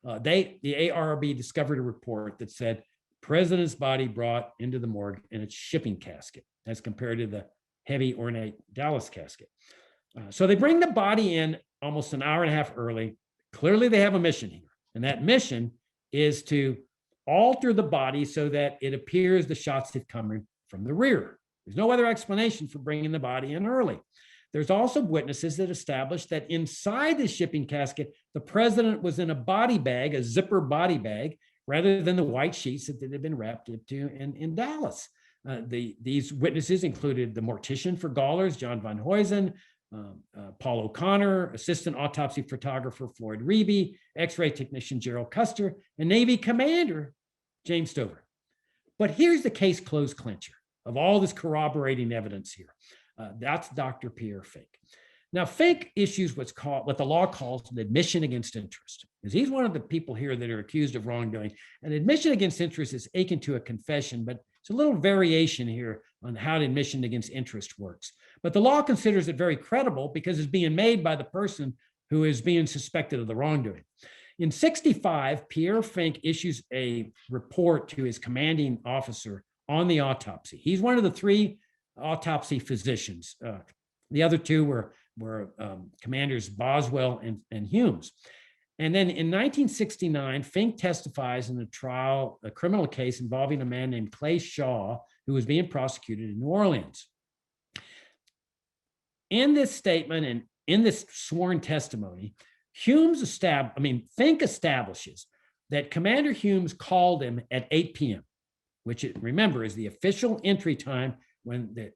The ARRB discovered a report that said president's body brought into the morgue in its shipping casket as compared to the heavy ornate Dallas casket. So they bring the body in almost an hour and a half early. Clearly they have a mission here. And that mission is to alter the body so that it appears the shots have come from the rear. There's no other explanation for bringing the body in early. There's also witnesses that established that inside the shipping casket, the president was in a body bag, a zipper body bag, rather than the white sheets that had been wrapped into in Dallas. These witnesses included the mortician for Gawler's, John Van Huysen, Paul O'Connor, assistant autopsy photographer Floyd Reeby, X-ray technician Gerald Custer, and Navy commander James Stover. But here's the case closed clincher. of all this corroborating evidence here. That's Dr. Pierre Fink. Now, Fink issues what the law calls an admission against interest, because he's one of the people here that are accused of wrongdoing. An admission against interest is akin to a confession, but it's a little variation here on how the admission against interest works. But the law considers it very credible because it's being made by the person who is being suspected of the wrongdoing. In 1965, Pierre Fink issues a report to his commanding officer on the autopsy. He's one of the 3 autopsy physicians. The other 2 were commanders Boswell and Humes. And then in 1969, Fink testifies in a criminal case involving a man named Clay Shaw, who was being prosecuted in New Orleans. In this statement and in this sworn testimony, Fink establishes that Commander Humes called him at 8 p.m., which, remember, is the official entry time when the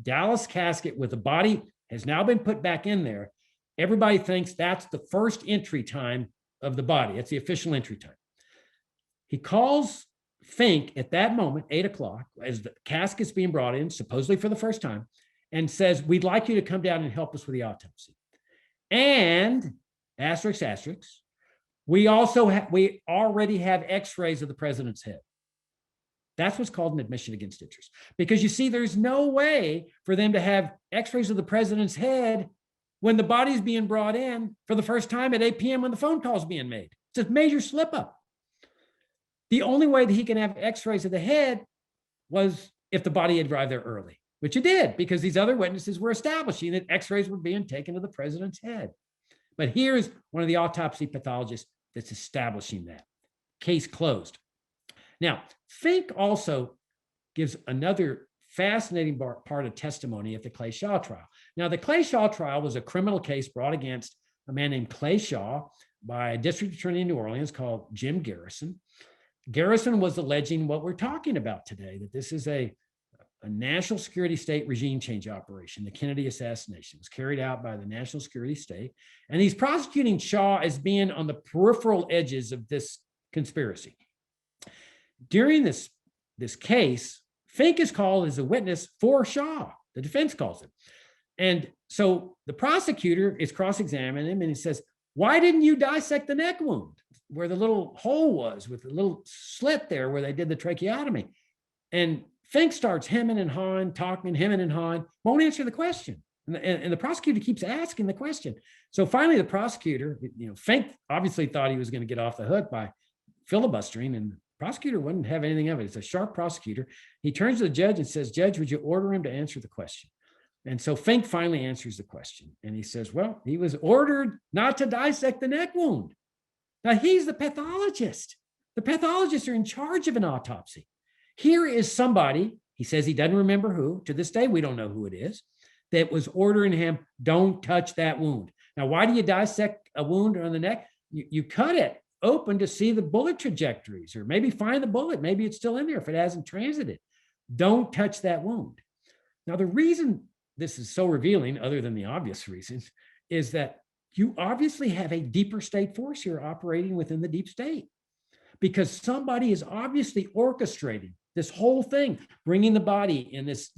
Dallas casket with the body has now been put back in there. Everybody thinks that's the first entry time of the body. It's the official entry time. He calls Fink at that moment, 8 o'clock, as the casket's being brought in, supposedly for the first time, and says, "We'd like you to come down and help us with the autopsy. And, asterisk, asterisk, we already have x-rays of the president's head." That's what's called an admission against interest. Because you see, there's no way for them to have x-rays of the president's head when the body's being brought in for the first time at 8 p.m. when the phone call's being made. It's a major slip up. The only way that he can have x-rays of the head was if the body had arrived there early, which it did, because these other witnesses were establishing that x-rays were being taken of the president's head. But here's one of the autopsy pathologists that's establishing that. Case closed. Now, Fink also gives another fascinating part of testimony at the Clay Shaw trial. Now, the Clay Shaw trial was a criminal case brought against a man named Clay Shaw by a district attorney in New Orleans called Jim Garrison. Garrison was alleging what we're talking about today, that this is a national security state regime change operation. The Kennedy assassination was carried out by the national security state. And he's prosecuting Shaw as being on the peripheral edges of this conspiracy. During this case, Fink is called as a witness for Shaw. The defense calls him. And so the prosecutor is cross-examining him and he says, "Why didn't you dissect the neck wound where the little hole was with the little slit there where they did the tracheotomy?" And Fink starts hemming and hawing, won't answer the question. And the prosecutor keeps asking the question. So finally, the prosecutor, Fink obviously thought he was going to get off the hook by filibustering, and the prosecutor wouldn't have anything of it. It's a sharp prosecutor. He turns to the judge and says, "Judge, would you order him to answer the question?" And so Fink finally answers the question. And he says, "Well, he was ordered not to dissect the neck wound." Now, he's the pathologist. The pathologists are in charge of an autopsy. Here is somebody, he says he doesn't remember who, to this day we don't know who it is, that was ordering him, "Don't touch that wound." Now, why do you dissect a wound on the neck? You cut it open to see the bullet trajectories, or maybe find the bullet. Maybe it's still in there if it hasn't transited. Don't touch that wound. Now, the reason this is so revealing, other than the obvious reasons, is that you obviously have a deeper state force here operating within the deep state, because somebody is obviously orchestrating this whole thing, bringing the body in this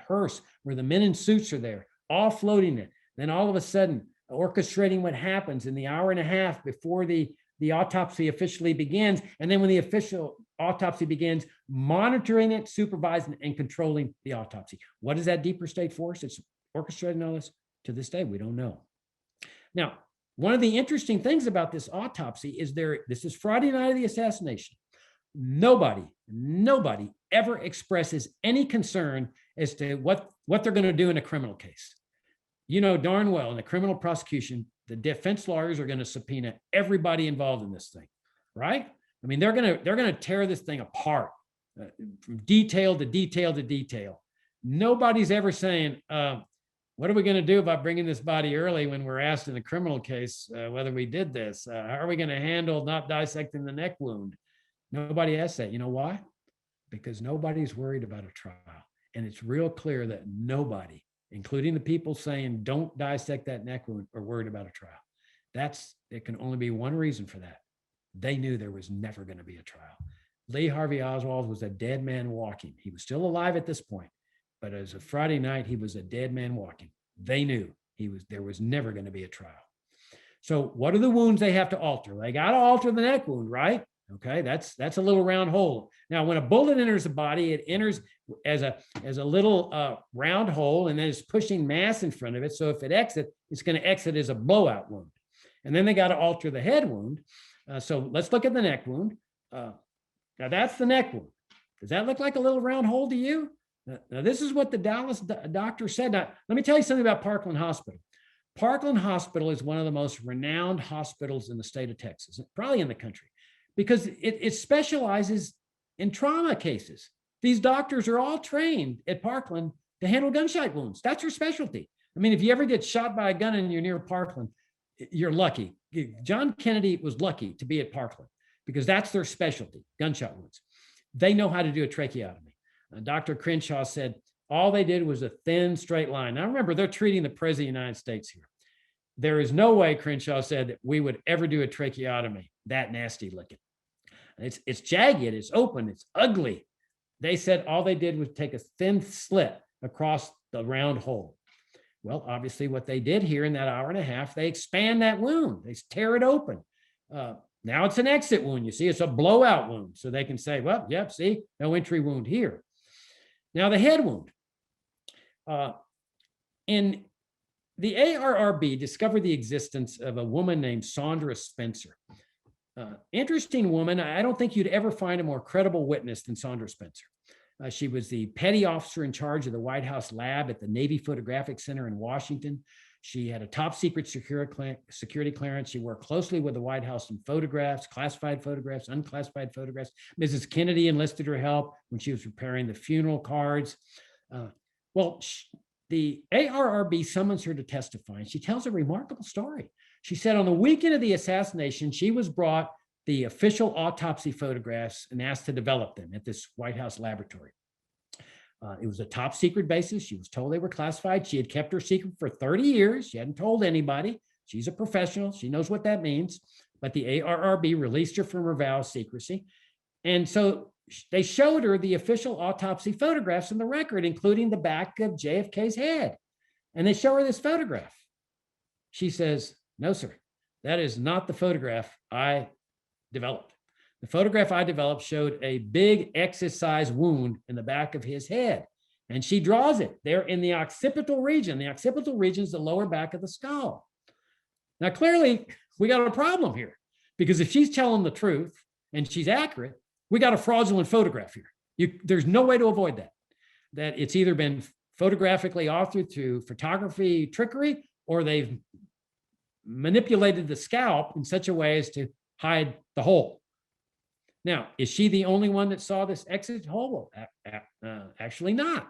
hearse where the men in suits are there, offloading it. Then all of a sudden, orchestrating what happens in the hour and a half before the autopsy officially begins. And then when the official autopsy begins, monitoring it, supervising and controlling the autopsy. What is that deeper state force? It's orchestrating all this. To this day, we don't know. Now, one of the interesting things about this autopsy is this is Friday night of the assassination. Nobody ever expresses any concern as to what they're going to do in a criminal case. You know darn well in the criminal prosecution, the defense lawyers are going to subpoena everybody involved in this thing, right? I mean, they're going to tear this thing apart from detail to detail to detail. Nobody's ever saying, "What are we going to do about bringing this body early when we're asked in the criminal case whether we did this? How are we going to handle not dissecting the neck wound?" Nobody asks that. You know why? Because nobody's worried about a trial. And it's real clear that nobody, including the people saying don't dissect that neck wound, are worried about a trial. It can only be one reason for that. They knew there was never going to be a trial. Lee Harvey Oswald was a dead man walking. He was still alive at this point, but as a Friday night, he was a dead man walking. They knew there was never going to be a trial. So what are the wounds they have to alter? They got to alter the neck wound, right? Okay, that's a little round hole. Now, when a bullet enters the body, it enters as a little round hole, and then it's pushing mass in front of it. So if it exits, it's going to exit as a blowout wound. And then they got to alter the head wound. So let's look at the neck wound. Now that's the neck wound. Does that look like a little round hole to you? Now this is what the Dallas doctor said. Now, let me tell you something about Parkland Hospital. Parkland Hospital is one of the most renowned hospitals in the state of Texas, probably in the country, because it specializes in trauma cases. These doctors are all trained at Parkland to handle gunshot wounds. That's their specialty. I mean, if you ever get shot by a gun and you're near Parkland, you're lucky. John Kennedy was lucky to be at Parkland because that's their specialty, gunshot wounds. They know how to do a tracheotomy. Dr. Crenshaw said all they did was a thin, straight line. Now remember, they're treating the President of the United States here. There is no way, Crenshaw said, that we would ever do a tracheotomy that nasty looking. It's jagged, it's open, it's ugly. They said all they did was take a thin slit across the round hole. Well, obviously what they did here in that hour and a half, they expand that wound, they tear it open. Now it's an exit wound. You see, it's a blowout wound. So they can say, well, yep, see, no entry wound here. Now the head wound. In the ARRB discovered the existence of a woman named Sandra Spencer. Interesting woman. I don't think you'd ever find a more credible witness than Sandra Spencer. She was the petty officer in charge of the White House lab at the Navy Photographic Center in Washington. She had a top secret security clearance. She worked closely with the White House in photographs, classified photographs, unclassified photographs. Mrs. Kennedy enlisted her help when she was preparing the funeral cards. The ARRB summons her to testify, and she tells a remarkable story. She said on the weekend of the assassination, she was brought the official autopsy photographs and asked to develop them at this White House laboratory. It was a top secret basis. She was told they were classified. She had kept her secret for 30 years. She hadn't told anybody. She's a professional. She knows what that means. But the ARRB released her from her vow of secrecy. And so they showed her the official autopsy photographs in the record, including the back of JFK's head. And they show her this photograph. She says, no, sir, that is not the photograph I developed. The photograph I developed showed a big exit-sized wound in the back of his head. And she draws it there in the occipital region. The occipital region is the lower back of the skull. Now, clearly, we got a problem here, because if she's telling the truth and she's accurate, we got a fraudulent photograph here. There's no way to avoid that. That it's either been photographically authored through photography trickery, or they've manipulated the scalp in such a way as to hide the hole. Now, is she the only one that saw this exit hole? Actually not.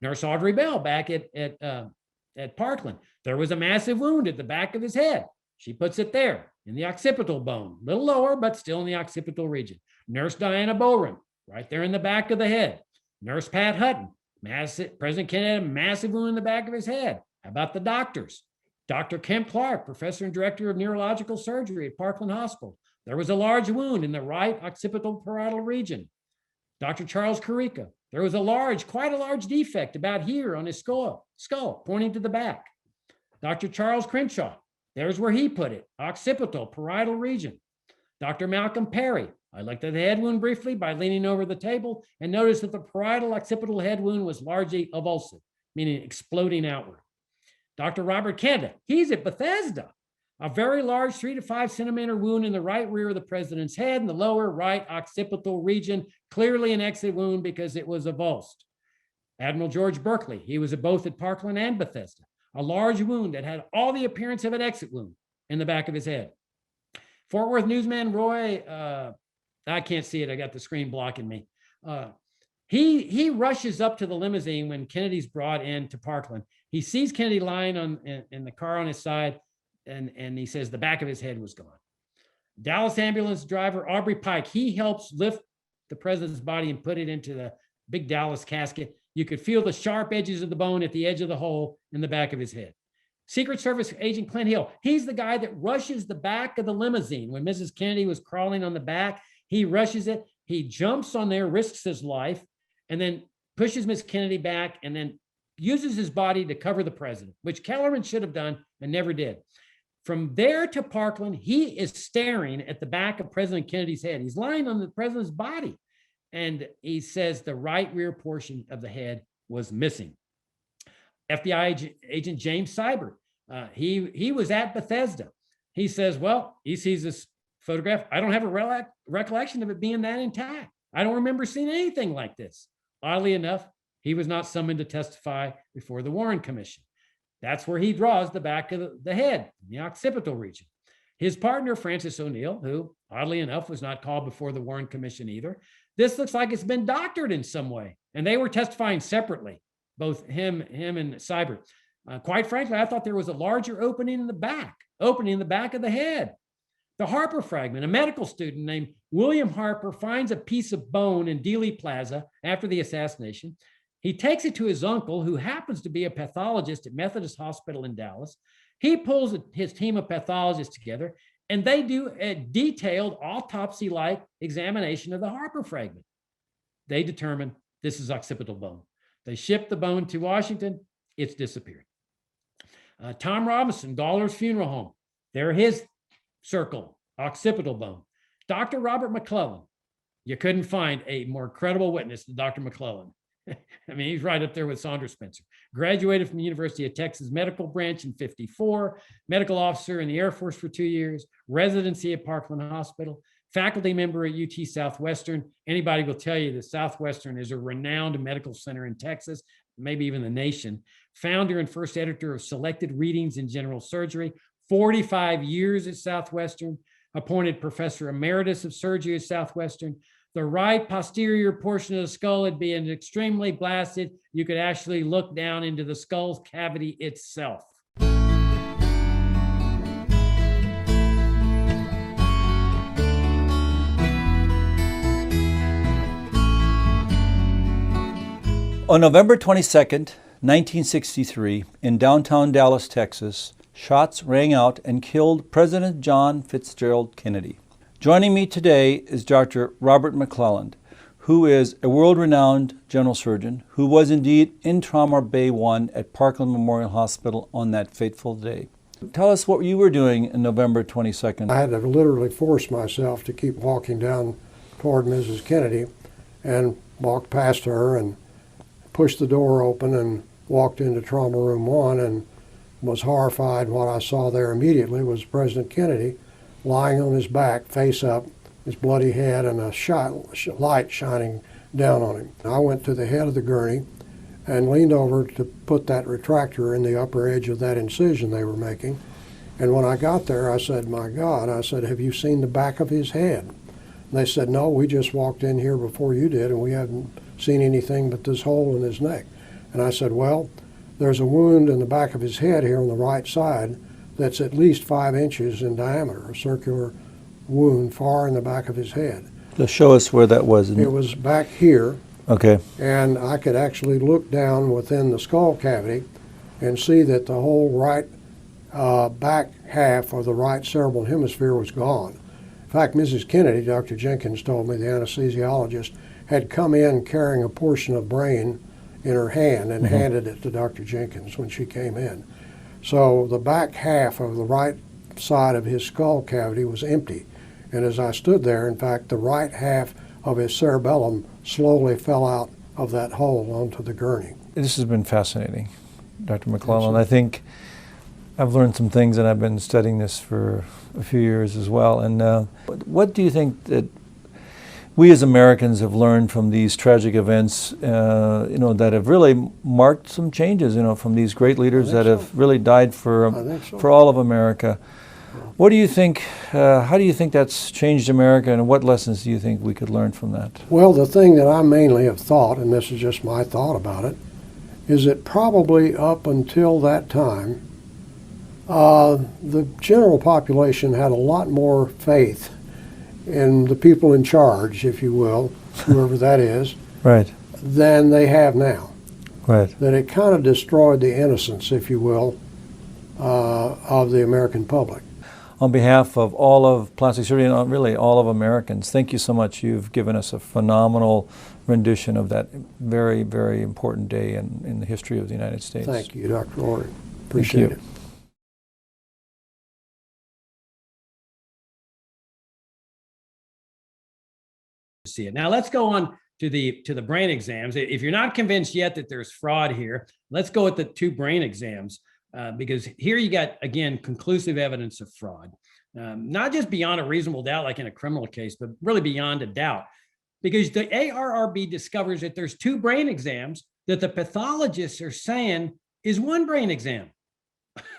Nurse Audrey Bell back at Parkland, there was a massive wound at the back of his head. She puts it there in the occipital bone, a little lower, but still in the occipital region. Nurse Diana Boren, right there in the back of the head. Nurse Pat Hutton, President Kennedy had a massive wound in the back of his head. How about the doctors? Dr. Kemp Clark, professor and director of neurological surgery at Parkland Hospital. There was a large wound in the right occipital parietal region. Dr. Charles Carica, there was quite a large defect about here on his skull, pointing to the back. Dr. Charles Crenshaw, there's where he put it, occipital parietal region. Dr. Malcolm Perry, I looked at the head wound briefly by leaning over the table and noticed that the parietal occipital head wound was largely avulsive, meaning exploding outward. Dr. Robert Kenda, he's at Bethesda. A very large 3 to 5 centimeter wound in the right rear of the president's head in the lower right occipital region, clearly an exit wound because it was avulsed. Admiral George Berkeley, he was both at Parkland and Bethesda. A large wound that had all the appearance of an exit wound in the back of his head. Fort Worth newsman Roy, I can't see it, I got the screen blocking me. He rushes up to the limousine when Kennedy's brought into Parkland. He sees Kennedy lying in the car on his side, and he says the back of his head was gone. Dallas ambulance driver Aubrey Pike, he helps lift the president's body and put it into the big Dallas casket. You could feel the sharp edges of the bone at the edge of the hole in the back of his head. Secret Service agent Clint Hill, he's the guy that rushes the back of the limousine when Mrs. Kennedy was crawling on the back. He rushes it. He jumps on there, risks his life, and then pushes Miss Kennedy back and then uses his body to cover the president, which Kellerman should have done and never did. From there to Parkland, he is staring at the back of President Kennedy's head. He's lying on the president's body. And he says the right rear portion of the head was missing. FBI agent James Seibert, he was at Bethesda. He says, well, he sees this photograph. I don't have a recollection of it being that intact. I don't remember seeing anything like this. Oddly enough, he was not summoned to testify before the Warren Commission. That's where he draws the back of the head, the occipital region. His partner, Francis O'Neill, who oddly enough was not called before the Warren Commission either. This looks like it's been doctored in some way. And they were testifying separately, both him and Seibert. Quite frankly, I thought there was a larger opening in the back of the head. The Harper fragment, a medical student named William Harper finds a piece of bone in Dealey Plaza after the assassination. He takes it to his uncle, who happens to be a pathologist at Methodist Hospital in Dallas. He pulls his team of pathologists together, and they do a detailed autopsy-like examination of the Harper fragment. They determine this is occipital bone. They ship the bone to Washington. It's disappeared. Tom Robinson, Gawler's funeral home. There his circle, occipital bone. Dr. Robert McClellan. You couldn't find a more credible witness than Dr. McClellan. I mean, he's right up there with Saunders Spencer. Graduated from the University of Texas Medical Branch in '54, medical officer in the Air Force for 2 years, residency at Parkland Hospital, faculty member at UT Southwestern. Anybody will tell you that Southwestern is a renowned medical center in Texas, maybe even the nation. Founder and first editor of Selected Readings in General Surgery, 45 years at Southwestern, appointed professor emeritus of surgery at Southwestern. The right posterior portion of the skull had been extremely blasted. You could actually look down into the skull's cavity itself. On November 22nd, 1963, in downtown Dallas, Texas, shots rang out and killed President John Fitzgerald Kennedy. Joining me today is Dr. Robert McClelland, who is a world-renowned general surgeon who was indeed in Trauma Bay 1 at Parkland Memorial Hospital on that fateful day. Tell us what you were doing on November 22nd. I had to literally force myself to keep walking down toward Mrs. Kennedy and walked past her and pushed the door open and walked into Trauma Room 1 and was horrified. What I saw there immediately was President Kennedy lying on his back, face up, his bloody head, and a light shining down on him. I went to the head of the gurney and leaned over to put that retractor in the upper edge of that incision they were making. And when I got there, I said, my God, I said, have you seen the back of his head? And they said, no, we just walked in here before you did, and we haven't seen anything but this hole in his neck. And I said, well, there's a wound in the back of his head here on the right side that's at least 5 inches in diameter, a circular wound far in the back of his head. So show us where that was. It was back here. Okay. And I could actually look down within the skull cavity and see that the whole right back half of the right cerebral hemisphere was gone. In fact, Mrs. Kennedy, Dr. Jenkins told me, the anesthesiologist, had come in carrying a portion of brain in her hand and handed it to Dr. Jenkins when she came in. So the back half of the right side of his skull cavity was empty. And as I stood there, in fact, the right half of his cerebellum slowly fell out of that hole onto the gurney. This has been fascinating, Dr. McClelland. I think I've learned some things, and I've been studying this for a few years as well. And what do you think that we as Americans have learned from these tragic events, that have really marked some changes, from these great leaders that have really died for all of America? What do you think, how do you think that's changed America, and what lessons do you think we could learn from that? Well, the thing that I mainly have thought, and this is just my thought about it, is that probably up until that time, the general population had a lot more faith in the people in charge, if you will, whoever that is, right, than they have now. Right. That it kind of destroyed the innocence, if you will, of the American public. on behalf of all of plastic surgery and really all of Americans, thank you so much. You've given us a phenomenal rendition of that very, very important day in the history of the United States. Thank you, Dr. Orr. Appreciate it. See it. Now let's go on to the brain exams. If you're not convinced yet that there's fraud here, let's go with the 2 brain exams because here you got, again, conclusive evidence of fraud. Not just beyond a reasonable doubt like in a criminal case, but really beyond a doubt, because the ARRB discovers that there's 2 brain exams that the pathologists are saying is 1 brain exam.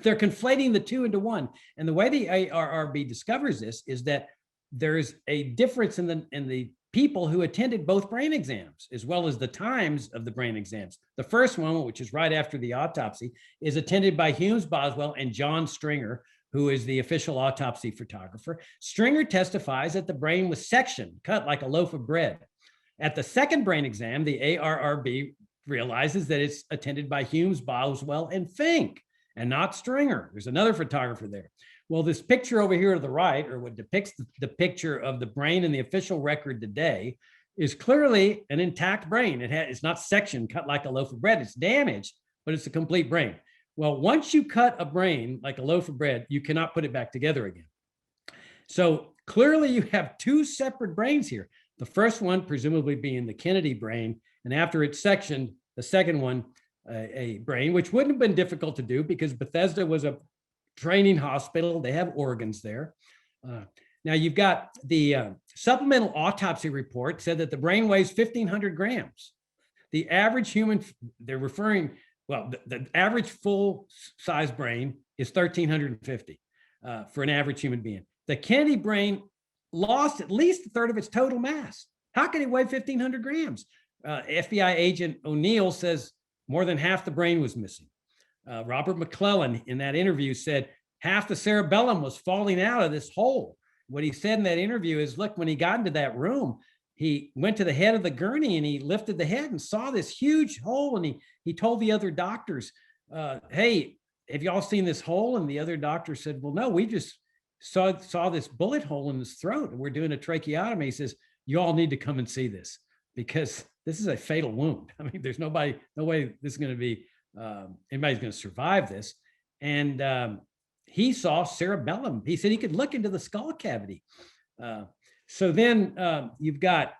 They're conflating the 2 into 1. And the way the ARRB discovers this is that there's a difference in the people who attended both brain exams, as well as the times of the brain exams. The first one, which is right after the autopsy, is attended by Humes Boswell and John Stringer, who is the official autopsy photographer. Stringer testifies that the brain was sectioned, cut like a loaf of bread. At the second brain exam, the ARRB realizes that it's attended by Humes, Boswell, and Fink, and not Stringer. There's another photographer there. Well, this picture over here to the right, or what depicts the picture of the brain in the official record today, is clearly an intact brain. It's not sectioned, cut like a loaf of bread. It's damaged, but it's a complete brain. Well, once you cut a brain like a loaf of bread, you cannot put it back together again. So clearly you have 2 separate brains here. The first one presumably being the Kennedy brain, and after it's sectioned, the second one, a brain, which wouldn't have been difficult to do because Bethesda was a training hospital. They have organs there. Now you've got the supplemental autopsy report said that the brain weighs 1,500 grams. The average human, they're referring, well, the average full size brain is 1,350 for an average human being. The Kennedy brain lost at least a third of its total mass. How can it weigh 1,500 grams? FBI agent O'Neill says more than half the brain was missing. Robert McClellan in that interview said half the cerebellum was falling out of this hole. What he said in that interview is, look, when he got into that room, he went to the head of the gurney and he lifted the head and saw this huge hole. And he told the other doctors, hey, have y'all seen this hole? And the other doctor said, well, no, we just saw this bullet hole in his throat and we're doing a tracheotomy. He says, you all need to come and see this because this is a fatal wound. I mean, there's no way this is going to be, anybody's going to survive this. And he saw cerebellum. He said he could look into the skull cavity. So then you've got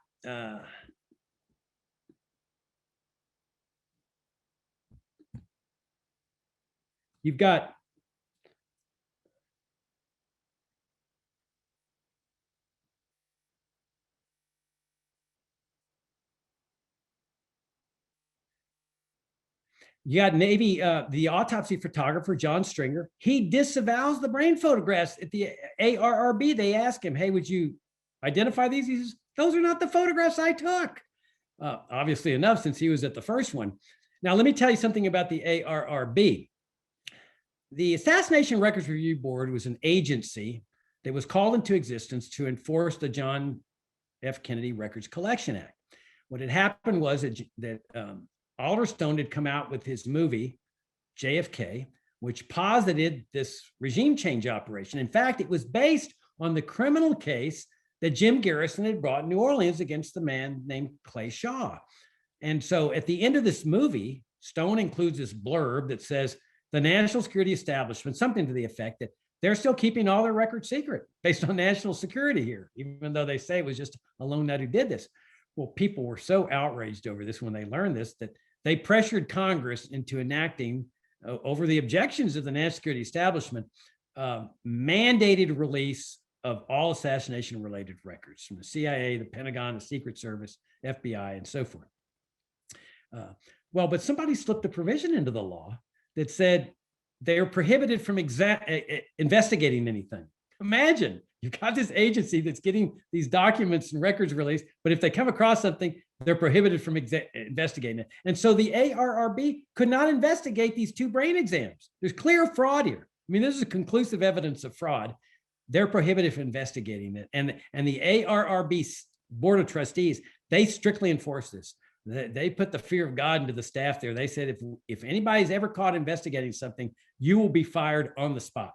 Navy, the autopsy photographer, John Stringer. He disavows the brain photographs at the ARRB. They ask him, hey, would you identify these? He says, those are not the photographs I took. Obviously enough, since he was at the first one. Now, let me tell you something about the ARRB. The Assassination Records Review Board was an agency that was called into existence to enforce the John F. Kennedy Records Collection Act. What had happened was that Oliver Stone had come out with his movie, JFK, which posited this regime change operation. In fact, it was based on the criminal case that Jim Garrison had brought in New Orleans against the man named Clay Shaw. And so at the end of this movie, Stone includes this blurb that says, the national security establishment, something to the effect that they're still keeping all their records secret based on national security here, even though they say it was just a lone nut who did this. Well, people were so outraged over this when they learned this that they pressured Congress into enacting, over the objections of the national security establishment, mandated release of all assassination-related records from the CIA, the Pentagon, the Secret Service, FBI, and so forth. Well, but somebody slipped a provision into the law that said they're prohibited from investigating anything. Imagine, you've got this agency that's getting these documents and records released, but if they come across something, they're prohibited from investigating it. And so the ARRB could not investigate these 2 brain exams. There's clear fraud here. I mean, this is conclusive evidence of fraud. They're prohibited from investigating it. And the ARRB Board of Trustees, they strictly enforce this. They put the fear of God into the staff there. They said, if anybody's ever caught investigating something, you will be fired on the spot.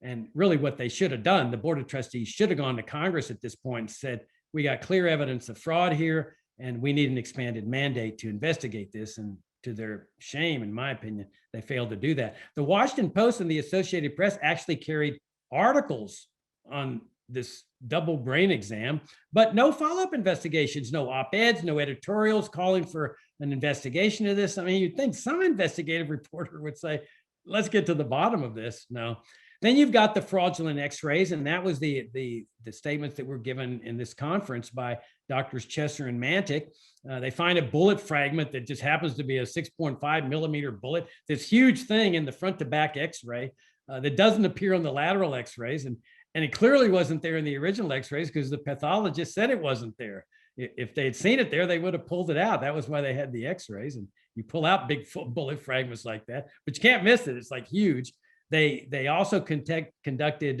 And really what they should have done, the Board of Trustees should have gone to Congress at this point and said, we got clear evidence of fraud here, and we need an expanded mandate to investigate this. And to their shame, in my opinion, they failed to do that. The Washington Post and the Associated Press actually carried articles on this double brain exam, but no follow-up investigations, no op-eds, no editorials calling for an investigation of this. I mean, you'd think some investigative reporter would say, let's get to the bottom of this. No. Then you've got the fraudulent x-rays, and that was the statements that were given in this conference by Doctors Chesser and Mantic. They find a bullet fragment that just happens to be a 6.5 millimeter bullet, this huge thing in the front to back x-ray that doesn't appear on the lateral x-rays. And it clearly wasn't there in the original x-rays because the pathologist said it wasn't there. If they'd seen it there, they would have pulled it out. That was why they had the x-rays. And you pull out big bullet fragments like that, but you can't miss it. It's like huge. They also conducted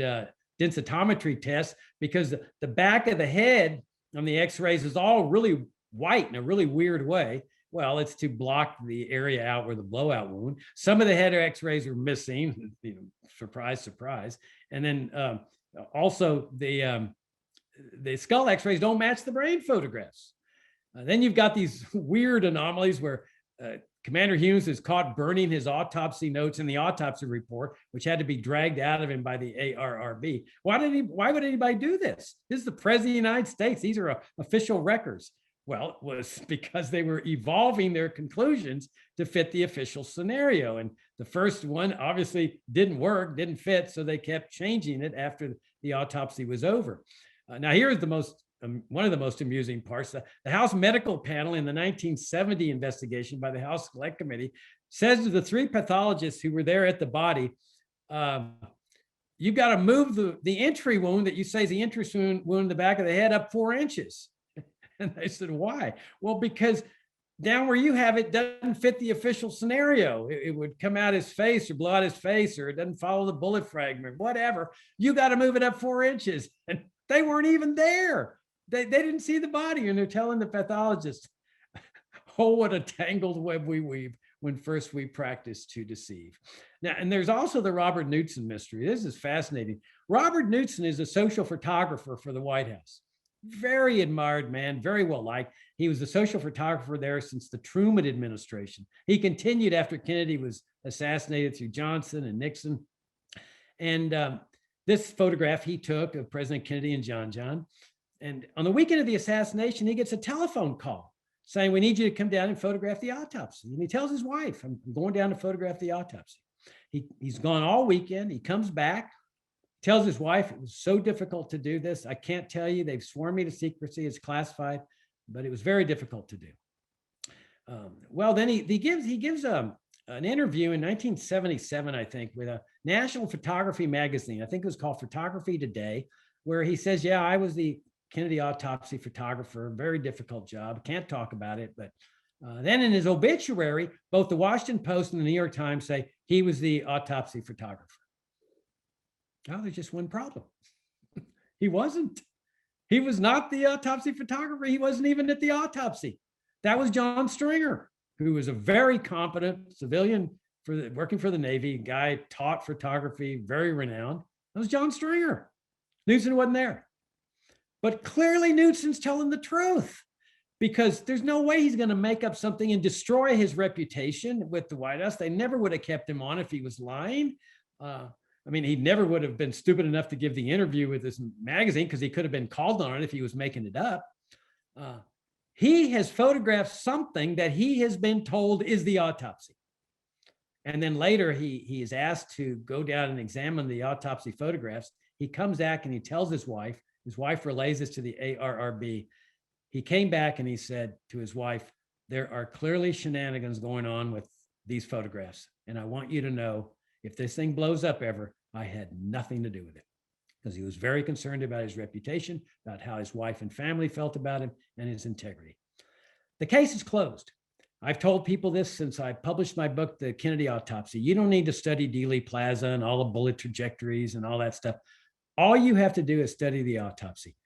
densitometry tests because the back of the head on the x-rays is all really white in a really weird way. Well, it's to block the area out where the blowout wound. Some of the head x-rays are missing, surprise, surprise. And then also the skull x-rays don't match the brain photographs. Then you've got these weird anomalies where Commander Hughes is caught burning his autopsy notes in the autopsy report, which had to be dragged out of him by the ARRB. Why would anybody do this? This is the President of the United States. These are official records. Well, it was because they were evolving their conclusions to fit the official scenario. And the first one obviously didn't work, didn't fit, so they kept changing it after the autopsy was over. Now, here's one of the most amusing parts. The House Medical Panel in the 1970 investigation by the House Select Committee says to the three pathologists who were there at the body, you've got to move the entry wound that you say is the entry wound in the back of the head up 4 inches. And they said, why? Well, because down where you have it doesn't fit the official scenario. It would come out his face or blow out his face, or it doesn't follow the bullet fragment, whatever. You got to move it up 4 inches. And they weren't even there. They didn't see the body, and they're telling the pathologist, oh, what a tangled web we weave when first we practice to deceive. Now, and there's also the Robert Knudsen mystery. This is fascinating. Robert Knudsen is a social photographer for the White House. Very admired man, very well liked. He was the social photographer there since the Truman administration. He continued after Kennedy was assassinated through Johnson and Nixon. And this photograph he took of President Kennedy and John. And on the weekend of the assassination, he gets a telephone call saying, we need you to come down and photograph the autopsy. And he tells his wife, I'm going down to photograph the autopsy. He's gone all weekend. He comes back, tells his wife, it was so difficult to do this. I can't tell you, they've sworn me to secrecy, it's classified, but it was very difficult to do. Well, then he gives an interview in 1977, I think, with a national photography magazine. I think it was called Photography Today, where he says, yeah, I was the Kennedy autopsy photographer, very difficult job, can't talk about it. But then in his obituary, both the Washington Post and the New York Times say he was the autopsy photographer. Oh, there's just one problem. He wasn't. He was not the autopsy photographer. He wasn't even at the autopsy. That was John Stringer, who was a very competent civilian working for the Navy, guy taught photography, very renowned. That was John Stringer. Knudsen wasn't there. But clearly Knudsen's telling the truth, because there's no way he's going to make up something and destroy his reputation with the White House. They never would have kept him on if he was lying. I mean, he never would have been stupid enough to give the interview with this magazine, because he could have been called on it if he was making it up. He has photographed something that he has been told is the autopsy. And then later he is asked to go down and examine the autopsy photographs. He comes back and he tells his wife relays this to the ARRB. He came back and he said to his wife, there are clearly shenanigans going on with these photographs. And I want you to know, if this thing blows up ever, I had nothing to do with it. Because he was very concerned about his reputation, about how his wife and family felt about him, and his integrity. The case is closed. I've told people this since I published my book, The Kennedy Autopsy. You don't need to study Dealey Plaza and all the bullet trajectories and all that stuff. All you have to do is study the autopsy.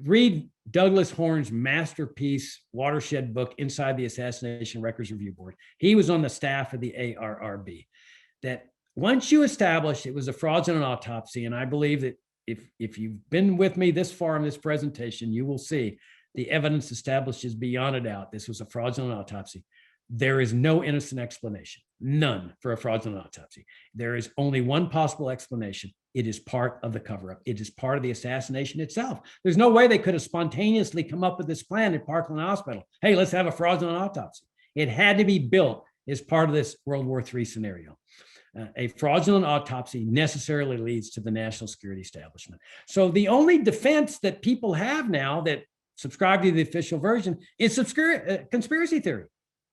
Read Douglas Horne's masterpiece watershed book, Inside the Assassination Records Review Board. He was on the staff of the ARRB. That once you establish it was a fraudulent autopsy, and I believe that if you've been with me this far in this presentation, you will see the evidence establishes beyond a doubt this was a fraudulent autopsy. There is no innocent explanation, none, for a fraudulent autopsy. There is only one possible explanation. It is part of the cover-up. It is part of the assassination itself. There's no way they could have spontaneously come up with this plan at Parkland Hospital. Hey, let's have a fraudulent autopsy. It had to be built as part of this World War III scenario. A fraudulent autopsy necessarily leads to the national security establishment. So the only defense that people have now that subscribe to the official version is conspiracy theory,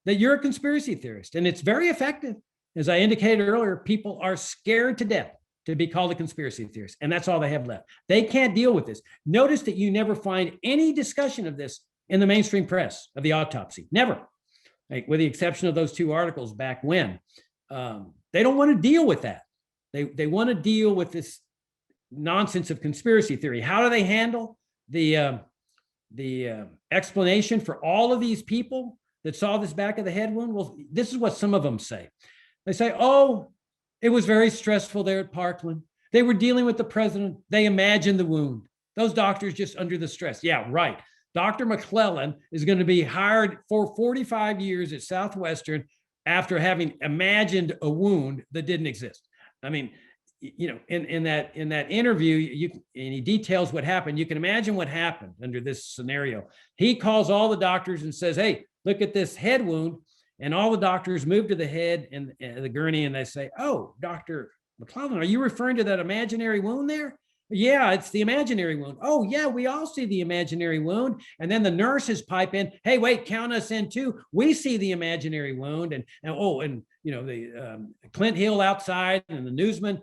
that you're a conspiracy theorist. And it's very effective. As I indicated earlier, people are scared to death to be called a conspiracy theorist. And that's all they have left. They can't deal with this. Notice that you never find any discussion of this in the mainstream press of the autopsy, never, like, with the exception of those 2 articles back when. They don't want to deal with that. They want to deal with this nonsense of conspiracy theory. How do they handle the explanation for all of these people that saw this back of the head wound? Well, this is what some of them say. They say, oh, it was very stressful there at Parkland. They were dealing with the president. They imagined the wound. Those doctors just under the stress. Yeah, right. Dr. McClellan is going to be hired for 45 years at Southwestern after having imagined a wound that didn't exist. I mean, you know, in that interview, and he details what happened. You can imagine what happened under this scenario. He calls all the doctors and says, hey, look at this head wound. And all the doctors move to the head and the gurney, and they say, oh, Dr. McClellan, are you referring to that imaginary wound there? Yeah, it's the imaginary wound. Oh, yeah, we all see the imaginary wound. And then the nurses pipe in, hey, wait, count us in too. We see the imaginary wound. And you know, the Clint Hill outside and the newsman,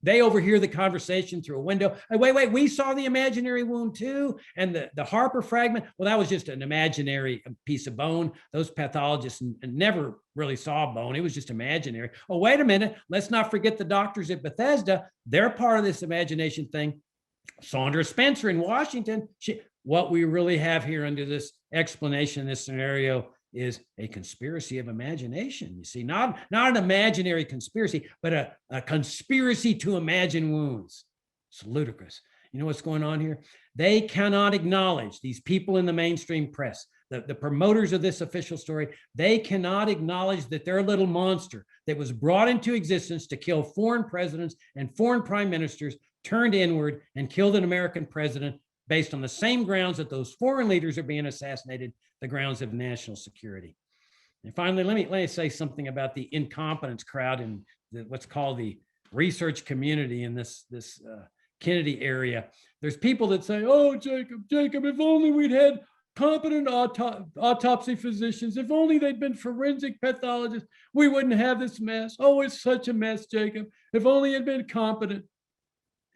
they overhear the conversation through a window. Hey, wait, we saw the imaginary wound too. And the Harper fragment, well, that was just an imaginary piece of bone. Those pathologists never really saw bone. It was just imaginary. Oh, wait a minute. Let's not forget the doctors at Bethesda. They're part of this imagination thing. Saundra Spencer in Washington. What we really have here under this explanation, this scenario, is a conspiracy of imagination. You see, not an imaginary conspiracy, but a conspiracy to imagine wounds. It's ludicrous. You know what's going on here? They cannot acknowledge, these people in the mainstream press, the promoters of this official story, they cannot acknowledge that their little monster that was brought into existence to kill foreign presidents and foreign prime ministers turned inward and killed an American president based on the same grounds that those foreign leaders are being assassinated, the grounds of national security. And finally, let me say something about the incompetence crowd in what's called the research community in this Kennedy area. There's people that say, oh, Jacob, if only we'd had competent autopsy physicians, if only they'd been forensic pathologists, we wouldn't have this mess. Oh, it's such a mess, Jacob. If only it'd been competent.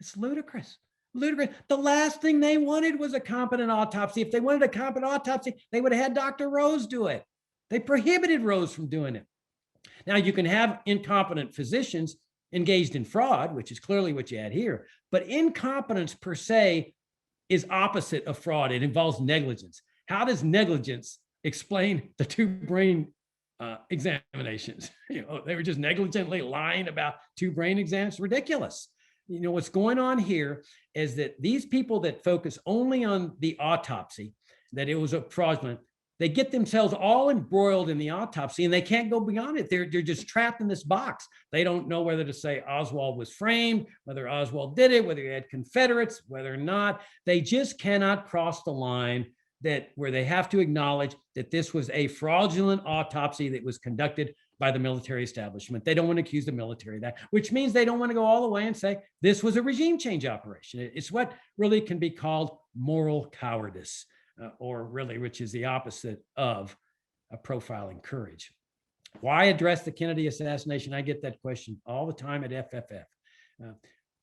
It's ludicrous. Ludicrous. The last thing they wanted was a competent autopsy. If they wanted a competent autopsy, they would have had Dr. Rose do it. They prohibited Rose from doing it. Now, you can have incompetent physicians engaged in fraud, which is clearly what you had here, but incompetence per se is opposite of fraud. It involves negligence. How does negligence explain the 2 brain examinations? You know, they were just negligently lying about 2 brain exams. Ridiculous. You know, what's going on here is that these people that focus only on the autopsy, that it was a fraudulent, they get themselves all embroiled in the autopsy and they can't go beyond it. They're just trapped in this box. They don't know whether to say Oswald was framed, whether Oswald did it, whether he had Confederates, whether or not. They just cannot cross the line where they have to acknowledge that this was a fraudulent autopsy that was conducted by the military establishment. They don't want to accuse the military of that, which means they don't want to go all the way and say this was a regime change operation. It's what really can be called moral cowardice, or really, which is the opposite of a profiling courage. Why address the Kennedy assassination? I get that question all the time at FFF.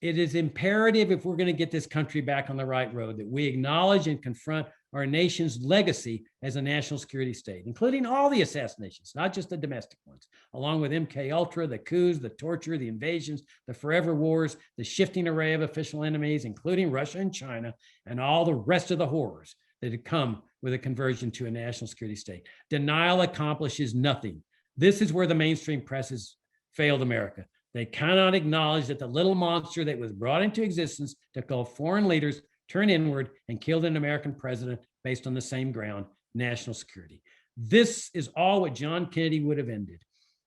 It is imperative, if we're going to get this country back on the right road, that we acknowledge and confront our nation's legacy as a national security state, including all the assassinations, not just the domestic ones, along with MK Ultra, the coups, the torture, the invasions, the forever wars, the shifting array of official enemies, including Russia and China, and all the rest of the horrors that had come with a conversion to a national security state. Denial accomplishes nothing. This is where the mainstream press has failed America. They cannot acknowledge that the little monster that was brought into existence to call foreign leaders turned inward and killed an American president based on the same ground, national security. This is all what John Kennedy would have ended.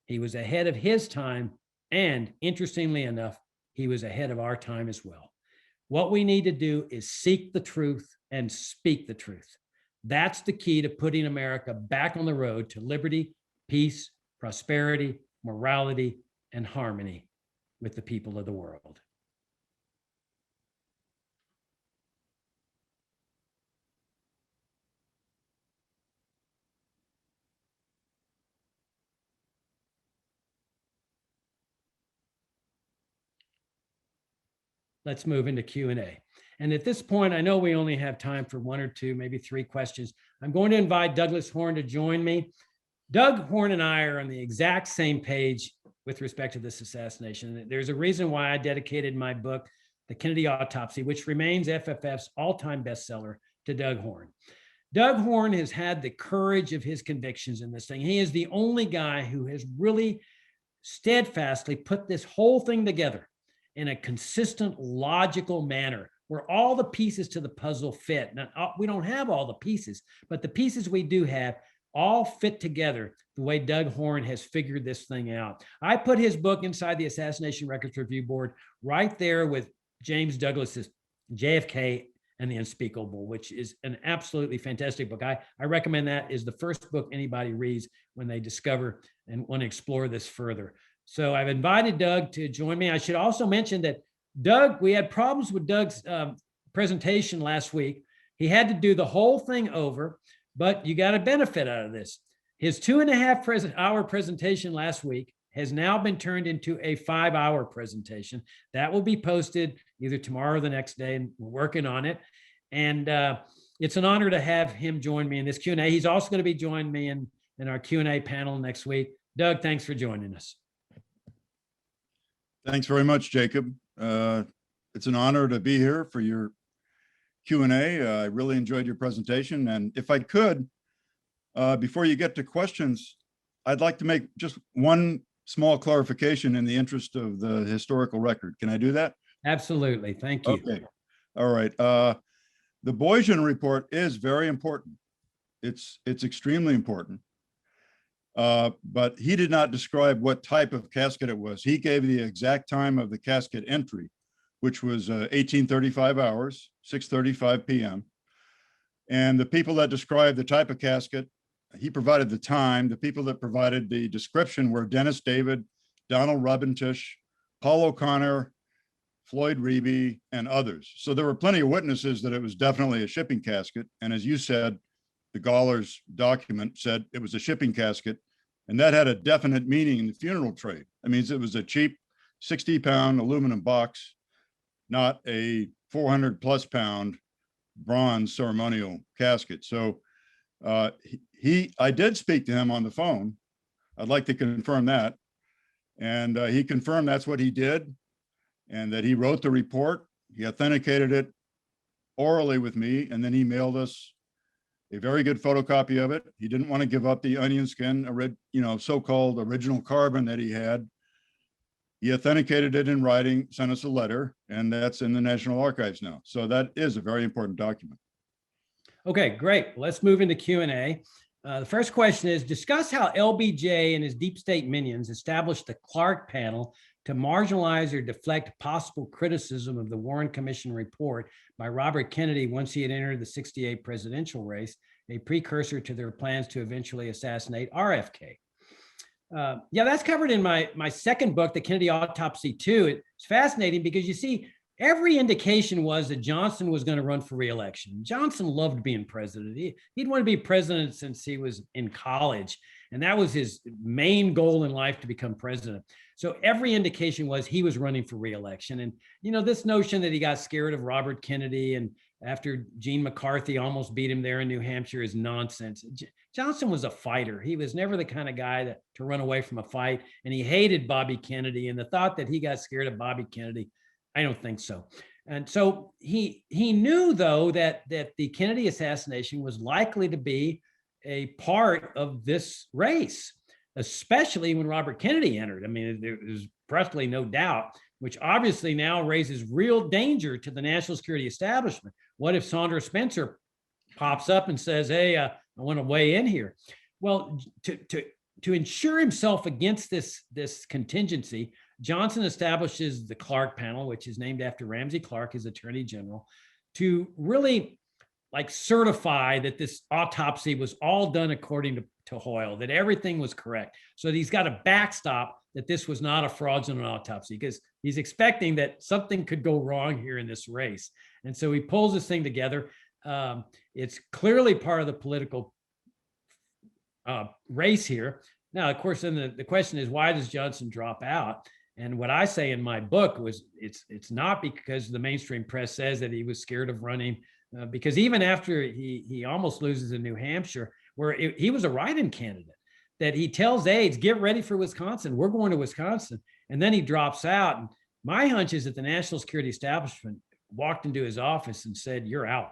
He was ahead of his time, and interestingly enough, he was ahead of our time as well. What we need to do is seek the truth and speak the truth. That's the key to putting America back on the road to liberty, peace, prosperity, morality, and harmony with the people of the world. Let's move into Q&A. And at this point, I know we only have time for one or two, maybe three questions. I'm going to invite Douglas Horne to join me. Doug Horne and I are on the exact same page with respect to this assassination. There's a reason why I dedicated my book, The Kennedy Autopsy, which remains FFF's all-time bestseller, to Doug Horne. Doug Horne has had the courage of his convictions in this thing. He is the only guy who has really steadfastly put this whole thing together in a consistent, logical manner where all the pieces to the puzzle fit. Now, we don't have all the pieces, but the pieces we do have all fit together the way Doug Horne has figured this thing out. I put his book inside the Assassination Records Review Board right there with James Douglas's JFK and the Unspeakable, which is an absolutely fantastic book. I recommend that is the first book anybody reads when they discover and want to explore this further. So I've invited Doug to join me. I should also mention that Doug, we had problems with Doug's presentation last week. He had to do the whole thing over, but you got a benefit out of this. His 2.5-hour presentation last week has now been turned into a 5-hour presentation. That will be posted either tomorrow or the next day, and we're working on it. And it's an honor to have him join me in this Q&A. He's also going to be joining me in our Q&A panel next week. Doug, thanks for joining us. Thanks very much, Jacob. It's an honor to be here for your Q&A. I really enjoyed your presentation. And if I could, before you get to questions, I'd like to make just one small clarification in the interest of the historical record. Can I do that? Absolutely. Thank you. Okay. All right. The Boysian report is very important. It's extremely important. But he did not describe what type of casket it was. He gave the exact time of the casket entry, which was 1835 hours, 6:35 p.m. And the people that described the type of casket, he provided the time. The people that provided the description were Dennis David, Donald Robintish, Paul O'Connor, Floyd Reeby, and others. So there were plenty of witnesses that it was definitely a shipping casket. And as you said, the Galler's document said it was a shipping casket, and that had a definite meaning in the funeral trade. That means it was a cheap 60-pound aluminum box, not a 400+ pound bronze ceremonial casket. So I did speak to him on the phone. I'd like to confirm that. And he confirmed that's what he did, and that he wrote the report. He authenticated it orally with me, and then he mailed us a very good photocopy of it. He didn't want to give up the onion skin, so-called original carbon that he had. He authenticated it in writing, sent us a letter, and that's in the National Archives now. So that is a very important document. Okay, great. Let's move into Q&A. The first question is, discuss how LBJ and his deep state minions established the Clark panel to marginalize or deflect possible criticism of the Warren Commission report by Robert Kennedy once he had entered the '68 presidential race, a precursor to their plans to eventually assassinate RFK. Yeah, that's covered in my second book, The Kennedy Autopsy 2. It's fascinating because you see, every indication was that Johnson was going to run for re-election. Johnson loved being president. He'd wanted to be president since he was in college, and that was his main goal in life, to become president. So every indication was he was running for re-election. And, this notion that he got scared of Robert Kennedy and after Gene McCarthy almost beat him there in New Hampshire is nonsense. Johnson was a fighter. He was never the kind of guy to run away from a fight, and he hated Bobby Kennedy. And the thought that he got scared of Bobby Kennedy, I don't think so. And so he knew, though, that the Kennedy assassination was likely to be a part of this race. especially when Robert Kennedy entered. I mean, there was practically no doubt, which obviously now raises real danger to the national security establishment. What if Saunders Spencer pops up and says, hey, I want to weigh in here? Well, to ensure himself against this contingency, Johnson establishes the Clark panel, which is named after Ramsey Clark, his attorney general, to really like certify that this autopsy was all done according to Hoyle, that everything was correct. So he's got a backstop that this was not a fraudulent autopsy, because he's expecting that something could go wrong here in this race. And so he pulls this thing together. It's clearly part of the political race here. Now, of course, then the question is, why does Johnson drop out? And what I say in my book was, it's not because the mainstream press says that he was scared of running, because even after he almost loses in New Hampshire, where he was a write-in candidate, that he tells aides, get ready for Wisconsin. We're going to Wisconsin. And then he drops out. And my hunch is that the national security establishment walked into his office and said, you're out.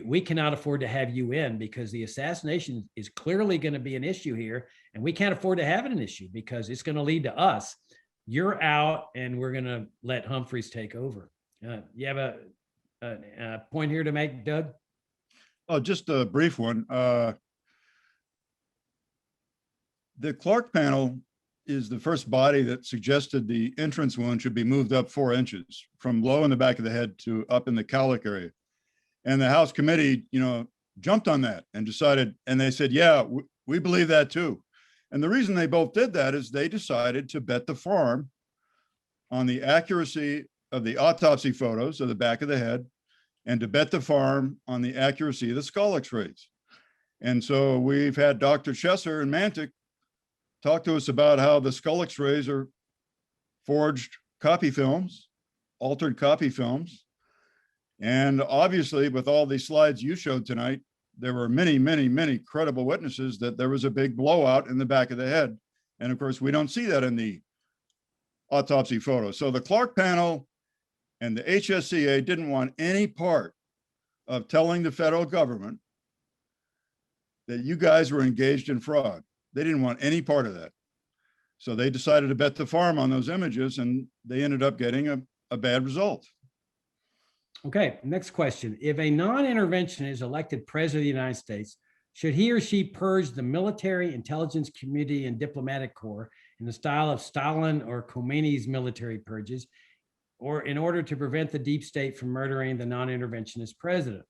We cannot afford to have you in, because the assassination is clearly going to be an issue here. And we can't afford to have it an issue, because it's going to lead to us. You're out, and we're going to let Humphreys take over. You have a point here to make, Doug? Oh, just a brief one. The Clark panel is the first body that suggested the entrance wound should be moved up 4 inches from low in the back of the head to up in the cowlick area. And the House committee, jumped on that and decided, and they said, yeah, we believe that too. And the reason they both did that is they decided to bet the farm on the accuracy of the autopsy photos of the back of the head, and to bet the farm on the accuracy of the skull x-rays. And so we've had Dr. Chesser and Mantic talk to us about how the skull x-rays are forged copy films, altered copy films. And obviously, with all these slides you showed tonight, there were many, many, many credible witnesses that there was a big blowout in the back of the head. And of course, we don't see that in the autopsy photo. So the Clark panel and the HSCA didn't want any part of telling the federal government that you guys were engaged in fraud. They didn't want any part of that. So they decided to bet the farm on those images, and they ended up getting a bad result. Okay, next question. If a non-interventionist is elected president of the United States, should he or she purge the military, intelligence community, and diplomatic corps in the style of Stalin or Khomeini's military purges, or in order to prevent the deep state from murdering the non-interventionist president?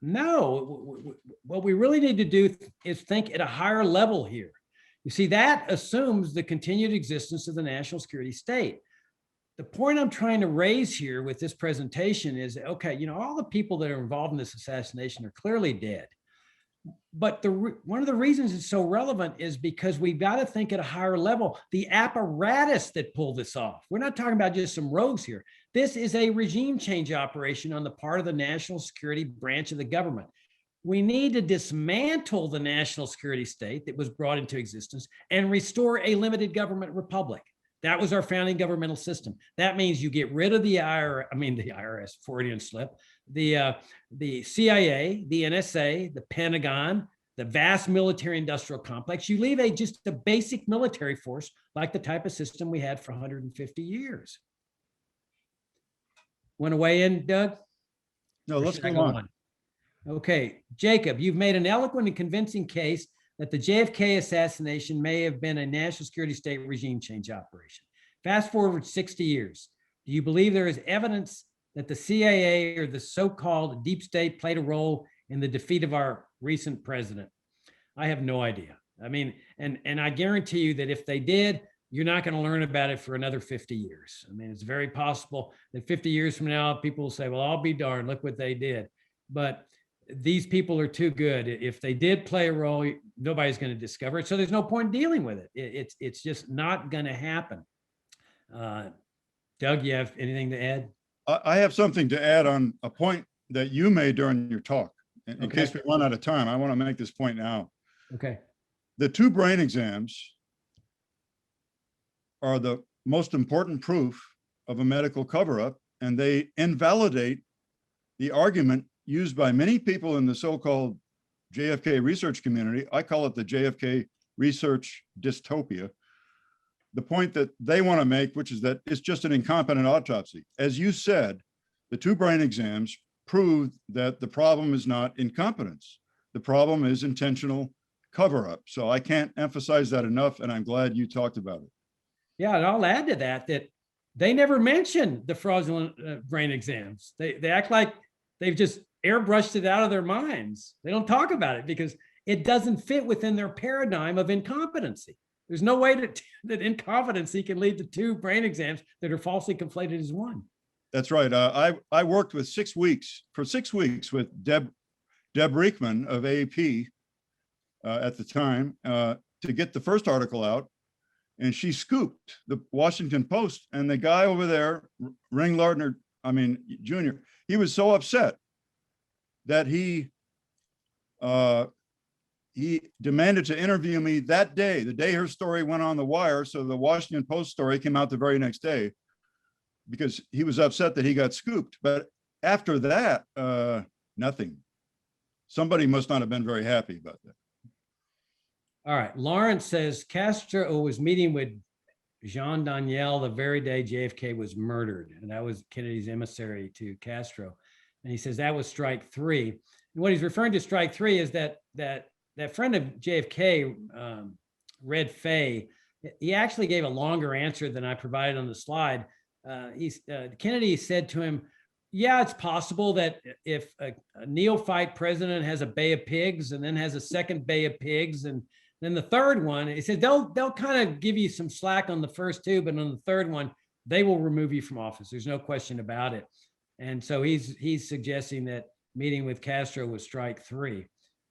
No, what we really need to do is think at a higher level here. You see, that assumes the continued existence of the national security state. The point I'm trying to raise here with this presentation is, okay, all the people that are involved in this assassination are clearly dead. But one of the reasons it's so relevant is because we've got to think at a higher level, the apparatus that pulled this off. We're not talking about just some rogues here. This is a regime change operation on the part of the national security branch of the government. We need to dismantle the national security state that was brought into existence and restore a limited government republic. That was our founding governmental system. That means you get rid of the IRS, Freudian slip, the CIA, the NSA, the Pentagon, the vast military industrial complex. You leave just a basic military force like the type of system we had for 150 years. Want to weigh in, Doug? No, let's go on. Okay, Jacob, you've made an eloquent and convincing case that the JFK assassination may have been a national security state regime change operation. Fast forward 60 years. Do you believe there is evidence that the CIA or the so-called deep state played a role in the defeat of our recent president? I have no idea. I mean, and I guarantee you that if they did, you're not going to learn about it for another 50 years. I mean, it's very possible that 50 years from now, people will say, well, I'll be darned, look what they did. But these people are too good. If they did play a role, nobody's going to discover it. So there's no point dealing with it. It's just not going to happen. Doug, you have anything to add? I have something to add on a point that you made during your talk. In case we run out of time, I want to make this point now. Okay. The 2 brain exams are the most important proof of a medical cover-up, and they invalidate the argument used by many people in the so-called JFK research community. I call it the JFK research dystopia, the point that they want to make, which is that it's just an incompetent autopsy. As you said, the 2 brain exams proved that the problem is not incompetence. The problem is intentional cover-up. So I can't emphasize that enough, and I'm glad you talked about it. Yeah, and I'll add to that they never mention the fraudulent brain exams. They act like they've just airbrushed it out of their minds. They don't talk about it because it doesn't fit within their paradigm of incompetency. There's no way that incompetency can lead to 2 brain exams that are falsely conflated as one. That's right. I worked with 6 weeks with Deb Riekman of AAP at the time to get the first article out. And she scooped the Washington Post, and the guy over there, Ringlardner, Jr., he was so upset that he demanded to interview me that day, the day her story went on the wire. So the Washington Post story came out the very next day because he was upset that he got scooped. But after that, nothing. Somebody must not have been very happy about that. All right. Lawrence says Castro was meeting with Jean Daniel the very day JFK was murdered. And that was Kennedy's emissary to Castro. And he says that was strike 3. And what he's referring to strike 3 is that friend of JFK, Red Fay, he actually gave a longer answer than I provided on the slide. Kennedy said to him, yeah, it's possible that if a neophyte president has a bay of pigs and then has a second bay of pigs and then the third one, he said they'll kind of give you some slack on the first 2, but on the third one, they will remove you from office. There's no question about it. And so he's suggesting that meeting with Castro was strike 3.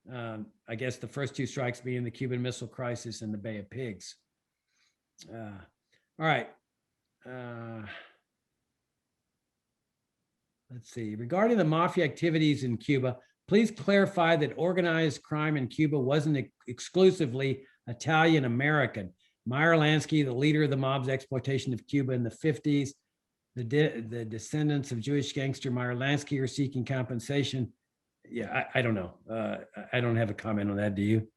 I guess the first 2 strikes being the Cuban Missile Crisis and the Bay of Pigs. All right. Let's see. Regarding the mafia activities in Cuba, please clarify that organized crime in Cuba wasn't exclusively Italian-American. Meyer Lansky, the leader of the mob's exploitation of Cuba in the 50s, the descendants of Jewish gangster Meyer Lansky are seeking compensation. Yeah, I don't know. I don't have a comment on that. Do you?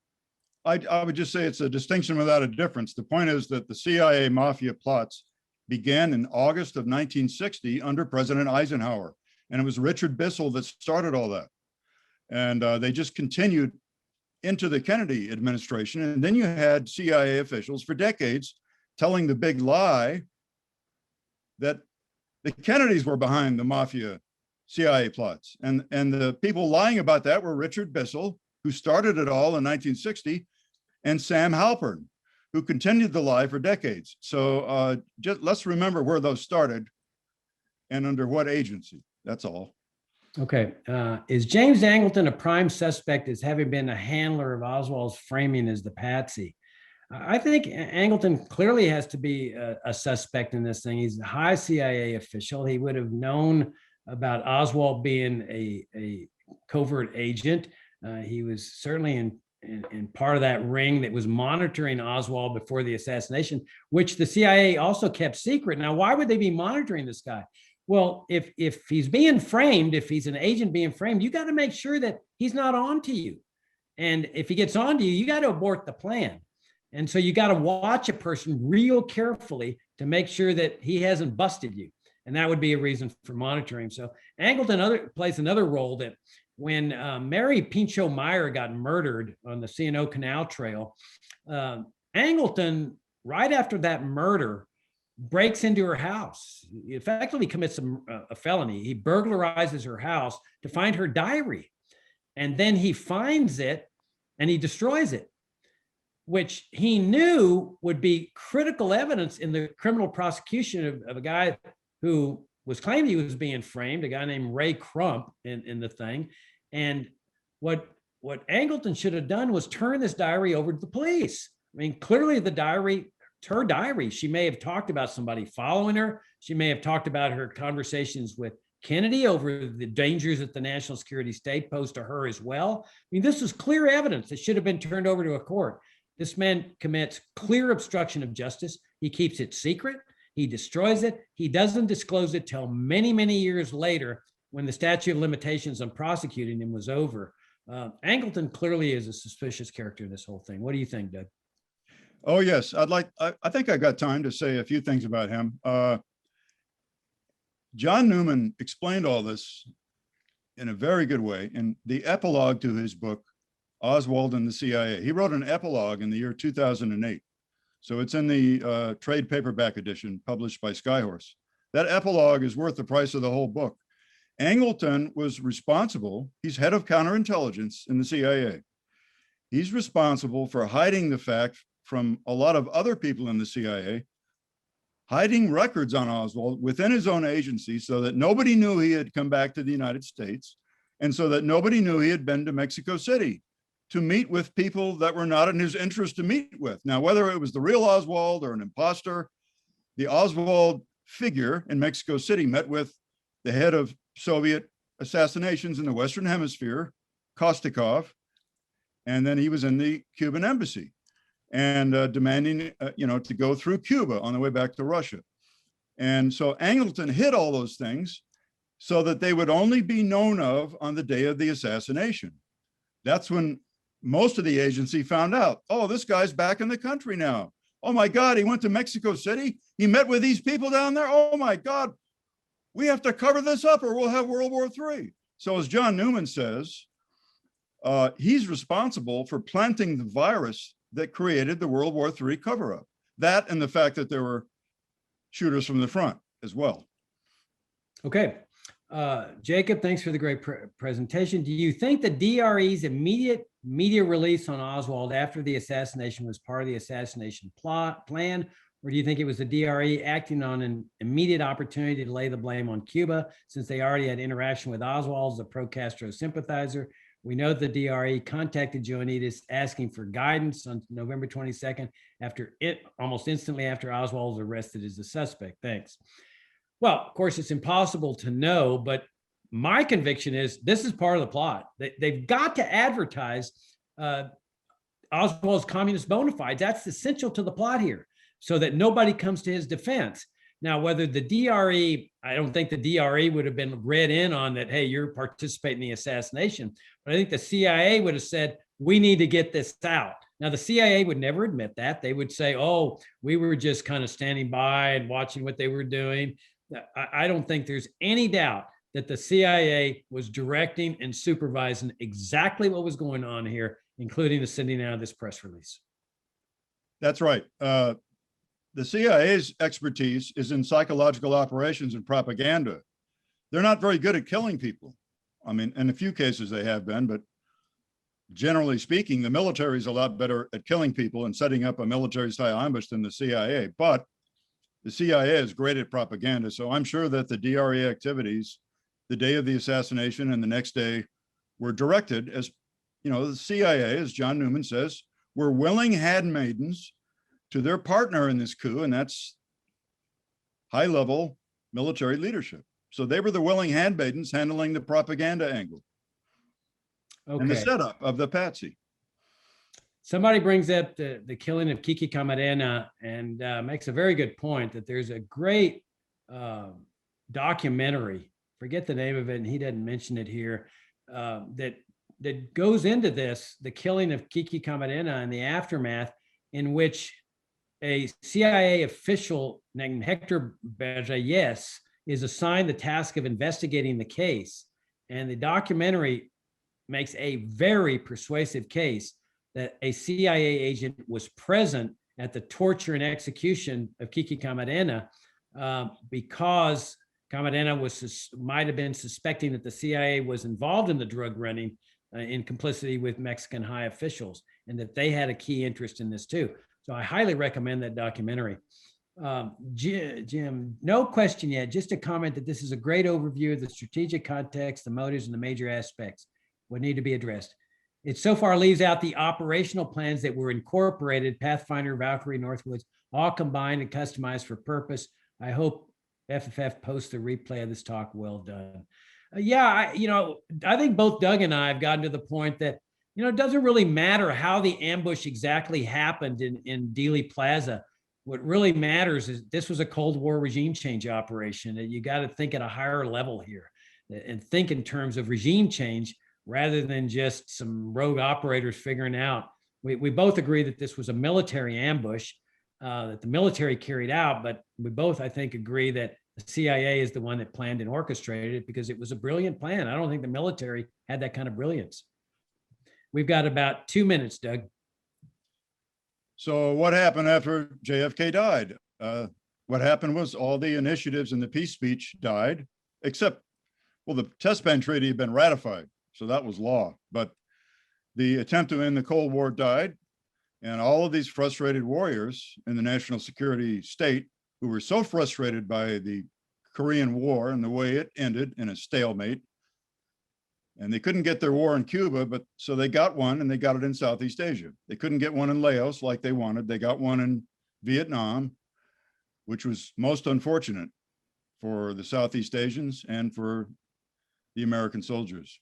I would just say it's a distinction without a difference. The point is that the CIA mafia plots began in August of 1960 under President Eisenhower. And it was Richard Bissell that started all that. And they just continued into the Kennedy administration. And then you had CIA officials for decades telling the big lie that the Kennedys were behind the mafia CIA plots. And the people lying about that were Richard Bissell, who started it all in 1960, and Sam Halpern, who continued the lie for decades. So just let's remember where those started and under what agency. That's all. Okay. Is James Angleton a prime suspect as having been a handler of Oswald's framing as the patsy? I think Angleton clearly has to be a suspect in this thing. He's a high CIA official. He would have known about Oswald being a covert agent. He was certainly in part of that ring that was monitoring Oswald before the assassination, which the CIA also kept secret. Now, why would they be monitoring this guy? Well, if he's being framed, if he's an agent being framed, you got to make sure that he's not on to you. And if he gets on to you, you got to abort the plan. And so you got to watch a person real carefully to make sure that he hasn't busted you. And that would be a reason for monitoring. So Angleton plays another role that when Mary Pinchot Meyer got murdered on the C&O Canal Trail, Angleton, right after that murder, breaks into her house. He effectively commits a felony. He burglarizes her house to find her diary. And then he finds it and he destroys it, which he knew would be critical evidence in the criminal prosecution of a guy who was claimed he was being framed, a guy named Ray Crump in the thing. And what Angleton should have done was turn this diary over to the police. I mean, clearly it's her diary. She may have talked about somebody following her. She may have talked about her conversations with Kennedy over the dangers that the national security state posed to her as well. I mean, this is clear evidence that should have been turned over to a court. This man commits clear obstruction of justice. He keeps it secret. He destroys it. He doesn't disclose it till many, many years later when the statute of limitations on prosecuting him was over. Angleton clearly is a suspicious character in this whole thing. What do you think, Doug? Oh, yes. I think I got time to say a few things about him. John Newman explained all this in a very good way in the epilogue to his book, Oswald and the CIA. He wrote an epilogue in the year 2008. So it's in the trade paperback edition published by Skyhorse. That epilogue is worth the price of the whole book. Angleton was responsible. He's head of counterintelligence in the CIA. He's responsible for hiding the fact from a lot of other people in the CIA, hiding records on Oswald within his own agency so that nobody knew he had come back to the United States, and so that nobody knew he had been to Mexico City to meet with people that were not in his interest to meet with. Now, whether it was the real Oswald or an imposter, the Oswald figure in Mexico City met with the head of Soviet assassinations in the Western Hemisphere, Kostikov, and then he was in the Cuban embassy and demanding, to go through Cuba on the way back to Russia. And so Angleton hid all those things so that they would only be known of on the day of the assassination. That's when most of the agency found out, oh, this guy's back in the country now. Oh my God, he went to Mexico City. He met with these people down there. Oh my God, we have to cover this up or we'll have World War III. So as John Newman says, he's responsible for planting the virus that created the World War III cover-up. That and the fact that there were shooters from the front as well. Okay. Jacob, thanks for the great presentation. Do you think the DRE's immediate media release on Oswald after the assassination was part of the assassination plan, or do you think it was the DRE acting on an immediate opportunity to lay the blame on Cuba since they already had interaction with Oswald as a pro-Castro sympathizer? We know the DRE contacted Joanitas asking for guidance on November 22nd almost instantly after Oswald was arrested as a suspect. Thanks. Well, of course, it's impossible to know, but my conviction is this is part of the plot. They've got to advertise Oswald's communist bona fides. That's essential to the plot here so that nobody comes to his defense. Now, whether the DRE, I don't think the DRE would have been read in on that, hey, you're participating in the assassination. But I think the CIA would have said, we need to get this out. Now, the CIA would never admit that. They would say, oh, we were just kind of standing by and watching what they were doing. I don't think there's any doubt that the CIA was directing and supervising exactly what was going on here, including the sending out of this press release. That's right. The CIA's expertise is in psychological operations and propaganda. They're not very good at killing people. I mean, in a few cases they have been, but generally speaking, the military is a lot better at killing people and setting up a military-style ambush than the CIA. But the CIA is great at propaganda. So I'm sure that the DRE activities, the day of the assassination and the next day, were directed as, the CIA, as John Newman says, were willing handmaidens to their partner in this coup, and that's high-level military leadership. So they were the willing handmaidens handling the propaganda angle and the setup of the patsy. Somebody brings up the killing of Kiki Camarena and makes a very good point that there's a great documentary, forget the name of it, and he doesn't mention it here, that goes into this, the killing of Kiki Camarena and the aftermath, in which a CIA official named Hector Berreyes is assigned the task of investigating the case. And the documentary makes a very persuasive case that a CIA agent was present at the torture and execution of Kiki Camarena because Camarena might have been suspecting that the CIA was involved in the drug running in complicity with Mexican high officials, and that they had a key interest in this too. So I highly recommend that documentary. Jim, no question yet, just a comment that this is a great overview of the strategic context, the motives, and the major aspects would need to be addressed. It so far leaves out the operational plans that were incorporated, Pathfinder, Valkyrie, Northwoods, all combined and customized for purpose. I hope FFF posts the replay of this talk. Well done. I think both Doug and I have gotten to the point that, it doesn't really matter how the ambush exactly happened in Dealey Plaza. What really matters is this was a Cold War regime change operation, and you got to think at a higher level here and think in terms of regime change rather than just some rogue operators figuring out we both agree that this was a military ambush that the military carried out, but we both, I think, agree that the CIA is the one that planned and orchestrated it because it was a brilliant plan. I don't think the military had that kind of brilliance. We've got about 2 minutes, Doug. So what happened after JFK died? What happened was all the initiatives in the peace speech died, except, well, the test ban treaty had been ratified, so that was law. But the attempt to end the Cold War died, and all of these frustrated warriors in the national security state who were so frustrated by the Korean War and the way it ended in a stalemate, and they couldn't get their war in Cuba, but so they got one, and they got it in Southeast Asia. They couldn't get one in Laos like they wanted. They got one in Vietnam, which was most unfortunate for the Southeast Asians and for the American soldiers.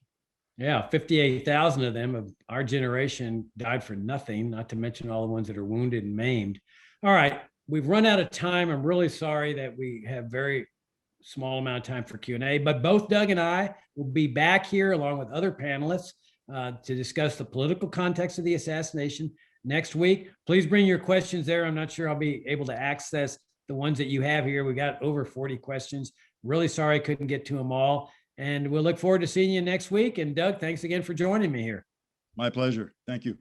Yeah, 58,000 of them of our generation died for nothing, not to mention all the ones that are wounded and maimed. All right, we've run out of time. I'm really sorry that we have very small amount of time for Q&A, but both Doug and I will be back here along with other panelists to discuss the political context of the assassination next week. Please bring your questions there. I'm not sure I'll be able to access the ones that you have here. We got over 40 questions. Really sorry I couldn't get to them all. And we'll look forward to seeing you next week. And Doug, thanks again for joining me here. My pleasure. Thank you.